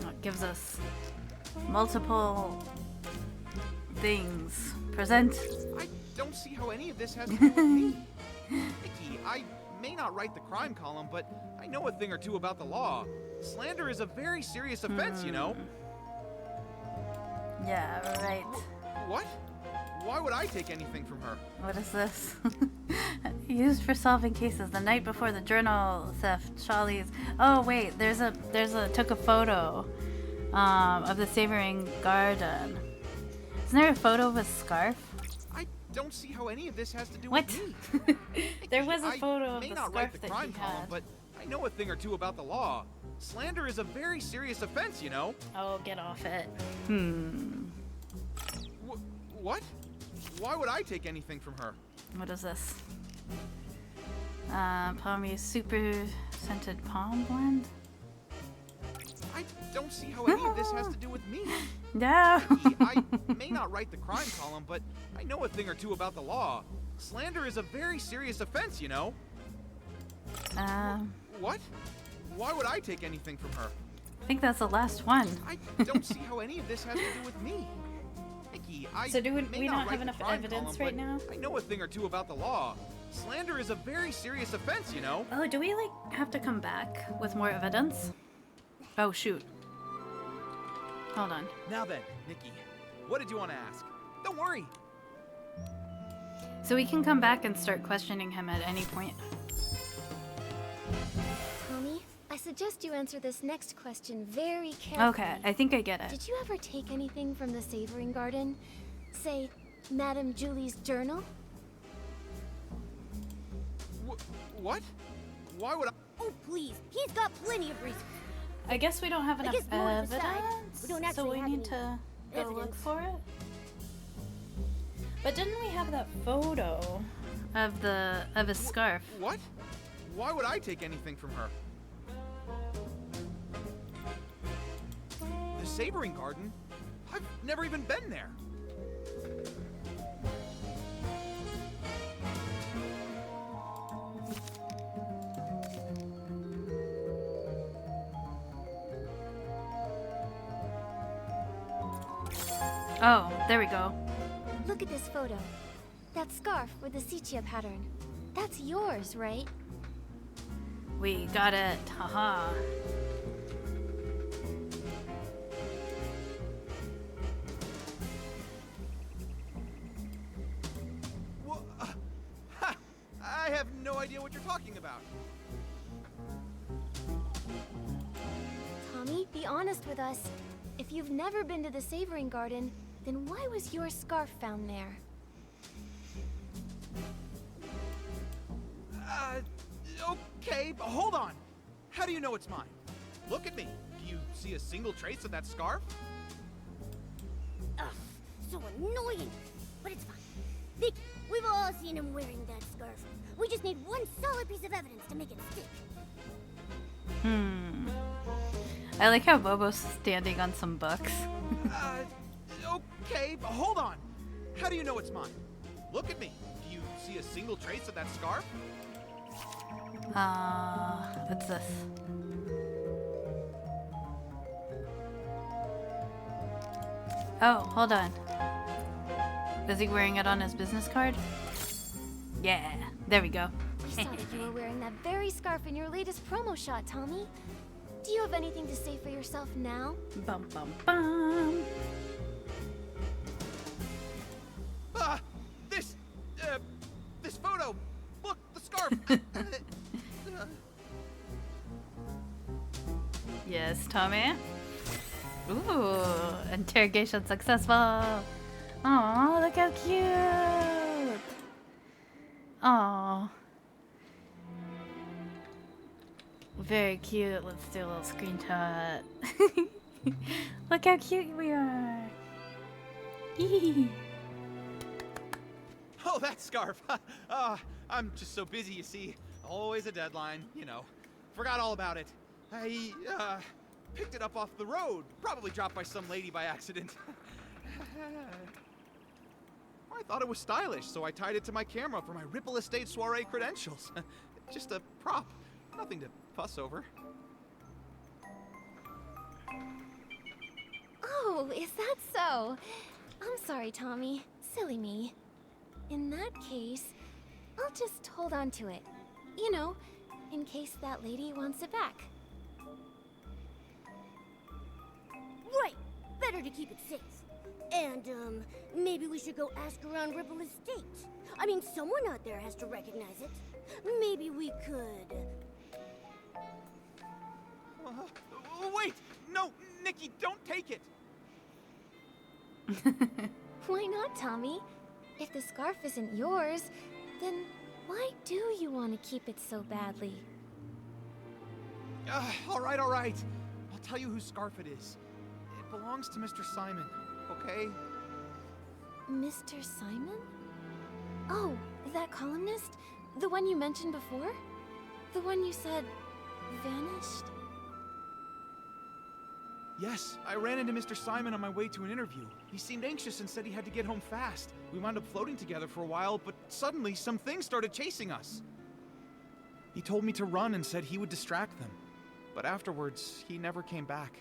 It gives us multiple things. Present. I don't see how any of this has to do with me. Nikki, I may not write the crime column, but I know a thing or two about the law. Slander is a very serious offense, you know. Yeah, right. What? Why would I take anything from her? What is this? Used for solving cases the night before the journal theft. Charlie's. Oh wait, took a photo of the Savoring Garden. Isn't there a photo of a scarf? I don't see how any of this has to do What? with me. There was a photo of may the not scarf write the that crime he column, had. but I know a thing or two about the law. Slander is a very serious offense, you know. Oh, get off it. What? Why would I take anything from her? What is this? Palmy super scented palm blend? I don't see how any of this has to do with me. No. I may not write the crime column, but I know a thing or two about the law. Slander is a very serious offense, you know. What? Why would I take anything from her? I think that's the last one. I don't see how any of this has to do with me. Nikki, So do may we not write have the enough crime evidence column, right but now? I know a thing or two about the law. Slander is a very serious offense, you know. Oh, do we like have to come back with more evidence? Oh shoot. Hold on. Now then, Nikki, what did you want to ask? Don't worry. So we can come back and start questioning him at any point. Tommy, I suggest you answer this next question very carefully. Okay, I think I get it. Did you ever take anything from the Savoring Garden? Say, Madame Julie's journal? What? Why would I? Oh, please. He's got plenty of reasons. I guess we don't have enough guess more to decide. evidence, We don't so actually we have need any to go look evidence. for it. But didn't we have that photo of a scarf? What? Why would I take anything from her? The Savoring Garden? I've never even been there. Oh, there we go. Look at this photo. That scarf with the sepia pattern. That's yours, right? We got it. Haha. I have no idea what you're talking about. Tommy, be honest with us. If you've never been to the Savoring Garden, then why was your scarf found there? Okay, but hold on. How do you know it's mine? Look at me. Do you see a single trace of that scarf? Ugh, so annoying. But it's fine. Nikki, we've all seen him wearing that scarf. We just need one solid piece of evidence to make it stick. I like how Bobo's standing on some books. Okay, but hold on. How do you know it's mine? Look at me. Do you see a single trace of that scarf? What's this? Oh, hold on. Is he wearing it on his business card? Yeah, there we go. We saw that you were wearing that very scarf in your latest promo shot, Tommy. Do you have anything to say for yourself now? Bum bum bum. This photo. Look, the scarf. Yes, Tommy. Ooh, interrogation successful. Aw, look how cute. Aw. Very cute. Let's do a little screenshot. Look how cute we are. Oh, that scarf. I'm just so busy, you see. Always a deadline, you know. Forgot all about it. I picked it up off the road. Probably dropped by some lady by accident. I thought it was stylish, so I tied it to my camera for my Ripple Estate soiree credentials. Just a prop. Nothing to fuss over. Oh, is that so? I'm sorry, Tommy. Silly me. In that case, I'll just hold on to it. You know, in case that lady wants it back. Right! Better to keep it safe. And, maybe we should go ask around Ripple Estate. I mean, someone out there has to recognize it. Maybe we could... Wait! No! Nikki, don't take it! Why not, Tommy? If the scarf isn't yours, then why do you want to keep it so badly? All right. I'll tell you whose scarf it is. It belongs to Mr. Simon, okay? Mr. Simon? Oh, that columnist? The one you mentioned before? The one you said vanished? Yes, I ran into Mr. Simon on my way to an interview. He seemed anxious and said he had to get home fast. We wound up floating together for a while, but suddenly some things started chasing us. He told me to run and said he would distract them. But afterwards, he never came back.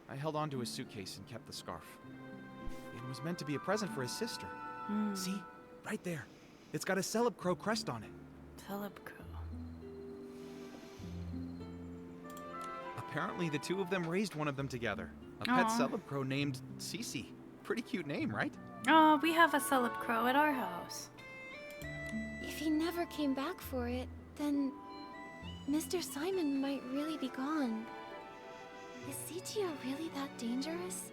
I held onto his suitcase and kept the scarf. It was meant to be a present for his sister. See? Right there. It's got a Celeb Crow crest on it. Celeb Crow. Apparently, the two of them raised one of them together. A pet Celeb Crow named Cece. Pretty cute name, right? Oh, we have a Celeb Crow at our house. If he never came back for it, then Mr. Simon might really be gone. Is CTO really that dangerous?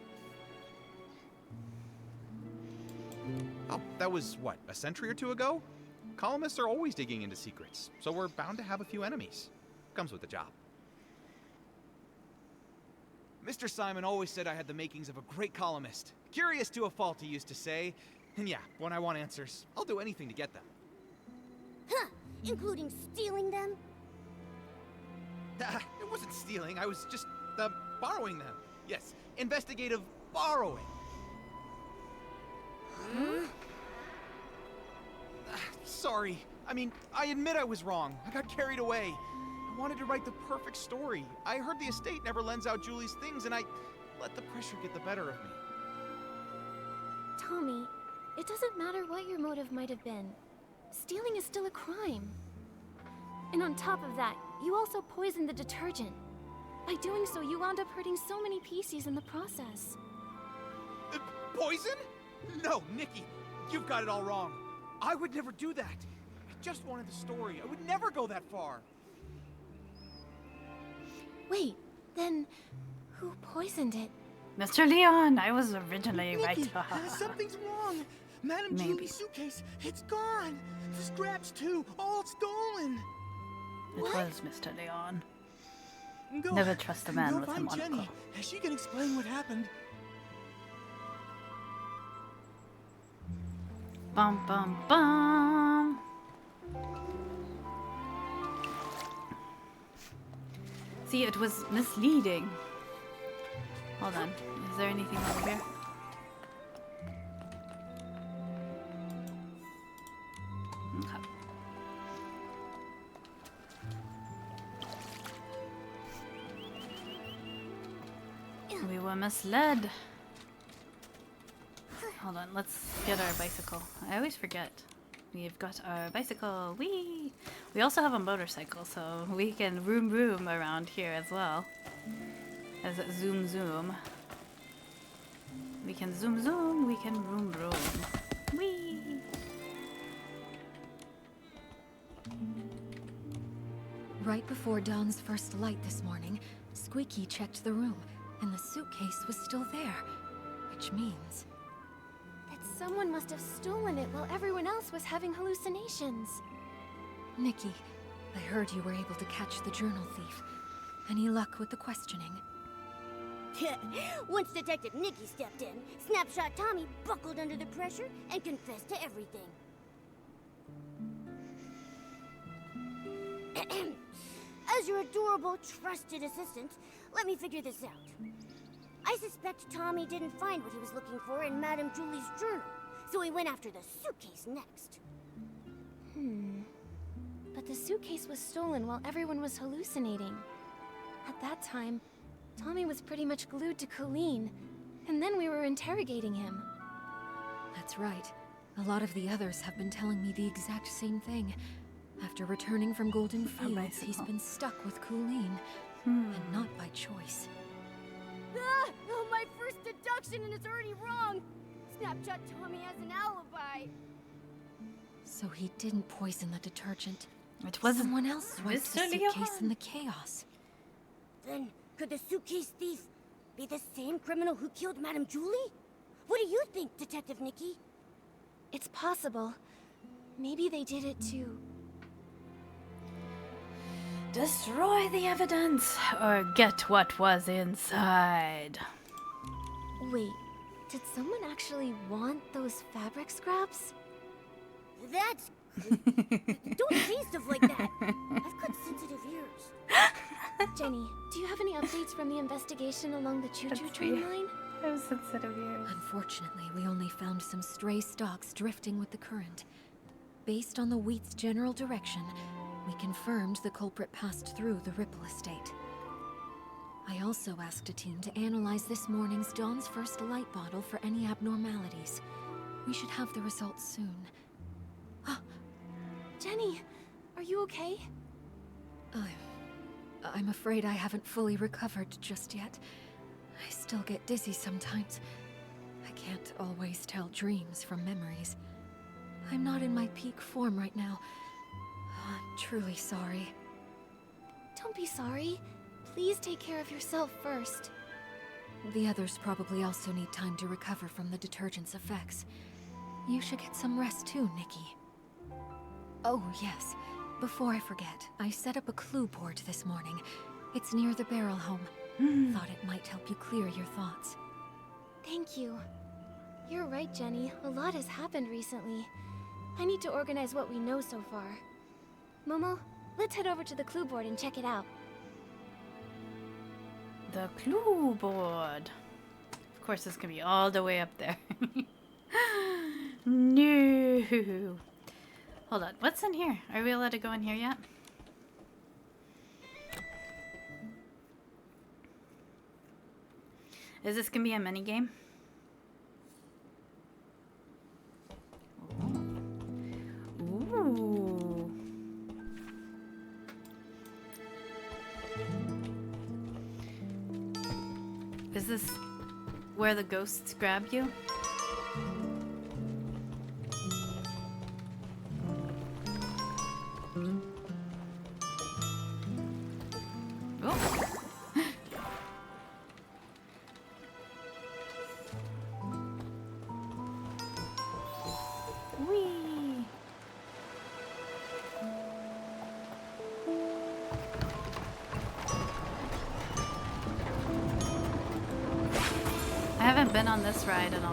Oh, that was, what, a century or two ago? Columnists are always digging into secrets, so we're bound to have a few enemies. Comes with the job. Mr. Simon always said I had the makings of a great columnist. Curious to a fault, he used to say. And yeah, when I want answers, I'll do anything to get them. Huh! Including stealing them? It wasn't stealing, I was just, borrowing them. Yes, investigative borrowing. Huh? Sorry. I mean, I admit I was wrong. I got carried away. I wanted to write the perfect story. I heard the estate never lends out Julie's things, and I let the pressure get the better of me. Tommy, it doesn't matter what your motive might have been. Stealing is still a crime. And on top of that, you also poisoned the detergent. By doing so, you wound up hurting so many PCs in the process. Poison? No, Nikki, you've got it all wrong. I would never do that. I just wanted the story. I would never go that far. Wait, then who poisoned it? Mr. Leon, I was originally Nikki, right. something's wrong. Madam Maybe. Julie's suitcase, it's gone. The scraps too, all stolen. It What? was Mr. Leon. Go, Never trust a man go with a find monocle. Jenny. She can explain what happened. Bum bum bum. See, it was misleading. Hold on. Is there anything over here? Okay. We were misled. Hold on, let's get our bicycle. I always forget. We've got our bicycle. Whee! We also have a motorcycle, so we can vroom around here as well. As zoom. We can zoom, we can vroom. Whee! Right before Dawn's first light this morning, Squeaky checked the room, and the suitcase was still there. Which means... That someone must have stolen it while everyone else was having hallucinations. Nikki, I heard you were able to catch the journal thief. Any luck with the questioning? Once Detective Nikki stepped in, Snapshot Tommy buckled under the pressure and confessed to everything. As your adorable, trusted assistant, let me figure this out. I suspect Tommy didn't find what he was looking for in Madame Julie's journal, so he went after the suitcase next. But the suitcase was stolen while everyone was hallucinating. At that time, Tommy was pretty much glued to Colleen, and then we were interrogating him. That's right. A lot of the others have been telling me the exact same thing. After returning from Golden Fields, he's been stuck with Colleen, and not by choice. Ah! Oh, my first deduction and it's already wrong! Snapshot Tommy has an alibi! So he didn't poison the detergent. It wasn't Someone else swiped the Mr. suitcase Leon. in the chaos. Then, could the suitcase thief be the same criminal who killed Madame Julie? What do you think, Detective Nikki? It's possible. Maybe they did it too. Destroy the evidence or get what was inside. Wait, did someone actually want those fabric scraps? That's... Don't say stuff like that! I've got sensitive ears. Jenny, do you have any updates from the investigation along the Choo-Choo train line? I have sensitive ears. Unfortunately, we only found some stray stalks drifting with the current. Based on the wheat's general direction, we confirmed the culprit passed through the Ripple estate. I also asked a team to analyze this morning's Dawn's First light bottle for any abnormalities. We should have the results soon. Jenny, are you okay? I'm afraid I haven't fully recovered just yet. I still get dizzy sometimes. I can't always tell dreams from memories. I'm not in my peak form right now. I'm truly sorry. Don't be sorry. Please take care of yourself first. The others probably also need time to recover from the detergent's effects. You should get some rest too, Nikki. Oh, yes. Before I forget, I set up a clue board this morning. It's near the barrel home. Thought it might help you clear your thoughts. Thank you. You're right, Jenny. A lot has happened recently. I need to organize what we know so far. Momo, let's head over to the clue board and check it out. The clue board. Of course, it's gonna be all the way up there. No. Hold on. What's in here? Are we allowed to go in here yet? Is this gonna be a mini game? Ooh. Is this where the ghosts grab you? Oh. Whee! I haven't been on this ride in a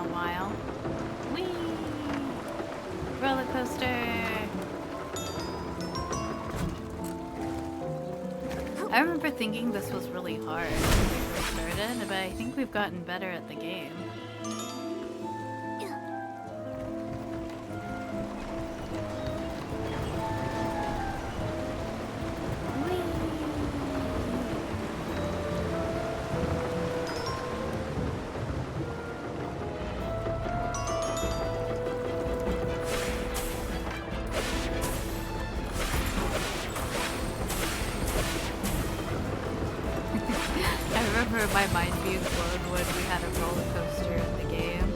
while. Whee! Roller coaster! I remember thinking this was really hard when we first started, but I think we've gotten better at the game. My mind being blown when we had a roller coaster in the game.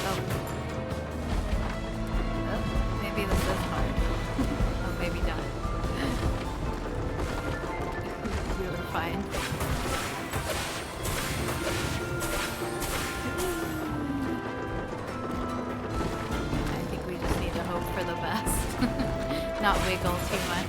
Oh, maybe this is hard. Oh, maybe not. We were fine. I think we just need to hope for the best. not wiggle too much.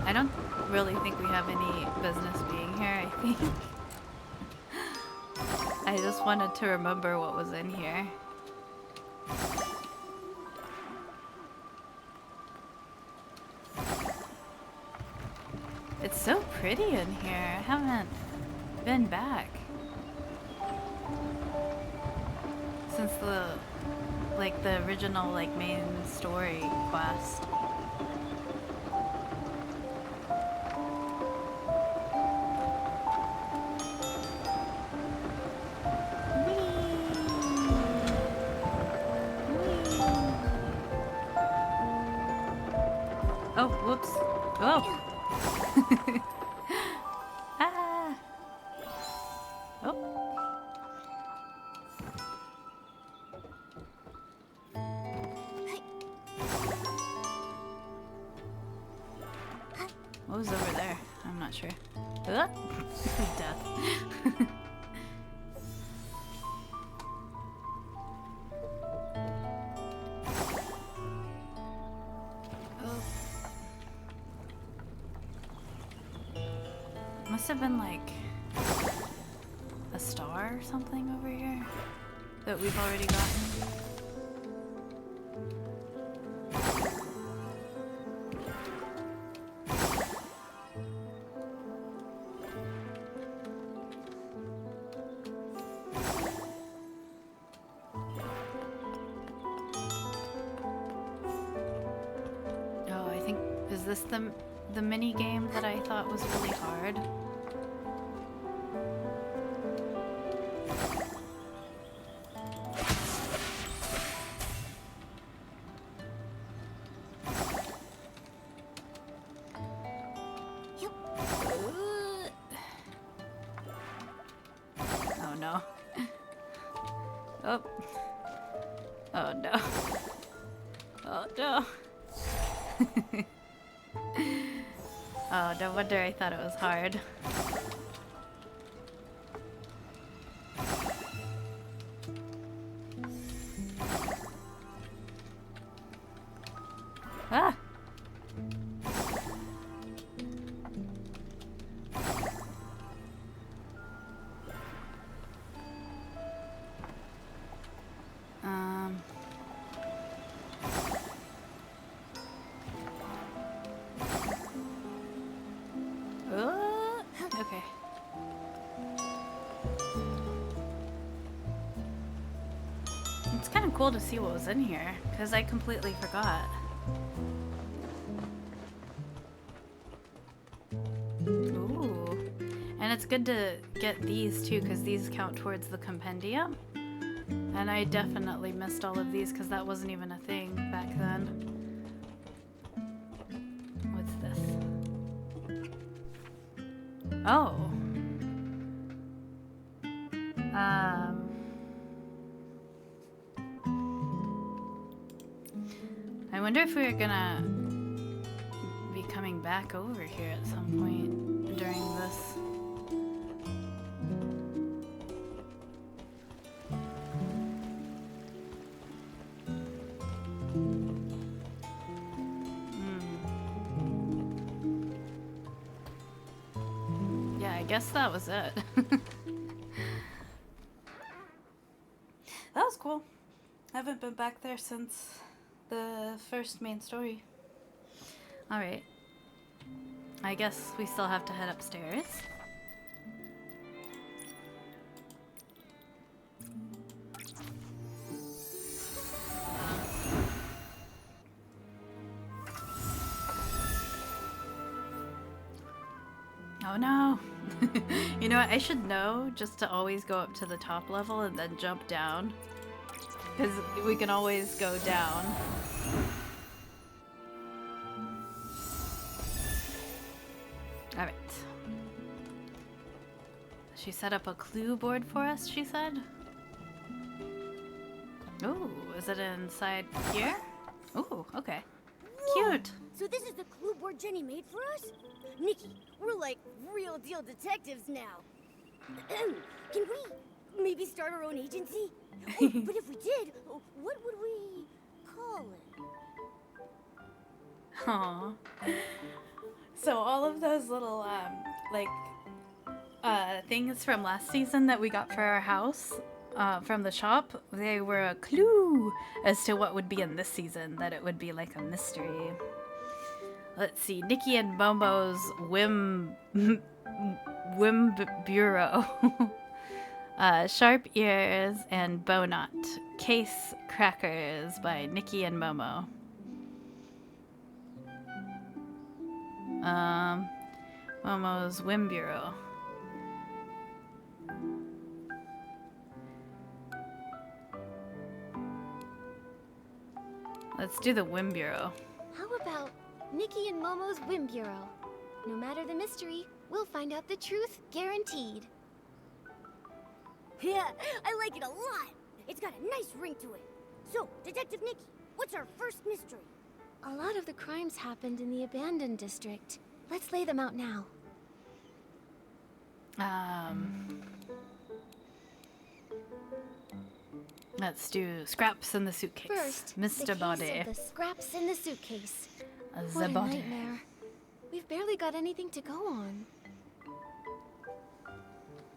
I don't really think we have any business being here, I think. I just wanted to remember what was in here. It's so pretty in here. I haven't been back since the original main story quest. Oh, whoops. Oh. Ah. Oh. What was over there? I'm not sure. Death. Must have been like a star or something over here that we've already gotten. Oh, I think, is this the mini game that I thought was really hard? Oh no. Oh. Oh no. Oh no. Oh, no wonder I thought it was hard. Ah! Okay. It's kind of cool to see what was in here, because I completely forgot. Ooh. And it's good to get these too, because these count towards the compendium. And I definitely missed all of these, because that wasn't even a thing back then. What's this? Oh. I wonder if we're gonna be coming back over here at some point during this. Yeah, I guess that was it. That was cool. I haven't been back there since the first main story. Alright. I guess we still have to head upstairs. Oh no! You know what, I should know just to always go up to the top level and then jump down. Because we can always go down. Alright. She set up a clue board for us, she said. Ooh, is it inside here? Ooh, okay. Whoa! Cute. So this is the clue board Jenny made for us? Nikki, we're like real deal detectives now. Can we maybe start our own agency? Oh, but if we did, what would we call it? Aww. So all of those little, things from last season that we got for our house, from the shop, they were a clue as to what would be in this season, that it would be like a mystery. Let's see, Nikki and Momo's Whim Bureau. Sharp Ears and Bowknot. Case Crackers by Nikki and Momo. Momo's Whim Bureau. Let's do the Whim Bureau. How about Nikki and Momo's Whim Bureau? No matter the mystery, we'll find out the truth, guaranteed. Yeah, I like it a lot. It's got a nice ring to it. So, Detective Nikki, what's our first mystery? A lot of the crimes happened in the abandoned district. Let's lay them out now. Let's do Scraps in the Suitcase. First, Mr. the Body. case of the scraps in the suitcase. The What a body. nightmare. We've barely got anything to go on.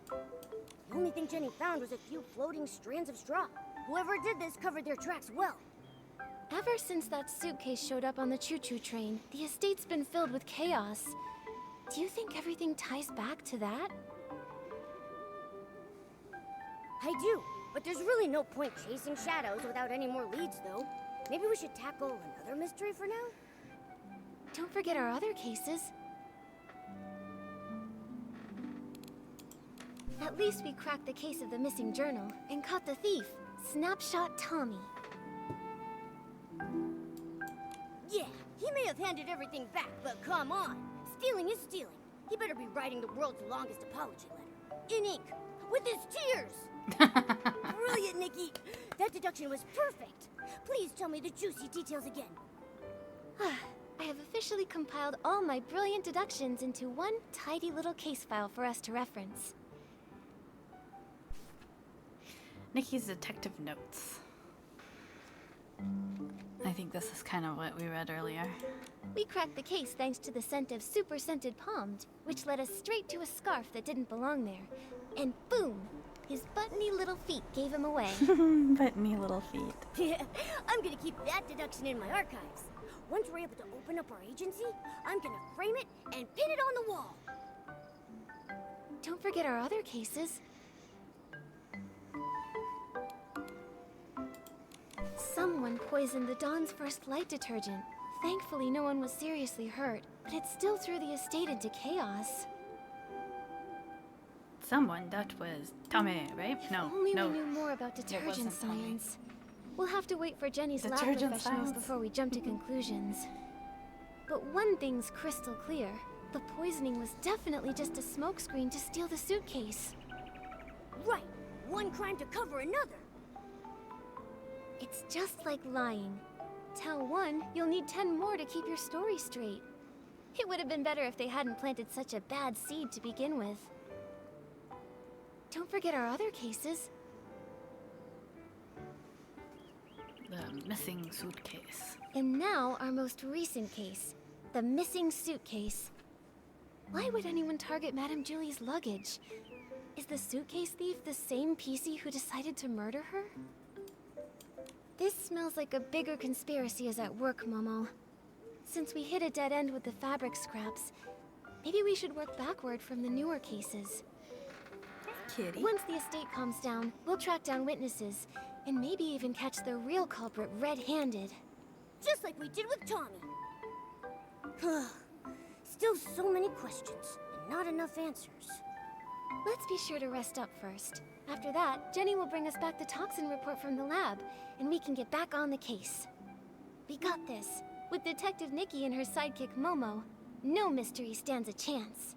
The only thing Jenny found was a few floating strands of straw. Whoever did this covered their tracks well. Ever since that suitcase showed up on the Choo-Choo train, the estate's been filled with chaos. Do you think everything ties back to that? I do, but there's really no point chasing shadows without any more leads, though. Maybe we should tackle another mystery for now? Don't forget our other cases. At least we cracked the case of the missing journal and caught the thief, Snapshot Tommy. Yeah, he may have handed everything back, but come on. Stealing is stealing. He better be writing the world's longest apology letter. In ink. With his tears. Brilliant, Nikki. That deduction was perfect. Please tell me the juicy details again. I have officially compiled all my brilliant deductions into one tidy little case file for us to reference. Nikki's detective notes. I think this is kind of what we read earlier. We cracked the case thanks to the scent of super scented Pommed, which led us straight to a scarf that didn't belong there. And boom! His buttony little feet gave him away. Buttony little feet. Yeah, I'm gonna keep that deduction in my archives. Once we're able to open up our agency, I'm gonna frame it and pin it on the wall. Don't forget our other cases. Someone poisoned the Dawn's First Light detergent. Thankfully, no one was seriously hurt, but it still threw the estate into chaos. Someone, that was Tommy, right? No, Only no. we knew more about detergent wasn't Tommy. science. We'll have to wait for Jenny's lab Detergent professionals science. before we jump to conclusions. But one thing's crystal clear. The poisoning was definitely just a smokescreen to steal the suitcase. Right. One crime to cover another. It's just like lying. Tell one, you'll need 10 more to keep your story straight. It would have been better if they hadn't planted such a bad seed to begin with. Don't forget our other cases. The missing suitcase. And now our most recent case, the missing suitcase. Why would anyone target Madame Julie's luggage? Is the suitcase thief the same PC who decided to murder her? This smells like a bigger conspiracy is at work, Momo. Since we hit a dead end with the fabric scraps, maybe we should work backward from the newer cases. Kitty. Once the estate calms down, we'll track down witnesses, and maybe even catch the real culprit red-handed. Just like we did with Tommy. Still so many questions, and not enough answers. Let's be sure to rest up first. After that, Jenny will bring us back the toxin report from the lab, and we can get back on the case. We got this. With Detective Nikki and her sidekick Momo, no mystery stands a chance.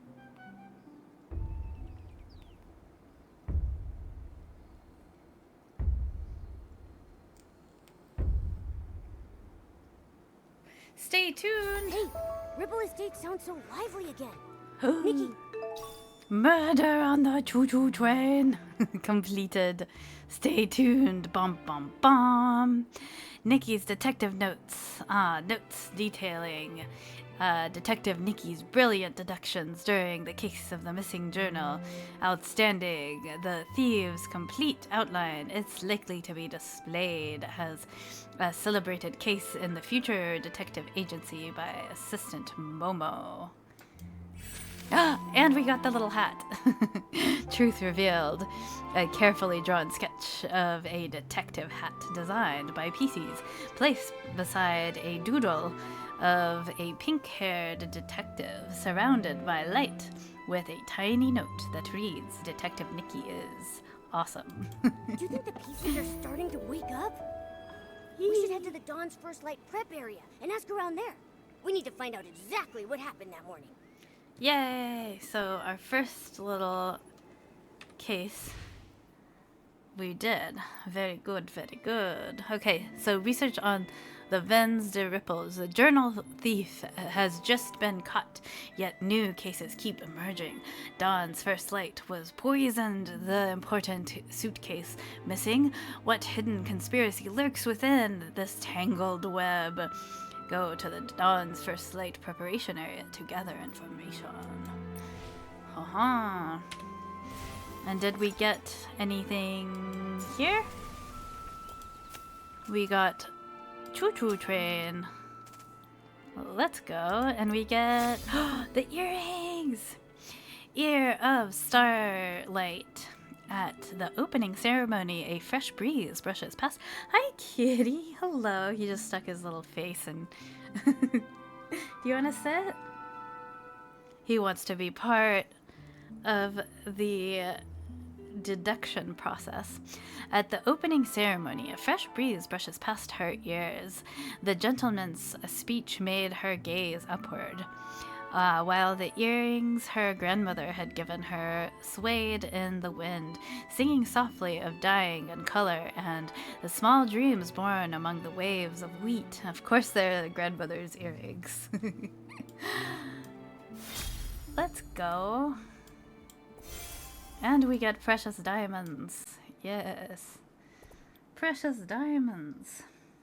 Stay tuned. Hey, Ripple Estate sounds so lively again. Nikki, Murder on the choo-choo train. Completed. Stay tuned. Bum bum bum. Nikki's detective notes. Notes detailing Detective Nikki's brilliant deductions during the case of the missing journal. Outstanding. The thieves' complete outline. It's likely to be displayed as a celebrated case in the future detective agency by Assistant Momo. And we got the little hat. Truth revealed. A carefully drawn sketch of a detective hat designed by PCs, placed beside a doodle of a pink-haired detective surrounded by light with a tiny note that reads, Detective Nikki is awesome. do you think the pieces are starting to wake up? We should head to the Dawn's First Light prep area and ask around there. We need to find out exactly what happened that morning. Yay! So our first little case we did. Very good, very good. Okay, so research on the Vens de Ripples. The journal thief has just been caught, yet new cases keep emerging. Dawn's First Light was poisoned. The important suitcase missing. What hidden conspiracy lurks within this tangled web? Go to the Dawn's First Light preparation area to gather information. Haha. And did we get anything here? We got choo-choo train. Let's go. And we get the earrings! Ear of Starlight. At the opening ceremony, a fresh breeze brushes past. Hi, kitty. Hello. He just stuck his little face in. Do you want to sit? He wants to be part of the deduction process. At the opening ceremony, a fresh breeze brushes past her ears. The gentleman's speech made her gaze upward. While the earrings her grandmother had given her swayed in the wind, singing softly of dying and color and the small dreams born among the waves of wheat. Of course, they're grandmother's earrings. Let's go. And we get precious diamonds. Yes. Precious diamonds.